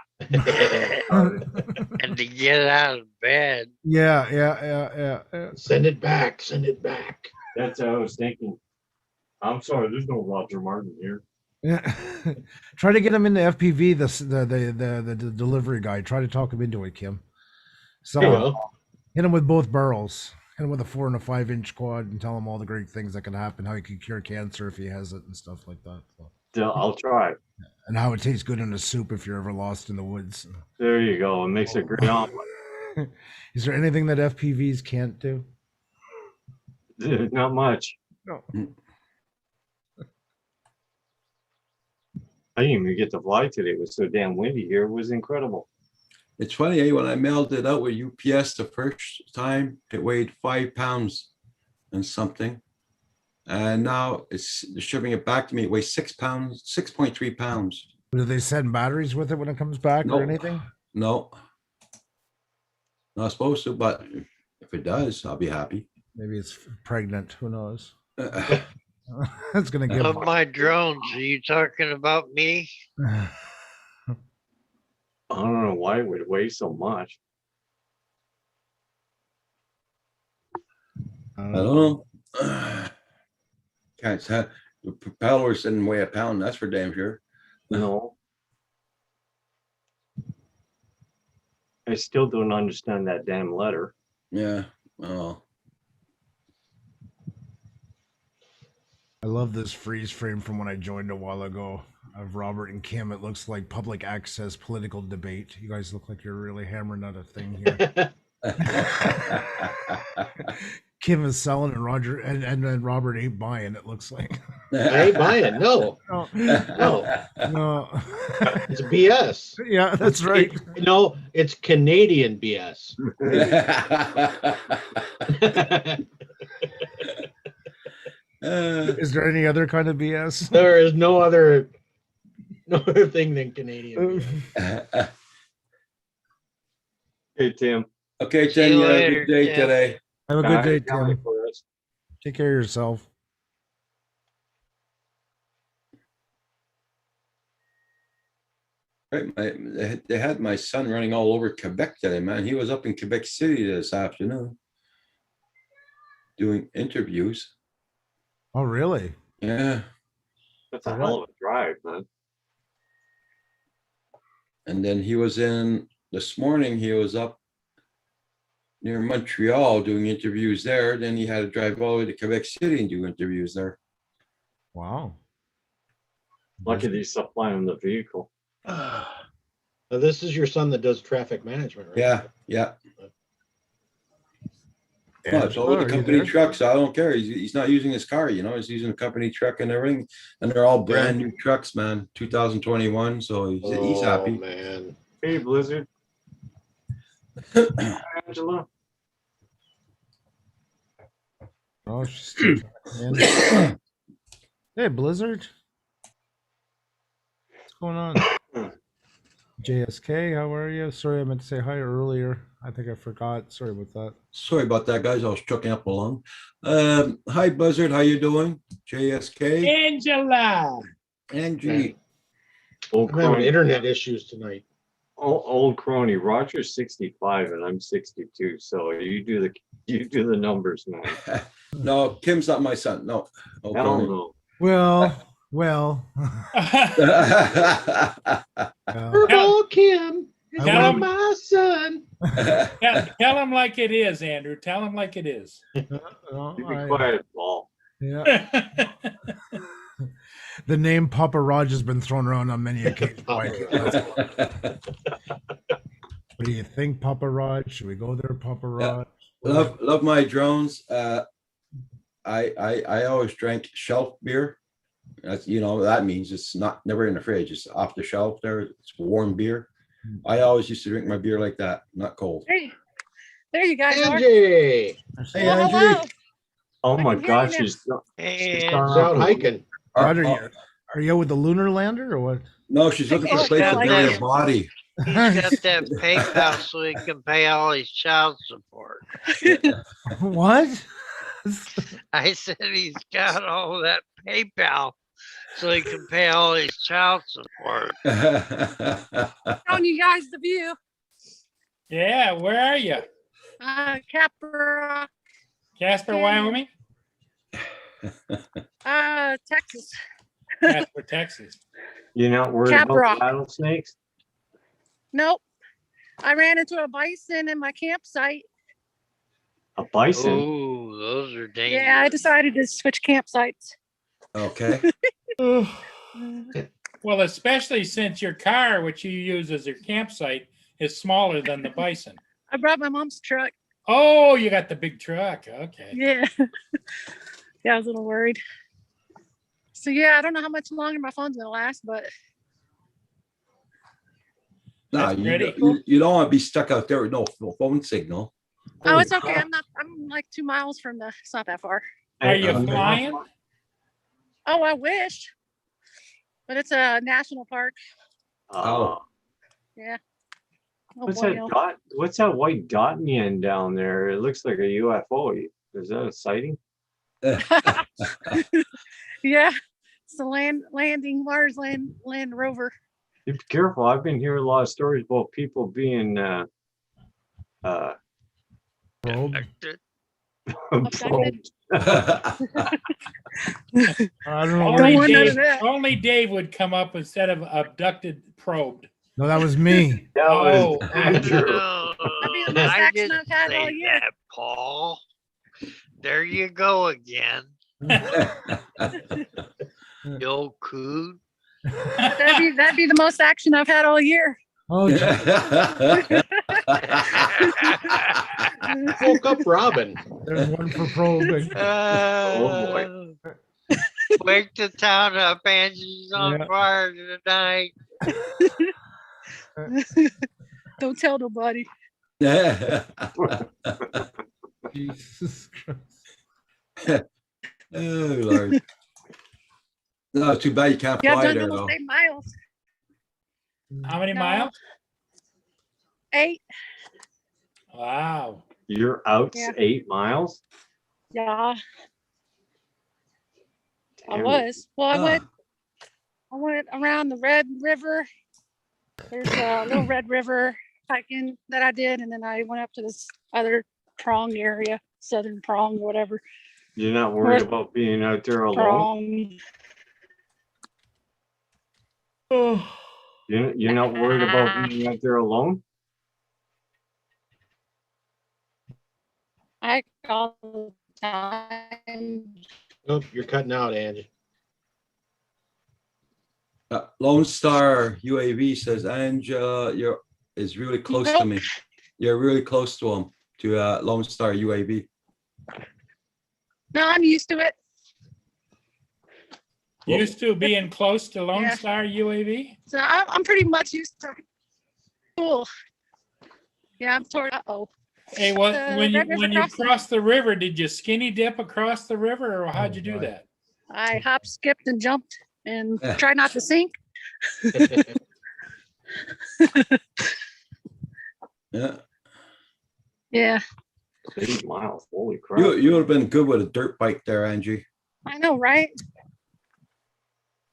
to get out of bed. Yeah. Send it back. Send it back. That's what I was thinking. I'm sorry, there's no Roger Martin here. Yeah. Try to get him into FPV. The delivery guy. Try to talk him into it, Kim. So There you go. hit him with both barrels. Hit him with a 4 and a 5-inch quad, and tell him all the great things that can happen. How he can cure cancer if he has it, and stuff like that. So, I'll try. and how it tastes good in a soup if you're ever lost in the woods. There you go. It makes a great omelet. Is there anything that FPVs can't do? Not much. No. I didn't even get to fly today. It was so damn windy here. It was incredible. It's funny, when I mailed it out with UPS the first time, it weighed 5 pounds and something. And now they're shipping it back to me. It weighs 6 pounds, 6.3 pounds. Do they send batteries with it when it comes back or Nope. anything? No, not supposed to, but if it does, I'll be happy. Maybe it's pregnant. Who knows? It's gonna give. Of my drones, are you talking about me? I don't know why it would weigh so much. I don't know. Can't have the propellers didn't weigh a pound. That's for damn sure. No. I still don't understand that damn letter. Yeah. Oh. I love this freeze frame from when I joined a while ago of Robert and Kim. It looks like public access political debate. You guys look like you're really hammering out a thing here. Kim is selling and Roger and then Robert ain't buying, it looks like. I ain't buying. No, No. no. It's BS. Yeah, that's right. No, it's Canadian BS. Is there any other kind of BS? There is no other thing than Canadian BS. Hey, Tim. Okay, See Tim, you you have a later, good day Tim. today. Have a good day, County Tim. for us. Take care of yourself. Right, they had my son running all over Quebec today, man. He was up in Quebec City this afternoon doing interviews. Oh, really? Yeah. That's a hell of a drive, man. And then he was in this morning, he was up near Montreal doing interviews there. Then he had to drive all the way to Quebec City and do interviews there. Wow. Lucky they supply him the vehicle. Now, this is your son that does traffic management, right? Yeah, yeah. No, it's all Are the you company there? trucks. I don't care. He's not using his car, you know, he's using a company truck and everything. And they're all brand new trucks, man. 2021. So he's Oh, happy. man. Hey, Blizzard. Angela. Oh, she's still in. Hey, Blizzard. What's going on? JSK, how are you? Sorry, I meant to say hi earlier. I think I forgot. Sorry about that. Sorry about that, guys. I was trucking up along. Hi, Buzzard. How you doing? JSK. Angela. Angie. Old I'm having crony. internet issues tonight. Old crony. Roger's 65 and I'm 62. So you do the numbers, man. No, Kim's not my son. No. Okay. Hell no. Well. Purple Kim is Tell not him- my son. Tell him like it is, Andrew. Tell him like it is. Oh, You be quiet, Paul. Yeah. The name Papa Raj has been thrown around on many occasions. What do you think, Papa Raj? Should we go there, Papa Raj? love my drones. I always drank shelf beer. That's, you know, that means it's never in the fridge. It's off the shelf there. It's warm beer. I always used to drink my beer like that, not cold. There you guys are. Angie, Hey, Well, Angie. hello. Oh I my can hear you gosh, now. she's And is out hiking. Raj, are you out with the lunar lander or what? No, she's looking for a place to bury a body. he's got that PayPal so he can pay all his child support. What? I said he's got all that PayPal so he can pay all his child support. Showing you guys the view. Yeah, where are you? Capra, Casper, Yeah. Wyoming? Texas. Casper, Texas. You're not worried Cap about Rock. rattlesnakes? Nope. I ran into a bison in my campsite. A bison? Oh, those are dangerous. Yeah, I decided to switch campsites. Okay. Well, especially since your car, which you use as your campsite, is smaller than the bison. I brought my mom's truck. Oh, you got the big truck. Okay. Yeah. Yeah, I was a little worried. So yeah, I don't know how much longer my phone's gonna last, but No, That's pretty. you don't want to be stuck out there with no phone signal. oh, it's okay. I'm like 2 miles from the. It's not that far. Are you Okay. flying? Oh, I wish. But it's a national park. Oh. Yeah. Oh, What's boy, that no. dot? What's that white dot in the end down there? It looks like a UFO. Is that a sighting? Yeah, it's the landing Mars land rover. You be careful. I've been hearing a lot of stories about people being Probe? Abducted. I don't know. Don't Only want none Dave, of that. only Dave would come up instead of abducted, probed. No, that was me. That Oh. was Andrew. No, That'd be the best I accent didn't I've had all say year. that, Paul. There you go again. The old coon. That'd be the most action I've had all year. Oh, gee. Woke up Robin. There's one for probing. Oh, Wake the town up, Angie's on Yeah. fire tonight. Don't tell nobody. Jesus Christ. Oh, Lord. No, too bad you can't Yeah, I've fly done there, almost though. 8 miles. How many No. miles? 8. Wow. You're out Yeah. 8 miles? Yeah, I Damn it. was. Well, Ah, I went around the Red River. There's a little Red River hiking that I did, and then I went up to this other prong area, Southern Prong or whatever. You're not worried What? about being out there alone? Prong. You're not worried about being out there alone? I all the time. Nope, you're cutting out, Angie. Lone Star UAV says, Angela, is really close to Nope. me. You're really close to him, to Lone Star UAV. No, I'm used to it. Used to being close to Lone Yeah. Star UAV? So I'm pretty much used to cool. Yeah, I'm toward Hey, what when you Red River when you crossing. crossed the river, did you skinny dip across the river, or how'd Oh, you do boy. that? I hopped, skipped, and jumped and Yeah. tried not to sink. Yeah. Yeah, 8 miles. Holy crap. You would have been good with a dirt bike there, Angie. I know, right?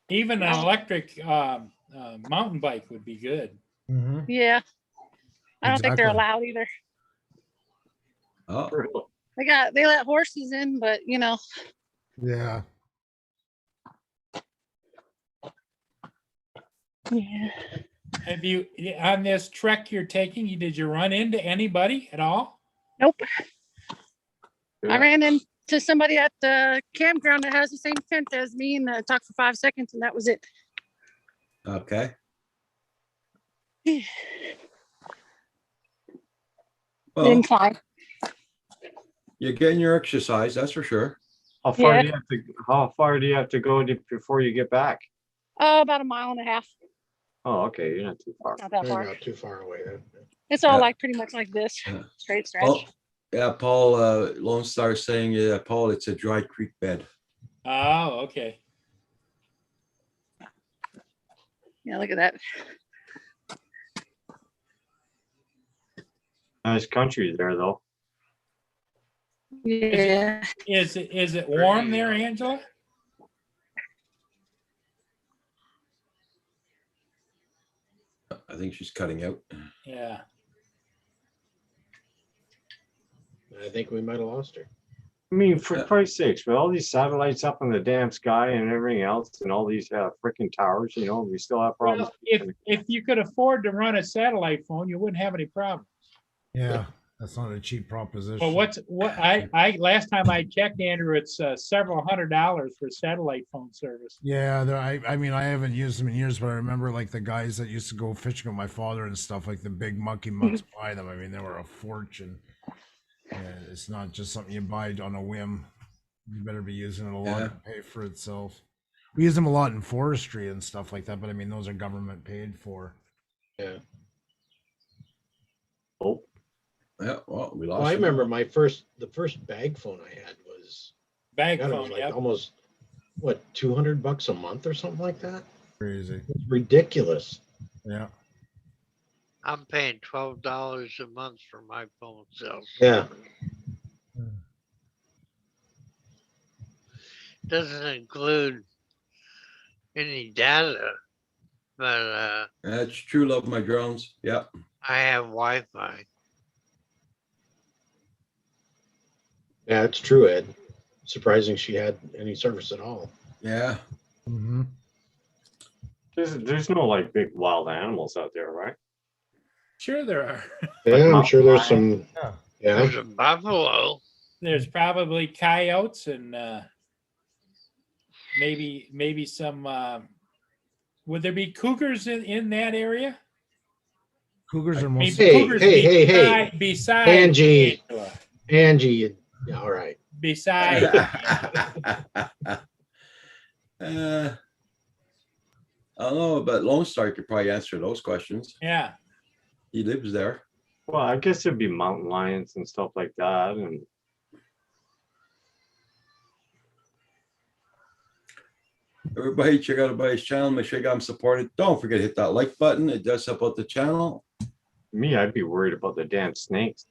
Even an electric mountain bike would be good. Mhm. Yeah. I don't think they're Exactly. allowed either. Oh, They let horses in, but you know, Yeah. yeah. Have you on this trek you're taking? Did you run into anybody at all? Nope. Yeah. I ran into somebody at the campground that has the same tent as me and talked for 5 seconds, and that was it. okay. Well, Didn't climb. you're getting your exercise, that's for sure. How far Yeah. do you have to? How far do you have to go before you get back? Oh, about 1.5 miles. Oh, okay, you're not too far. Not that You're far. not too far away then. It's all Yeah. like pretty much like this, Yeah. straight stretch. Oh, yeah, Paul, Lone Star saying, yeah, Paul, it's a dry creek bed. Oh, okay. Yeah, look at that. Nice country there, though. Yeah. Is it warm there, Angela? I think she's cutting out. Yeah. I think we might have lost her. I mean, for Yeah. Christ's sakes, with all these satellites up in the damn sky and everything else, and all these freaking towers, we still have problems. Well, if you could afford to run a satellite phone, you wouldn't have any problems. Yeah. That's not a cheap proposition. But I last time I checked, Andrew, it's several $100s for satellite phone service. Yeah, I mean, I haven't used them in years, but I remember like the guys that used to go fishing with my father and stuff, like the big monkey mucks buy them. I mean, they were a fortune. Yeah, it's not just something you buy on a whim. You better be using it a lot Yeah. to pay for itself. We use them a lot in forestry and stuff like that, but I mean, those are government paid for. Yeah. Oh, Yeah, well, we lost. Well, I him. remember the first bag phone I had was, Bag God, it was phone, like yep. almost, what, $200 a month or something like that? Crazy. It's ridiculous. Yeah. I'm paying $12 a month for my phone cells. Yeah. Doesn't include any data, but That's true, love my drones. Yeah. I have Wi-Fi. Yeah, it's true, Ed. Surprising she had any service at all. Yeah. Mm-hmm. there's no like big wild animals out there, right? Sure there are. Yeah, I'm sure there's some. Yeah. Yeah. There's a buffalo. There's probably coyotes and maybe some. Would there be cougars in that area? Cougars are Maybe mostly. Hey, cougars hey, beside Angie. Angela, Angie, yeah, all right. beside. I don't know, but Lone Star could probably answer those questions. Yeah. He lives there. Well, I guess there'd be mountain lions and stuff like that. And Everybody check out everybody's channel. Make sure you got them supported. Don't forget to hit that like button. It does help out the channel. me, I'd be worried about the damn snakes.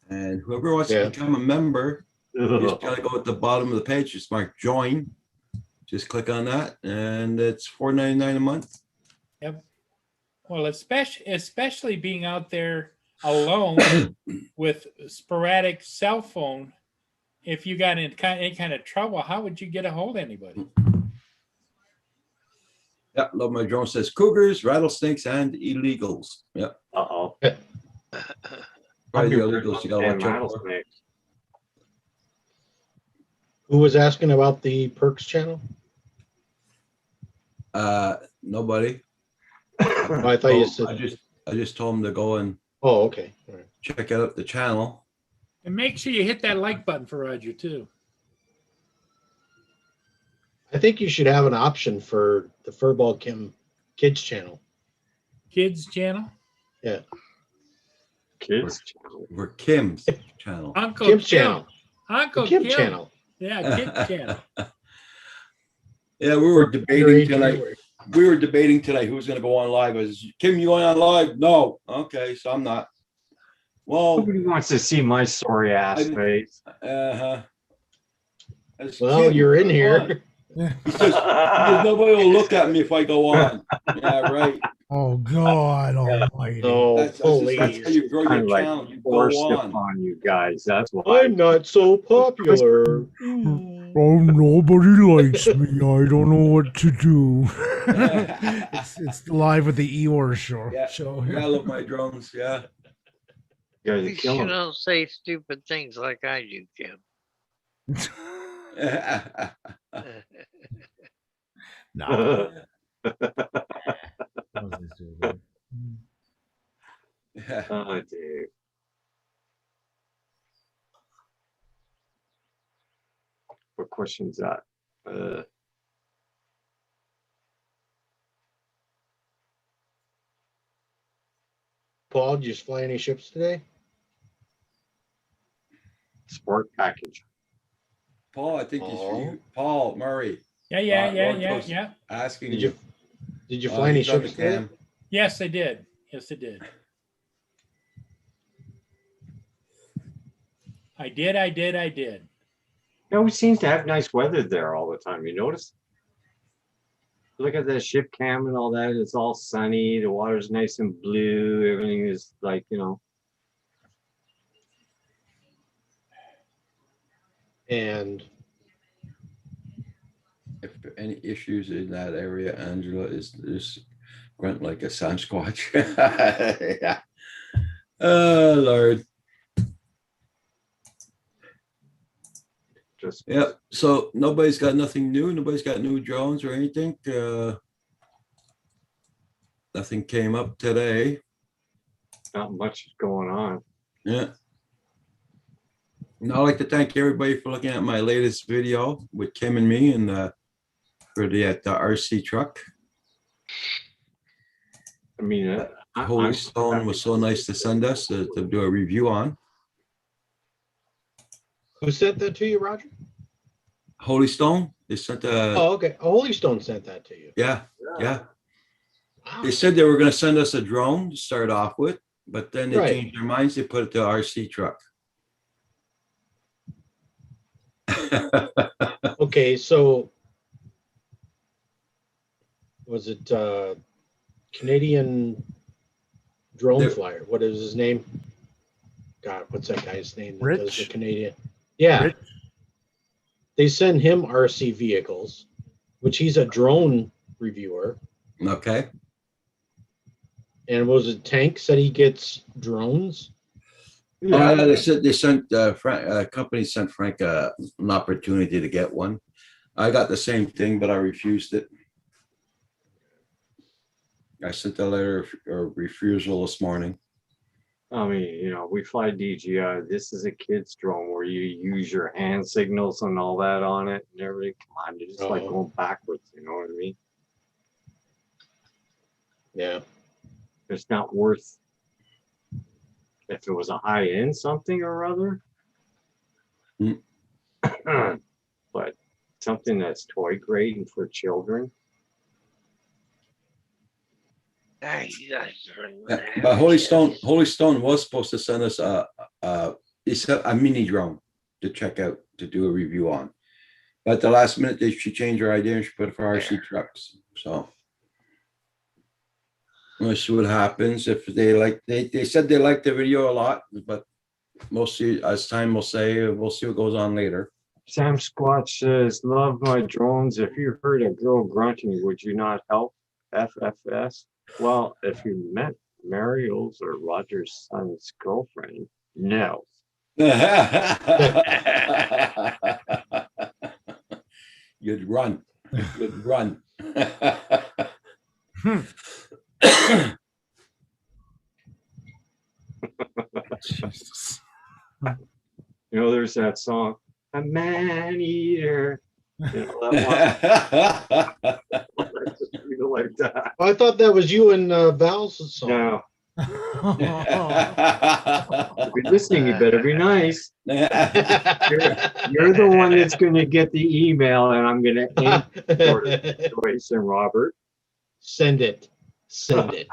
And whoever wants Yeah. to become a member, you just Ugh. gotta go at the bottom of the page. Just mark join. Just click on that, and it's $4.99 a month. Yep. Well, especially being out there alone with sporadic cell phone. If you got in any kind of trouble, how would you get a hold of anybody? Yeah, Love My Drone says cougars, rattlesnakes, and illegals. Yeah, Uh-oh. probably the I'd be worried illegals about you the gotta damn watch out for. rattlesnakes. Who was asking about the Perks channel? Nobody. Oh, I thought you Oh, said. I just told them to go and Oh, okay. All right. check out the channel. And make sure you hit that like button for Roger too. I think you should have an option for the Furball Kim Kids channel. Kids channel. Yeah. Kids. We're Kim's channel. Uncle Kim's Kim. channel. Uncle The Kim Kim. channel. Yeah, Kids channel. Yeah, we were debating Underage tonight. anyway. We were debating tonight who's going to go on live. Is Kim, you going on live? No. Okay, so I'm not. Well, Nobody wants to see my sorry ass I- face. uh-huh. Well, you're in here. He says, nobody will look at me if I go on. Yeah, right. Oh God Almighty! Oh, That's how please. you grow Kind your of like channel. You go worship on. on you guys. That's why. I'm not so popular. Oh, nobody likes me. I don't know what to do. it's live with the Eeyore show. Yeah. Yeah, I love my drones. Yeah. You At guys are least you killing me. don't say stupid things like I do, Kim. No. Oh, Dave. What question's that? Paul, did you fly any ships today? Sport package. Paul, I think he's for Paul? you. Paul Murray Yeah. asking Did you. you fly any he's on ships the today? cam. Yes, I did. Yes, I did. I did. It always seems to have nice weather there all the time. You notice? Look at that ship cam and all that. It's all sunny. The water's nice and blue. Everything is like, you know. And If there are any issues in that area, Angela is grunt like a Sasquatch. Yeah. Oh Lord. Just Yep. So nobody's got nothing new. Nobody's got new drones or anything. Nothing came up today. not much going on. Yeah. Now I'd like to thank everybody for looking at my latest video with Kim and me and for the RC truck. I mean, Holy Stone was so nice to send us to do a review on. who sent that to you, Roger? Holy Stone, they sent Oh, okay. Holy Stone sent that to you. yeah. Wow. They said they were going to send us a drone to start off with, but then they Right. changed their minds. They put it to RC truck. Okay, so was it Canadian drone There- flyer? What is his name? God, what's that guy's name that does the Rich? Canadian? Yeah. Rich? They send him RC vehicles, which he's a drone reviewer. Okay. And was it Tank said he gets drones? Oh, yeah, they sent Frank, company sent Frank an opportunity to get one. I got the same thing, but I refused it. I sent a letter of refusal this morning. I mean, you know, we fly DJI. This is a kid's drone where you use your hand signals and all that on it and everything. Come on, you're just like Oh. going backwards. You know what I mean? Yeah. It's not worth. If it was a high end something or other, but something that's toy grade and for children. Hey, you guys are Yeah, but Holy Stone was supposed to send us a mini drone to check out, to do a review on. But at the last minute, she changed her idea and she put it for RC trucks. So we'll see what happens. If they said they liked the video a lot, but mostly, as time will say, we'll see what goes on later. Sam Squatch says, "Love my drones. If you heard a girl grunting, would you not help?" FFS. Well, if you met Mariel's or Roger's son's girlfriend, no. You'd run. You'd run. Jesus. You know, there's that song, "A Man Eater." You know, that one. I just feel like that. I thought that was you and Val's song. No. If you're listening, you better be nice. You're the one that's going to get the email, and I'm going to end the situation, Robert. Send it. Send it.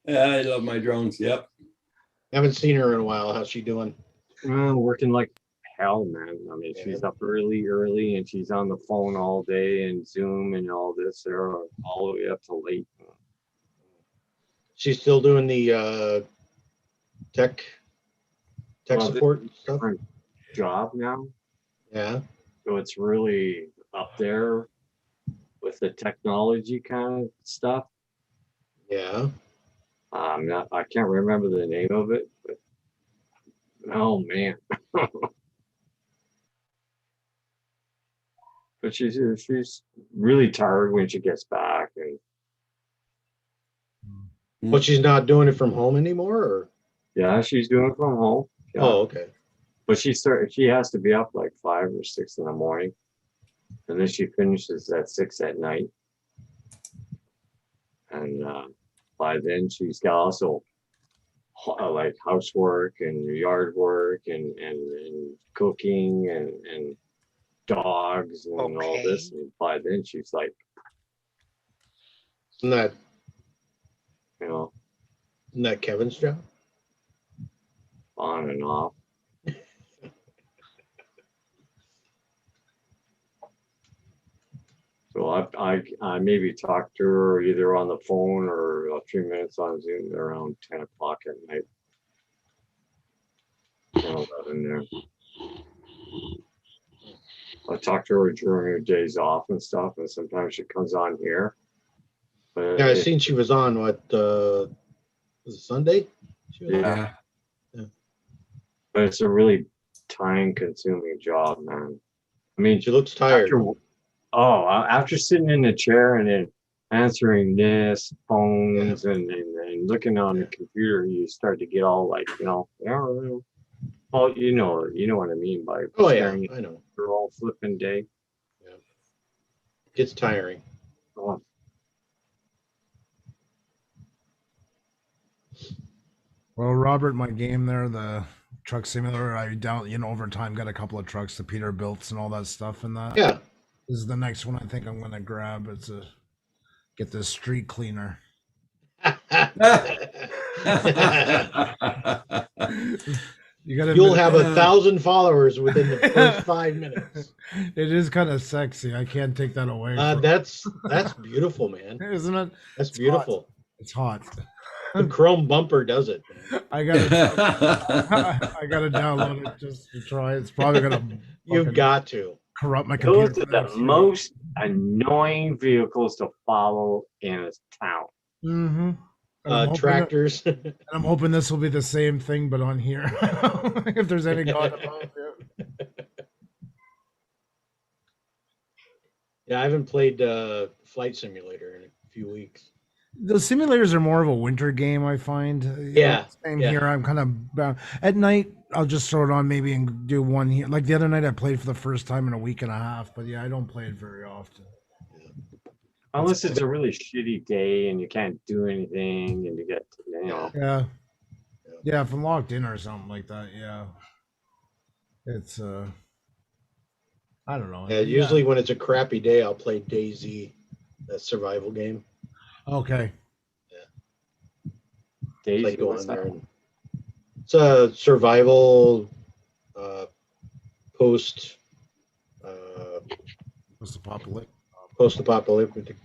I love my drones. Yep. Haven't seen her in a while. How's she doing? Working like hell, man. I mean, she's up early, and she's on the phone all day and Zoom and all this there, all the way up to late. She's still doing the tech support and stuff. Different job now, Yeah. so it's really up there with the technology kind of stuff. Yeah. I can't remember the name of it, but oh man. But she's really tired when she gets back, and But she's not doing it from home anymore, or? yeah, she's doing it from home. Yeah. Oh, okay. But she has to be up like 5 or 6 in the morning, and then she finishes at 6 at night. And by then she's got also like housework and yard work and cooking and dogs and all this. And by then she's like, Isn't that you know, Kevin's job? on and off. So I maybe talked to her either on the phone or a few minutes on Zoom around 10 o'clock at night. 10, 11 there. I talk to her during her days off and stuff, and sometimes she comes on here. But Yeah, I seen she was on what was it Sunday? She was on? yeah. Yeah. But it's a really time-consuming job, man. I mean, She looks tired. After sitting in the chair and then answering this phones and looking on the computer, you start to get all like, you know, well, you know what I mean by Oh yeah, staring I know. through all flipping day. Yeah. Gets tiring. Oh, Well, Robert, my game there, the truck simulator, over time got a couple of trucks, the Peterbilts and all that stuff, and that. Yeah. This is the next one I think I'm gonna grab. Get this street cleaner. You'll have 1,000 followers within the first 5 minutes. It is kind of sexy. I can't take that away. That's beautiful, man. Isn't it? That's beautiful. It's hot. The chrome bumper does it. I gotta download it just to try. It's probably gonna. You've got to corrupt my computer. those are the most annoying vehicles to follow in a town. Mm-hmm. Tractors. And I'm hoping this will be the same thing, but on here. If there's any God above it. Yeah, I haven't played Flight Simulator in a few weeks. The simulators are more of a winter game, I find. Yeah, Same yeah. here. I'm kind of bound. At night, I'll just throw it on maybe and do one here. Like the other night, I played for the first time in a week and a half. But yeah, I don't play it very often. Unless it's a really shitty day and you can't do anything and you get, Yeah. Yeah, if I'm locked in or something like that, yeah. It's I don't know. Yeah, usually when it's a crappy day, I'll play DayZ, that survival game. Okay. days. Like go on there and it's a survival post post-apocalyptic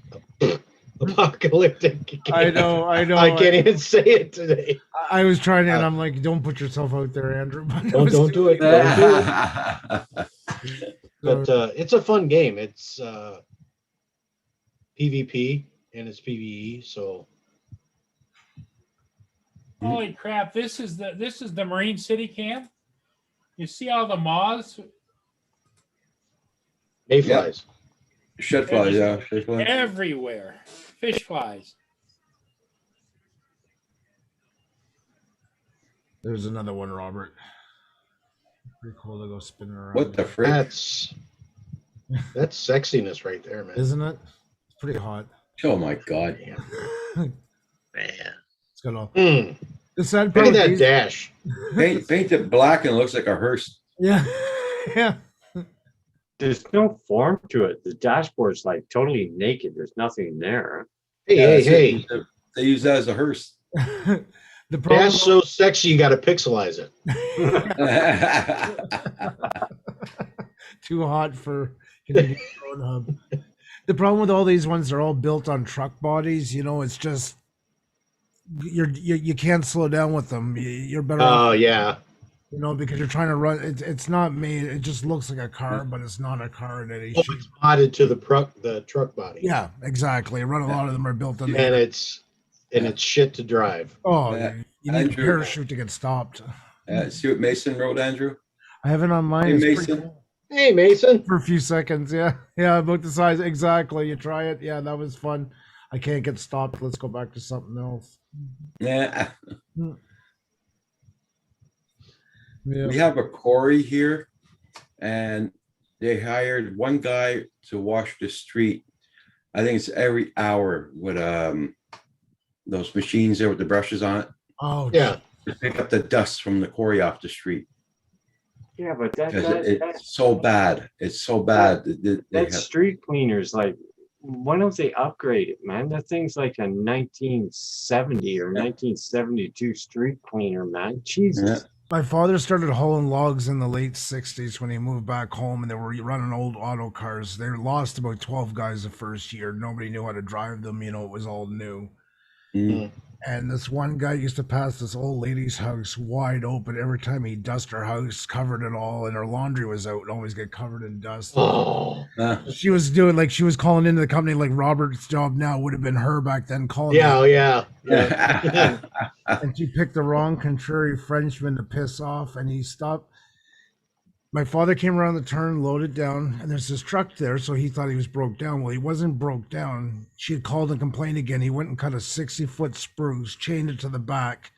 apocalyptic. I know. I can't even say it today. I was trying to, and I'm like, don't put yourself out there, Andrew. But Don't do it. Don't do it. But it's a fun game. It's PvP and it's PvE. So Holy crap! This is the Marine City camp. You see all the moths? mayflies. Shed flies, yeah. Shed flies. Everywhere. Fish flies. There's another one, Robert. Pretty cool to go spinning around. What the frick? That's sexiness right there, man. Isn't it? It's pretty hot. Oh my God. Man. It's got all. Mm. The sad Look part at that is- dash. Paint it black and it looks like a hearse. Yeah. Yeah. There's no form to it. The dashboard's like totally naked. There's nothing there. Hey, Yeah, hey, that's it. hey. They use that as a hearse. The problem. Dash so sexy, you got to pixelize it. Too hot for Canadian Pornhub. The problem with all these ones, they're all built on truck bodies. You know, it's just you can't slow down with them. You're better Oh off, yeah. you know, because you're trying to run. It's not made. It just looks like a car, but it's not a car in any Oh, shape. it's modded to the truck body. Yeah, exactly. A lot of them are built on. And it's shit to drive. Oh, Yeah. you need a Andrew- parachute to get stopped. See what Mason wrote, Andrew? I have it on mine. Hey, It's pretty Mason. cool. Hey, Mason. For a few seconds, yeah, about the size exactly. You try it, yeah, that was fun. I can't get stopped. Let's go back to something else. Yeah. Yeah. We have a quarry here, and they hired one guy to wash the street. I think it's every hour with those machines there with the brushes on it Oh, Yeah. to pick up the dust from the quarry off the street. Yeah, but Because it's so bad. It's so bad. They that have- street cleaner's like, why don't they upgrade it, man? That thing's like a 1970 or 1972 street cleaner, man. Jesus. My father started hauling logs in the late 60s when he moved back home, and they were running old auto cars. They lost about 12 guys the first year. Nobody knew how to drive them. You know, it was all new. Mm. And this one guy used to pass this old lady's house wide open every time he dust her house, covered it all, and her laundry was out and always get covered in dust. Oh. She was doing like she was calling into the company like Robert's job now would have been her back then calling. Yeah, them. yeah. Yeah. And she picked the wrong contrary Frenchman to piss off, and he stopped. My father came around the turn, loaded down, and there's this truck there, so he thought he was broke down. Well, he wasn't broke down. She had called and complained again. He went and cut a 60-foot spruce, chained it to the back,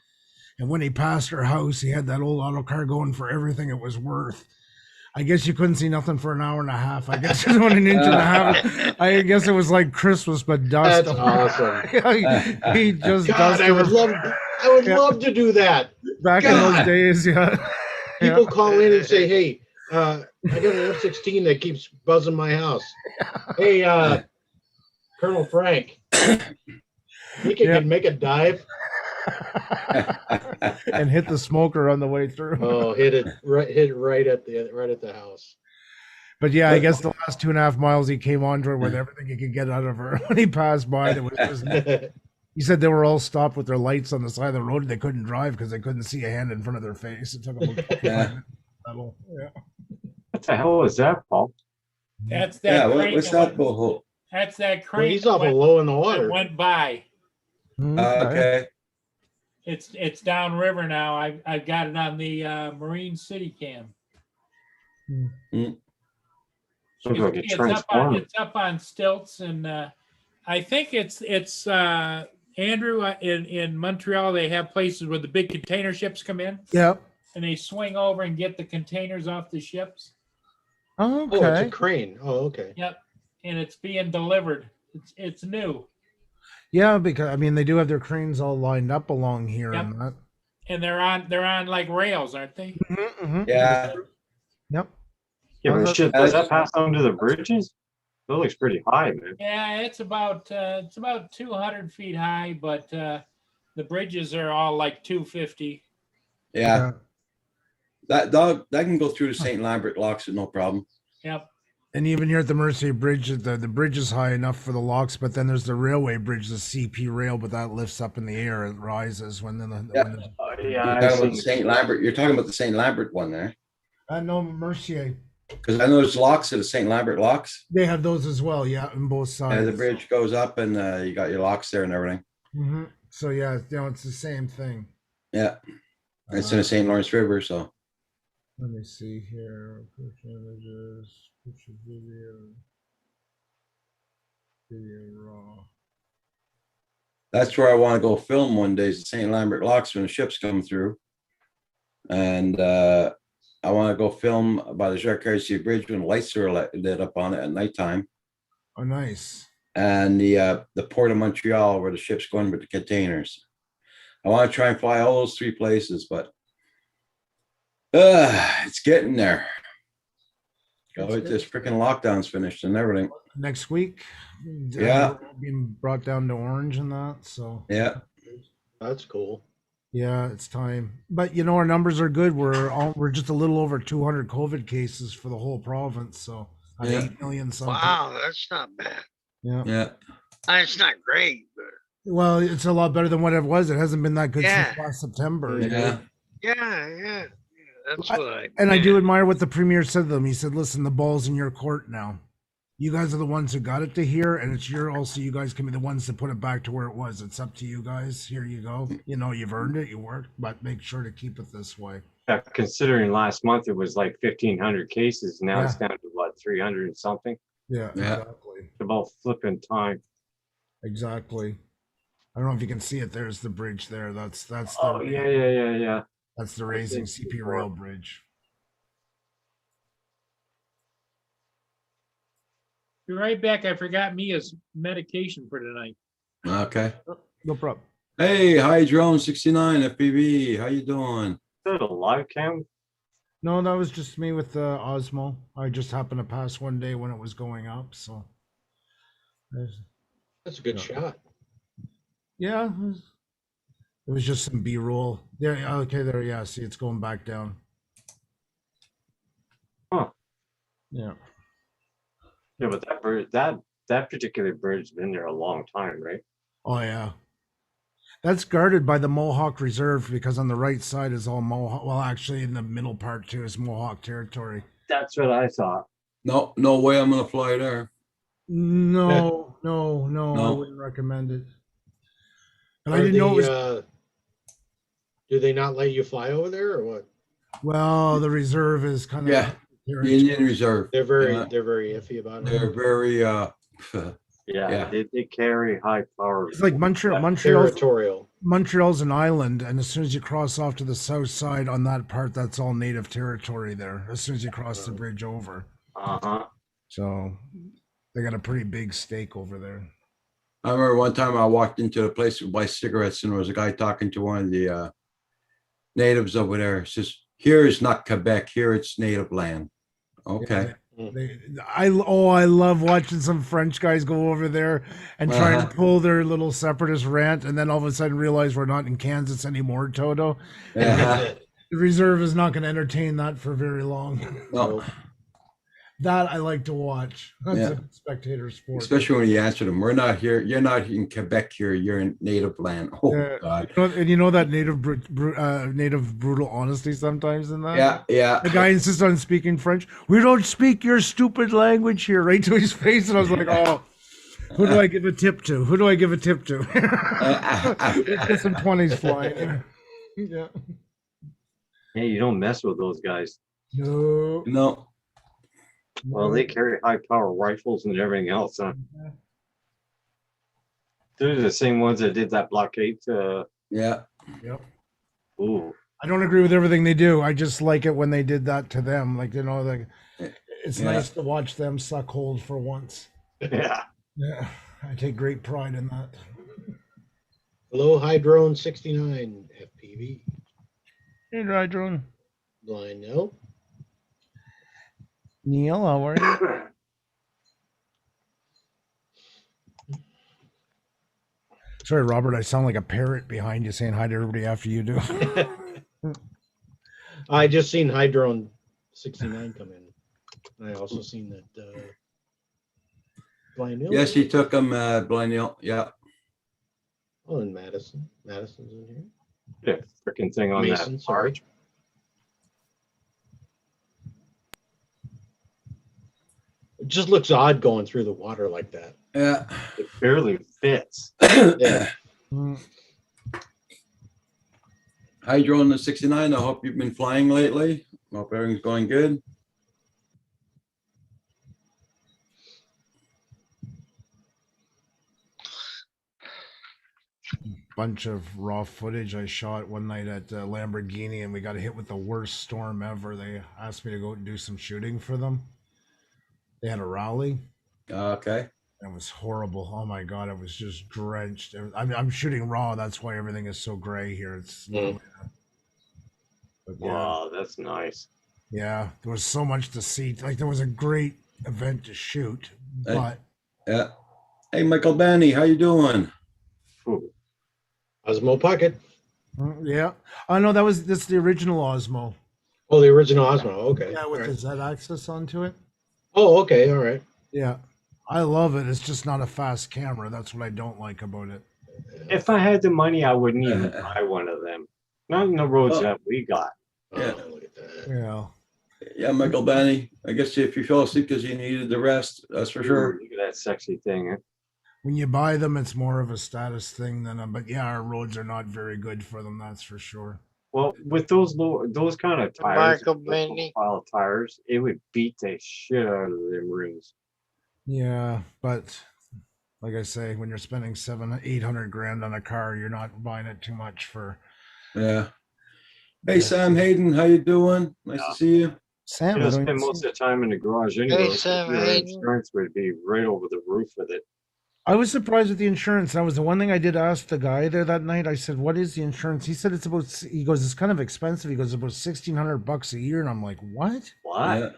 and when he passed her house, he had that old auto car going for everything it was worth. I guess you couldn't see nothing for an hour and a half. I guess it was only an inch and a half. I guess it was like Christmas, but dust. That's awesome. He just God, dusted I would her. love to do that. Back in God. those days, yeah. People call in and say, "Hey, I got an F-16 that keeps buzzing my house. Hey, Colonel Frank, you can make a dive." And hit the smoker on the way through. Oh, hit it right at the house. But yeah, I guess the last 2.5 miles he came onto her with everything he could get out of her. When he passed by, there was just, he said they were all stopped with their lights on the side of the road. They couldn't drive because they couldn't see a hand in front of their face. It took them about 5 minutes. Yeah. What the hell is that, Paul? That's that. Yeah, crane what's that that went- bull? That's that Well, crane. he's that awful went- low in the that water. Went by. Okay. It's downriver now. I've got it on the Marine City cam. Looks like a It's transformer. it's up on stilts, and I think it's Andrew, in Montreal. They have places where the big container ships come in, Yep. and they swing over and get the containers off the ships. Oh, Oh, it's a okay. crane. Oh, okay. Yep, and it's being delivered. It's new, Yeah, because I mean they do have their cranes all lined up along here Yep. and that. and they're on like rails, aren't they? Yeah. Yep. Yeah, Oh, but that's- shit, does that pass under the bridges? That looks pretty high, man. Yeah, it's about 200 feet high, but the bridges are all like 250. Yeah. That can go through the St. Lambert locks with no problem. Yep. And even here at the Mercy Bridge, the bridge is high enough for the locks, but then there's the railway bridge, the CP rail, but that lifts up in the air. It rises when then Yeah. when the, Yeah, You're talking about the St. Lambert. You're talking about the St. Lambert one there, no, Mercier. because I know there's locks to the St. Lambert locks. They have those as well, yeah, on both sides. The bridge goes up, and you got your locks there and everything. So yeah, it's the same thing. Yeah, it's in the St. Lawrence River, so. Let me see here. Push images, push video, video raw. That's where I want to go film one day, is the St. Lambert locks when the ships come through. And I want to go film by the Jacques-Cartier Bridge when the lights are lit up on it at nighttime. Oh, nice. And the port of Montreal where the ship's going with the containers. I want to try and fly all those three places, but it's getting there. This freaking lockdown's finished and everything. Next week. Yeah. Being brought down to orange and that. So yeah. That's cool. Yeah, it's time. But you know, our numbers are good. We're just a little over 200 COVID cases for the whole province. So Yeah. 8 million something. Wow, that's not bad. Yeah. Yeah. It's not great, but Well, it's a lot better than what it was. It hasn't been that good Yeah. since last September. Yeah. yeah. That's what And I do admire what the premier said to them. He said, "Listen, the ball's in your court now. You guys are the ones who got it to here, and it's also you guys can be the ones to put it back to where it was. It's up to you guys. Here you go. You know, you've earned it. You worked, but make sure to keep it this way." Yeah, considering last month it was like 1,500 cases, now it's down to what, 300 and something? Yeah, Yeah. exactly. It's about flipping time. Exactly. I don't know if you can see it. There's the bridge there. That's the Oh, yeah. that's the raising CP rail bridge. Be right back. I forgot Mia's medication for tonight. Okay. No problem. Hey, hi, Drone 69 FPV. How you doing? Is that a live cam? No, that was just me with the Osmo. I just happened to pass one day when it was going up, so. That's a good Yeah. shot. Yeah, it was just some B-roll. There, okay, there, yeah, see, it's going back down. Huh. Yeah. Yeah, but that particular bird's been there a long time, right? Oh, yeah. That's guarded by the Mohawk Reserve because on the right side is all Mohawk. Well, actually, in the middle part too is Mohawk territory. That's what I thought. No way I'm gonna fly there. No, I No. wouldn't recommend it. But I Are didn't know it was. Do they not let you fly over there or what? Well, the reserve is kind of. Yeah. The Indian Reserve. They're very Yeah. iffy about it. They're very Yeah. They carry high power. It's like Montreal's Territorial. an island, and as soon as you cross off to the south side on that part, that's all native territory there. As soon as you cross the bridge over, Uh-huh. so they got a pretty big stake over there. I remember one time I walked into a place to buy cigarettes, and there was a guy talking to one of the natives over there. He says, "Here is not Quebec. Here it's native land." Okay. I love watching some French guys go over there and try and pull their little separatist rant, and then all of a sudden realize we're not in Kansas anymore, Toto. Yeah. The reserve is not going to entertain that for very long. No. That I like to watch. That's Yeah. a spectator sport. Especially when you answer them, "We're not here. You're not in Quebec here. You're in native land." Oh Yeah. God. And you know that native brutal honesty sometimes in that. Yeah. The guy insists on speaking French. "We don't speak your stupid language here," right to his face, and I was like, "Oh, who do I give a tip to? Who do I give a tip to?" Get some 20s flying. Yeah. Hey, you don't mess with those guys. No. No. Well, they carry high power rifles and everything else. Huh? They're the same ones that did that blockade. Yeah. Yep. Ooh. I don't agree with everything they do. I just like it when they did that to them. Like, like it's Yeah. nice to watch them suck hold for once. Yeah. Yeah, I take great pride in that. Hello, Hydrone 69 FPV. Hey, Dry Drone. Blind Neil. Neil, how are you? Sorry, Robert, I sound like a parrot behind you saying hi to everybody after you do. I just seen Hydrone 69 come in. I also seen that Blind Neil. Yes, he took him, Blind Neil. Yeah. Oh, and Madison. Madison's in here. Yeah, freaking thing on Mason, that sorry. barge. It just looks odd going through the water like that. Yeah. It barely fits. Yeah. Hi, Drone the 69. I hope you've been flying lately. Hope everything's going good. Bunch of raw footage I shot one night at Lamborghini, and we got hit with the worst storm ever. They asked me to go and do some shooting for them. They had a rally. Okay. It was horrible. Oh my god, it was just drenched. I'm shooting raw. That's why everything is so gray here. It's but yeah, Wow, that's nice. yeah. There was so much to see. Like there was a great event to shoot, but Yeah. Hey, Michael Benny, how you doing? Ooh. Osmo Pocket. yeah. Oh no, that's the original Osmo. Oh, the original Osmo. Okay. Yeah, All with right. the Z-axis onto it. Oh, okay. All right. Yeah, I love it. It's just not a fast camera. That's what I don't like about it. If I had the money, I wouldn't even buy one of them. Not in the roads Oh. that we got. Yeah. Oh, look at that. Yeah. Yeah, Michael Benny. I guess if you fell asleep because you needed the rest, that's for sure. Look at that sexy thing. Huh? When you buy them, it's more of a status thing than but yeah, our roads are not very good for them. That's for sure. Well, with those kind of tires, Michael Benny. profile tires, it would beat the shit out of them rims. Yeah, but like I say, when you're spending 700-800 grand on a car, you're not buying it too much for. Yeah. Hey, Sam Hayden, how you doing? Nice to see you. Sam, I spend most of the time in the garage anyway. Sam Your Hayden. insurance would be right over the roof with it. I was surprised with the insurance. That was the one thing I did ask the guy there that night. I said, "What is the insurance?" He said, "It's about." He goes, "It's kind of expensive." He goes, "About $1,600 a year," and I'm like, "What?" What? Yeah.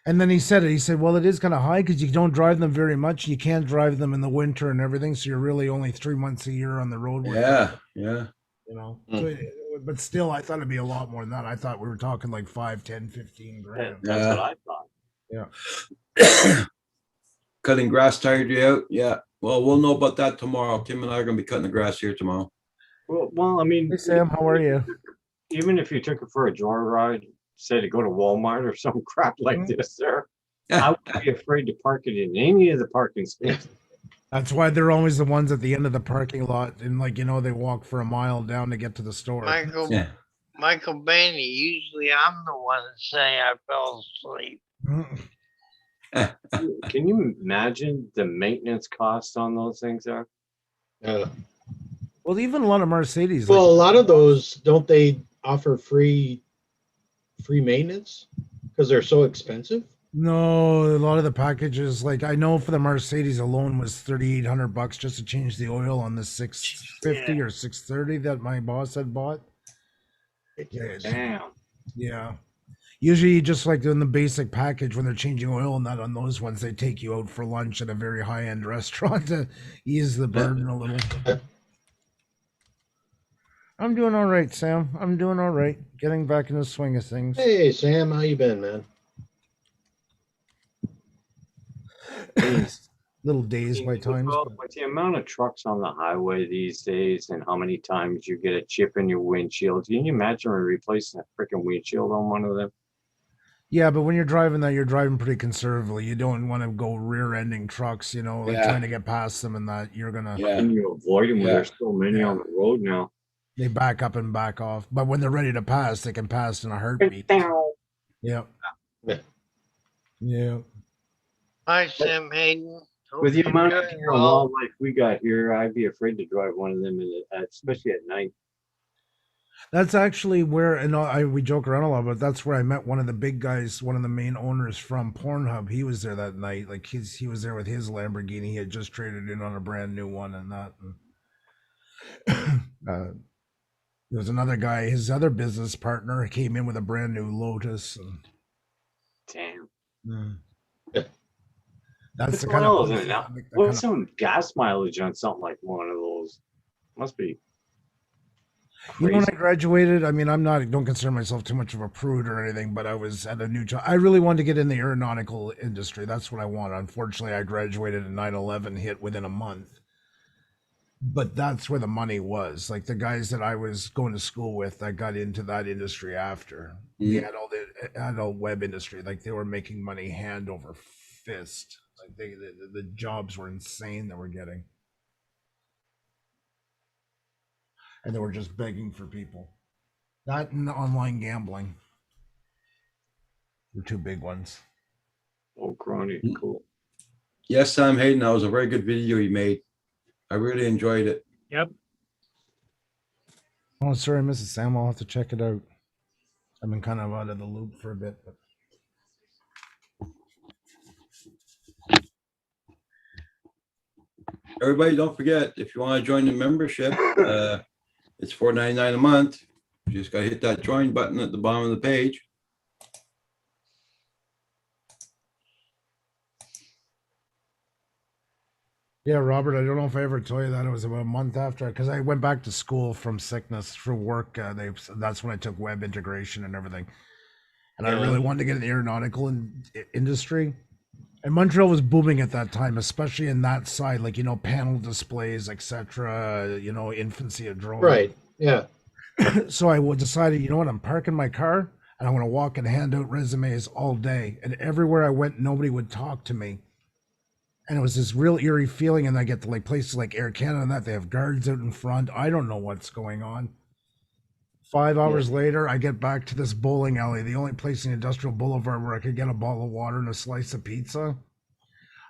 And then he said it. He said, "Well, it is kind of high because you don't drive them very much. You can't drive them in the winter and everything, so you're really only 3 months a year on the road." Yeah. Yeah. You know. So but still, I thought it'd be a lot more than that. I thought we were talking like 5, 10, 15 grand. That's what I thought. Yeah. Cutting grass tired you out? Yeah. Well, we'll know about that tomorrow. Tim and I are going to be cutting the grass here tomorrow. Well, I mean, Hey Sam, how are you? even if you took it for a joyride, say to go to Walmart or some crap like this, there, I would be afraid to park it in any of the parking spaces. That's why they're always the ones at the end of the parking lot, and like they walk for a mile down to get to the store. Yeah. Michael Benny. Usually, I'm the one that say I fell asleep. Can you imagine the maintenance cost on those things there? Well, even a lot of Mercedes. Well, a like, lot of those, don't they offer free maintenance because they're so expensive? no, a lot of the packages, like I know for the Mercedes alone was $3,800 just to change the oil on the 650 or 630 that my boss had bought. Damn. Yeah. Usually, just like in the basic package, when they're changing oil and that on those ones, they take you out for lunch at a very high-end restaurant to ease the burden a little. I'm doing all right, Sam. I'm doing all right. Getting back in the swing of things. Hey, Sam, how you been, man? Little dazed by times. With the amount of trucks on the highway these days and how many times you get a chip in your windshield, can you imagine replacing a freaking windshield on one of them? Yeah, but when you're driving that, you're driving pretty conservatively. You don't want to go rear-ending trucks, like trying to get past them and that. You're going to... Yeah. Can you avoid them when there's so many on the road now? They back up and back off. But when they're ready to pass, they can pass in a heartbeat. Yep. Yeah. Hi, Sam Hayden. Hope With the you're amount of doing deer and well. wildlife we got here, I'd be afraid to drive one of them, especially at night. That's actually where, and we joke around a lot, but that's where I met one of the big guys, one of the main owners from Pornhub. He was there that night. Like he was there with his Lamborghini. He had just traded in on a brand new one and that. And, there was another guy, his other business partner came in with a brand new Lotus. And, Damn. that's What's the one kind of of those places now? that make that What's kind some gas mileage on something like one of those? Must be You know, when crazy. I graduated, I mean, don't consider myself too much of a prude or anything, but I was at a new job. I really wanted to get in the aeronautical industry. That's what I wanted. Unfortunately, I graduated and 9/11 hit within a month. But that's where the money was. Like the guys that I was going to school with, I got into that industry after the adult web industry. Like they were making money hand over fist. Like the jobs were insane that we're getting. And they were just begging for people. That and online gambling were two big ones. Oh, crony, cool. Yes, Sam Hayden, that was a very good video you made. I really enjoyed it. Yep. Oh, sorry, Mrs. Sam. I'll have to check it out. I've been kind of out of the loop for a bit, but Everybody, don't forget, if you want to join the membership, it's $4.99 a month. You just got to hit that join button at the bottom of the page. yeah, Robert, I don't know if I ever told you that. It was about a month after, because I went back to school from sickness for work. That's when I took web integration and everything. And I really wanted to get in the aeronautical industry. And Montreal was booming at that time, especially in that side, like, you know, panel displays, etc., you know, infancy of drones. Right. Yeah. So I decided, you know what, I'm parking my car and I'm going to walk and hand out resumes all day. And everywhere I went, nobody would talk to me. And it was this real eerie feeling. And I get to like places like Air Canada and that they have guards out in front. I don't know what's going on. 5 hours later, I get back to this bowling alley, the only place in Industrial Boulevard where I could get a bottle of water and a slice of pizza.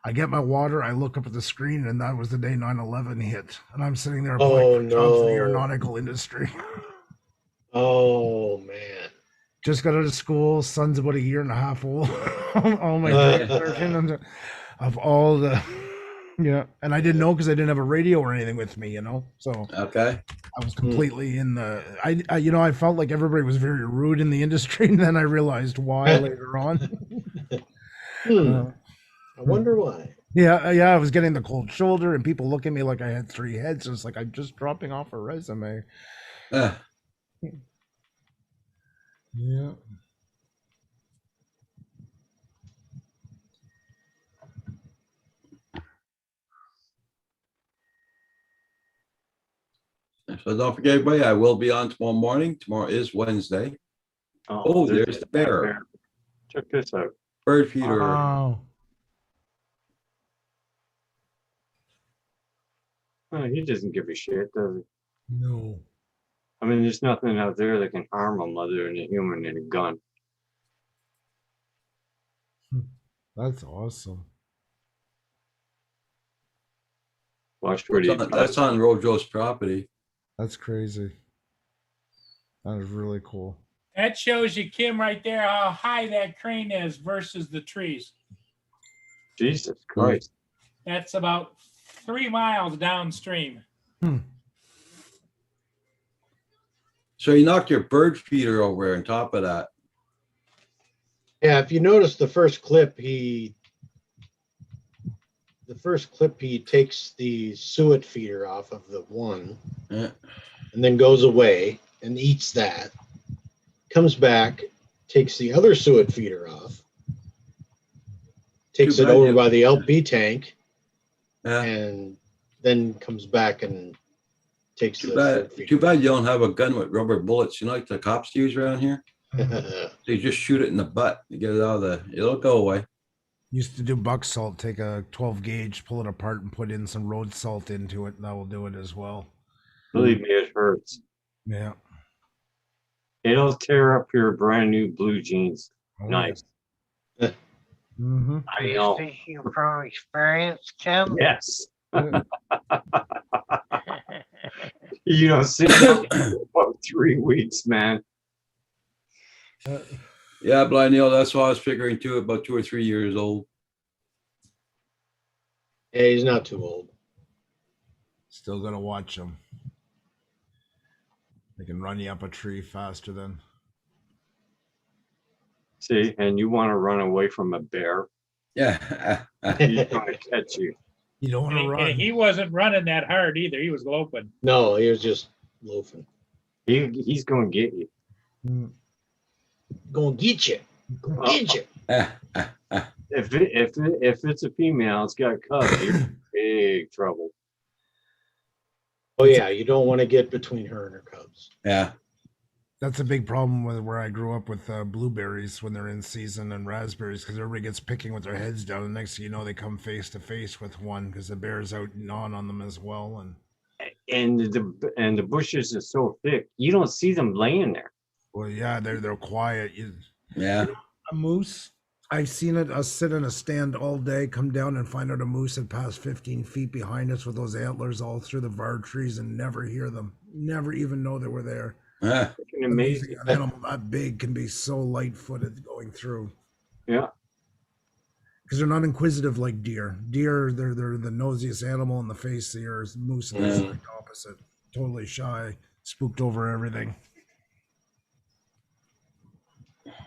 I get my water, I look up at the screen, and that was the day 9/11 hit. And I'm sitting there applying for jobs in the aeronautical industry. Oh man. Just got out of school, son's about a year and a half old. All my of all the and I didn't know because I didn't have a radio or anything with me, you know. So okay, I was completely in the I you know, I felt like everybody was very rude in the industry, and then I realized why later on. I wonder why. Yeah, I was getting the cold shoulder, and people look at me like I had 3 heads. It's like I'm just dropping off a resume. Yeah. So don't forget, everybody, I will be on tomorrow morning. Tomorrow is Wednesday. Oh, there's the bear. Check this out. Bird feeder. Wow. Oh, he doesn't give a shit, does he? No. I mean, there's nothing out there that can harm him other than a human and a gun. That's awesome. Watch where That's on Rojo's property. That's crazy. That is really cool. That shows you, Kim, right there, how high that crane is versus the trees. Jesus Christ. That's about 3 miles downstream. So you knocked your bird feeder over on top of that. Yeah, if you notice the first clip, he takes the suet feeder off of the one, and then goes away and eats that. Comes back, takes the other suet feeder off, takes it over by the LP tank, and then comes back and takes the suet feeder. Too bad you don't have a gun with rubber bullets, you know, like the cops use around here. So you just shoot it in the butt to get it out of it'll go away. Used to do buck salt, take a 12 gauge, pull it apart and put in some road salt into it, and that will do it as well. Believe me, it hurts. Yeah. It'll tear up your brand new blue jeans. Nice. Mm-hmm. I You know. speaking from experience, Tim? Yes. You don't sit down for about 3 weeks, man. Yeah, Blind Neil, that's what I was figuring too, about 2 or 3 years old. Yeah, he's not too old. Still gonna watch them. They can run you up a tree faster than. See, and you want to run away from a bear, Yeah. he's going to catch you. You don't want to And run. he wasn't running that hard either. He was loping. No, he was just loafing. He's going to get you. Mm. Gonna get you. Gonna get you. If it's a female, it's got cubs, you're in big trouble. Oh yeah, you don't want to get between her and her cubs. Yeah. That's a big problem with where I grew up with blueberries when they're in season and raspberries because everybody gets picking with their heads down. And next thing you know, they come face to face with one because the bear's out gnawing on them as well. And the bushes are so thick, you don't see them laying there. Well, yeah, they're quiet. Yeah. A moose. I've seen it. Us sit in a stand all day, come down and find out a moose had passed 15 feet behind us with those antlers all through the var trees and never hear them. Never even know they were there. Amazing. An animal that big can be so light-footed going through. Yeah. Because they're not inquisitive like deer. Deer, they're the nosiest animal in the face of the earth. Moose are the exact opposite. Totally shy, spooked over everything.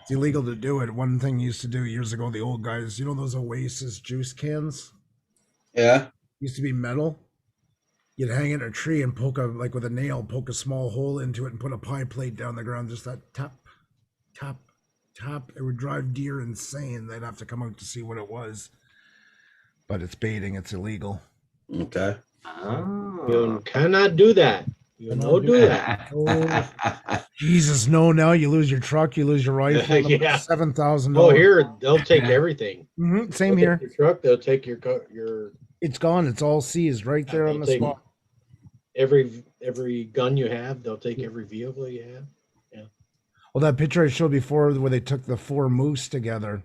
It's illegal to do it. One thing you used to do years ago, the old guys, you know those Oasis juice cans? Yeah. Used to be metal. You'd hang it in a tree and like with a nail, poke a small hole into it and put a pie plate down the ground, just that tap, tap, tap. It would drive deer insane. They'd have to come out to see what it was. But it's baiting, it's illegal. Okay. You cannot do that. You know, do that. Oh, Jesus, no! Now you lose your truck, you lose your rifle. Yeah. $7,000. Oh, here they'll take everything. Same They'll here. take your truck. They'll take your. It's gone. It's all seized right there on the take spot. Every gun you have. They'll take every vehicle you have. Yeah. Well, that picture I showed before, where they took the 4 moose together,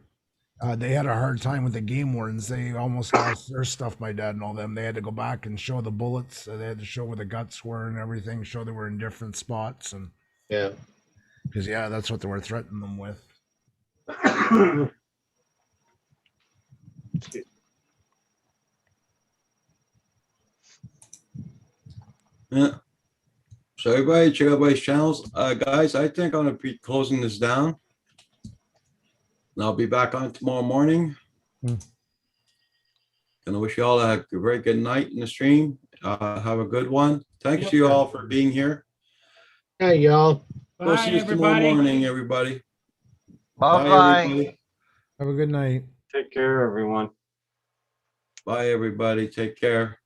they had a hard time with the game wardens. They almost lost their stuff. My dad and all them. They had to go back and show the bullets. They had to show where the guts were and everything. Show they were in different spots and. Yeah. Because that's what they were threatening them with. Yeah. So everybody check out everybody's channels. Guys, I think I'm gonna be closing this down. And I'll be back on tomorrow morning. Gonna wish you all a very good night in the stream. Have a good one. Thanks to you all for being here. Hey, y'all. We'll see you tomorrow morning, everybody. Bye-bye. Everybody. Have a good night. Take care, everyone. Bye, everybody. Take care.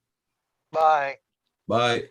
Bye. Bye.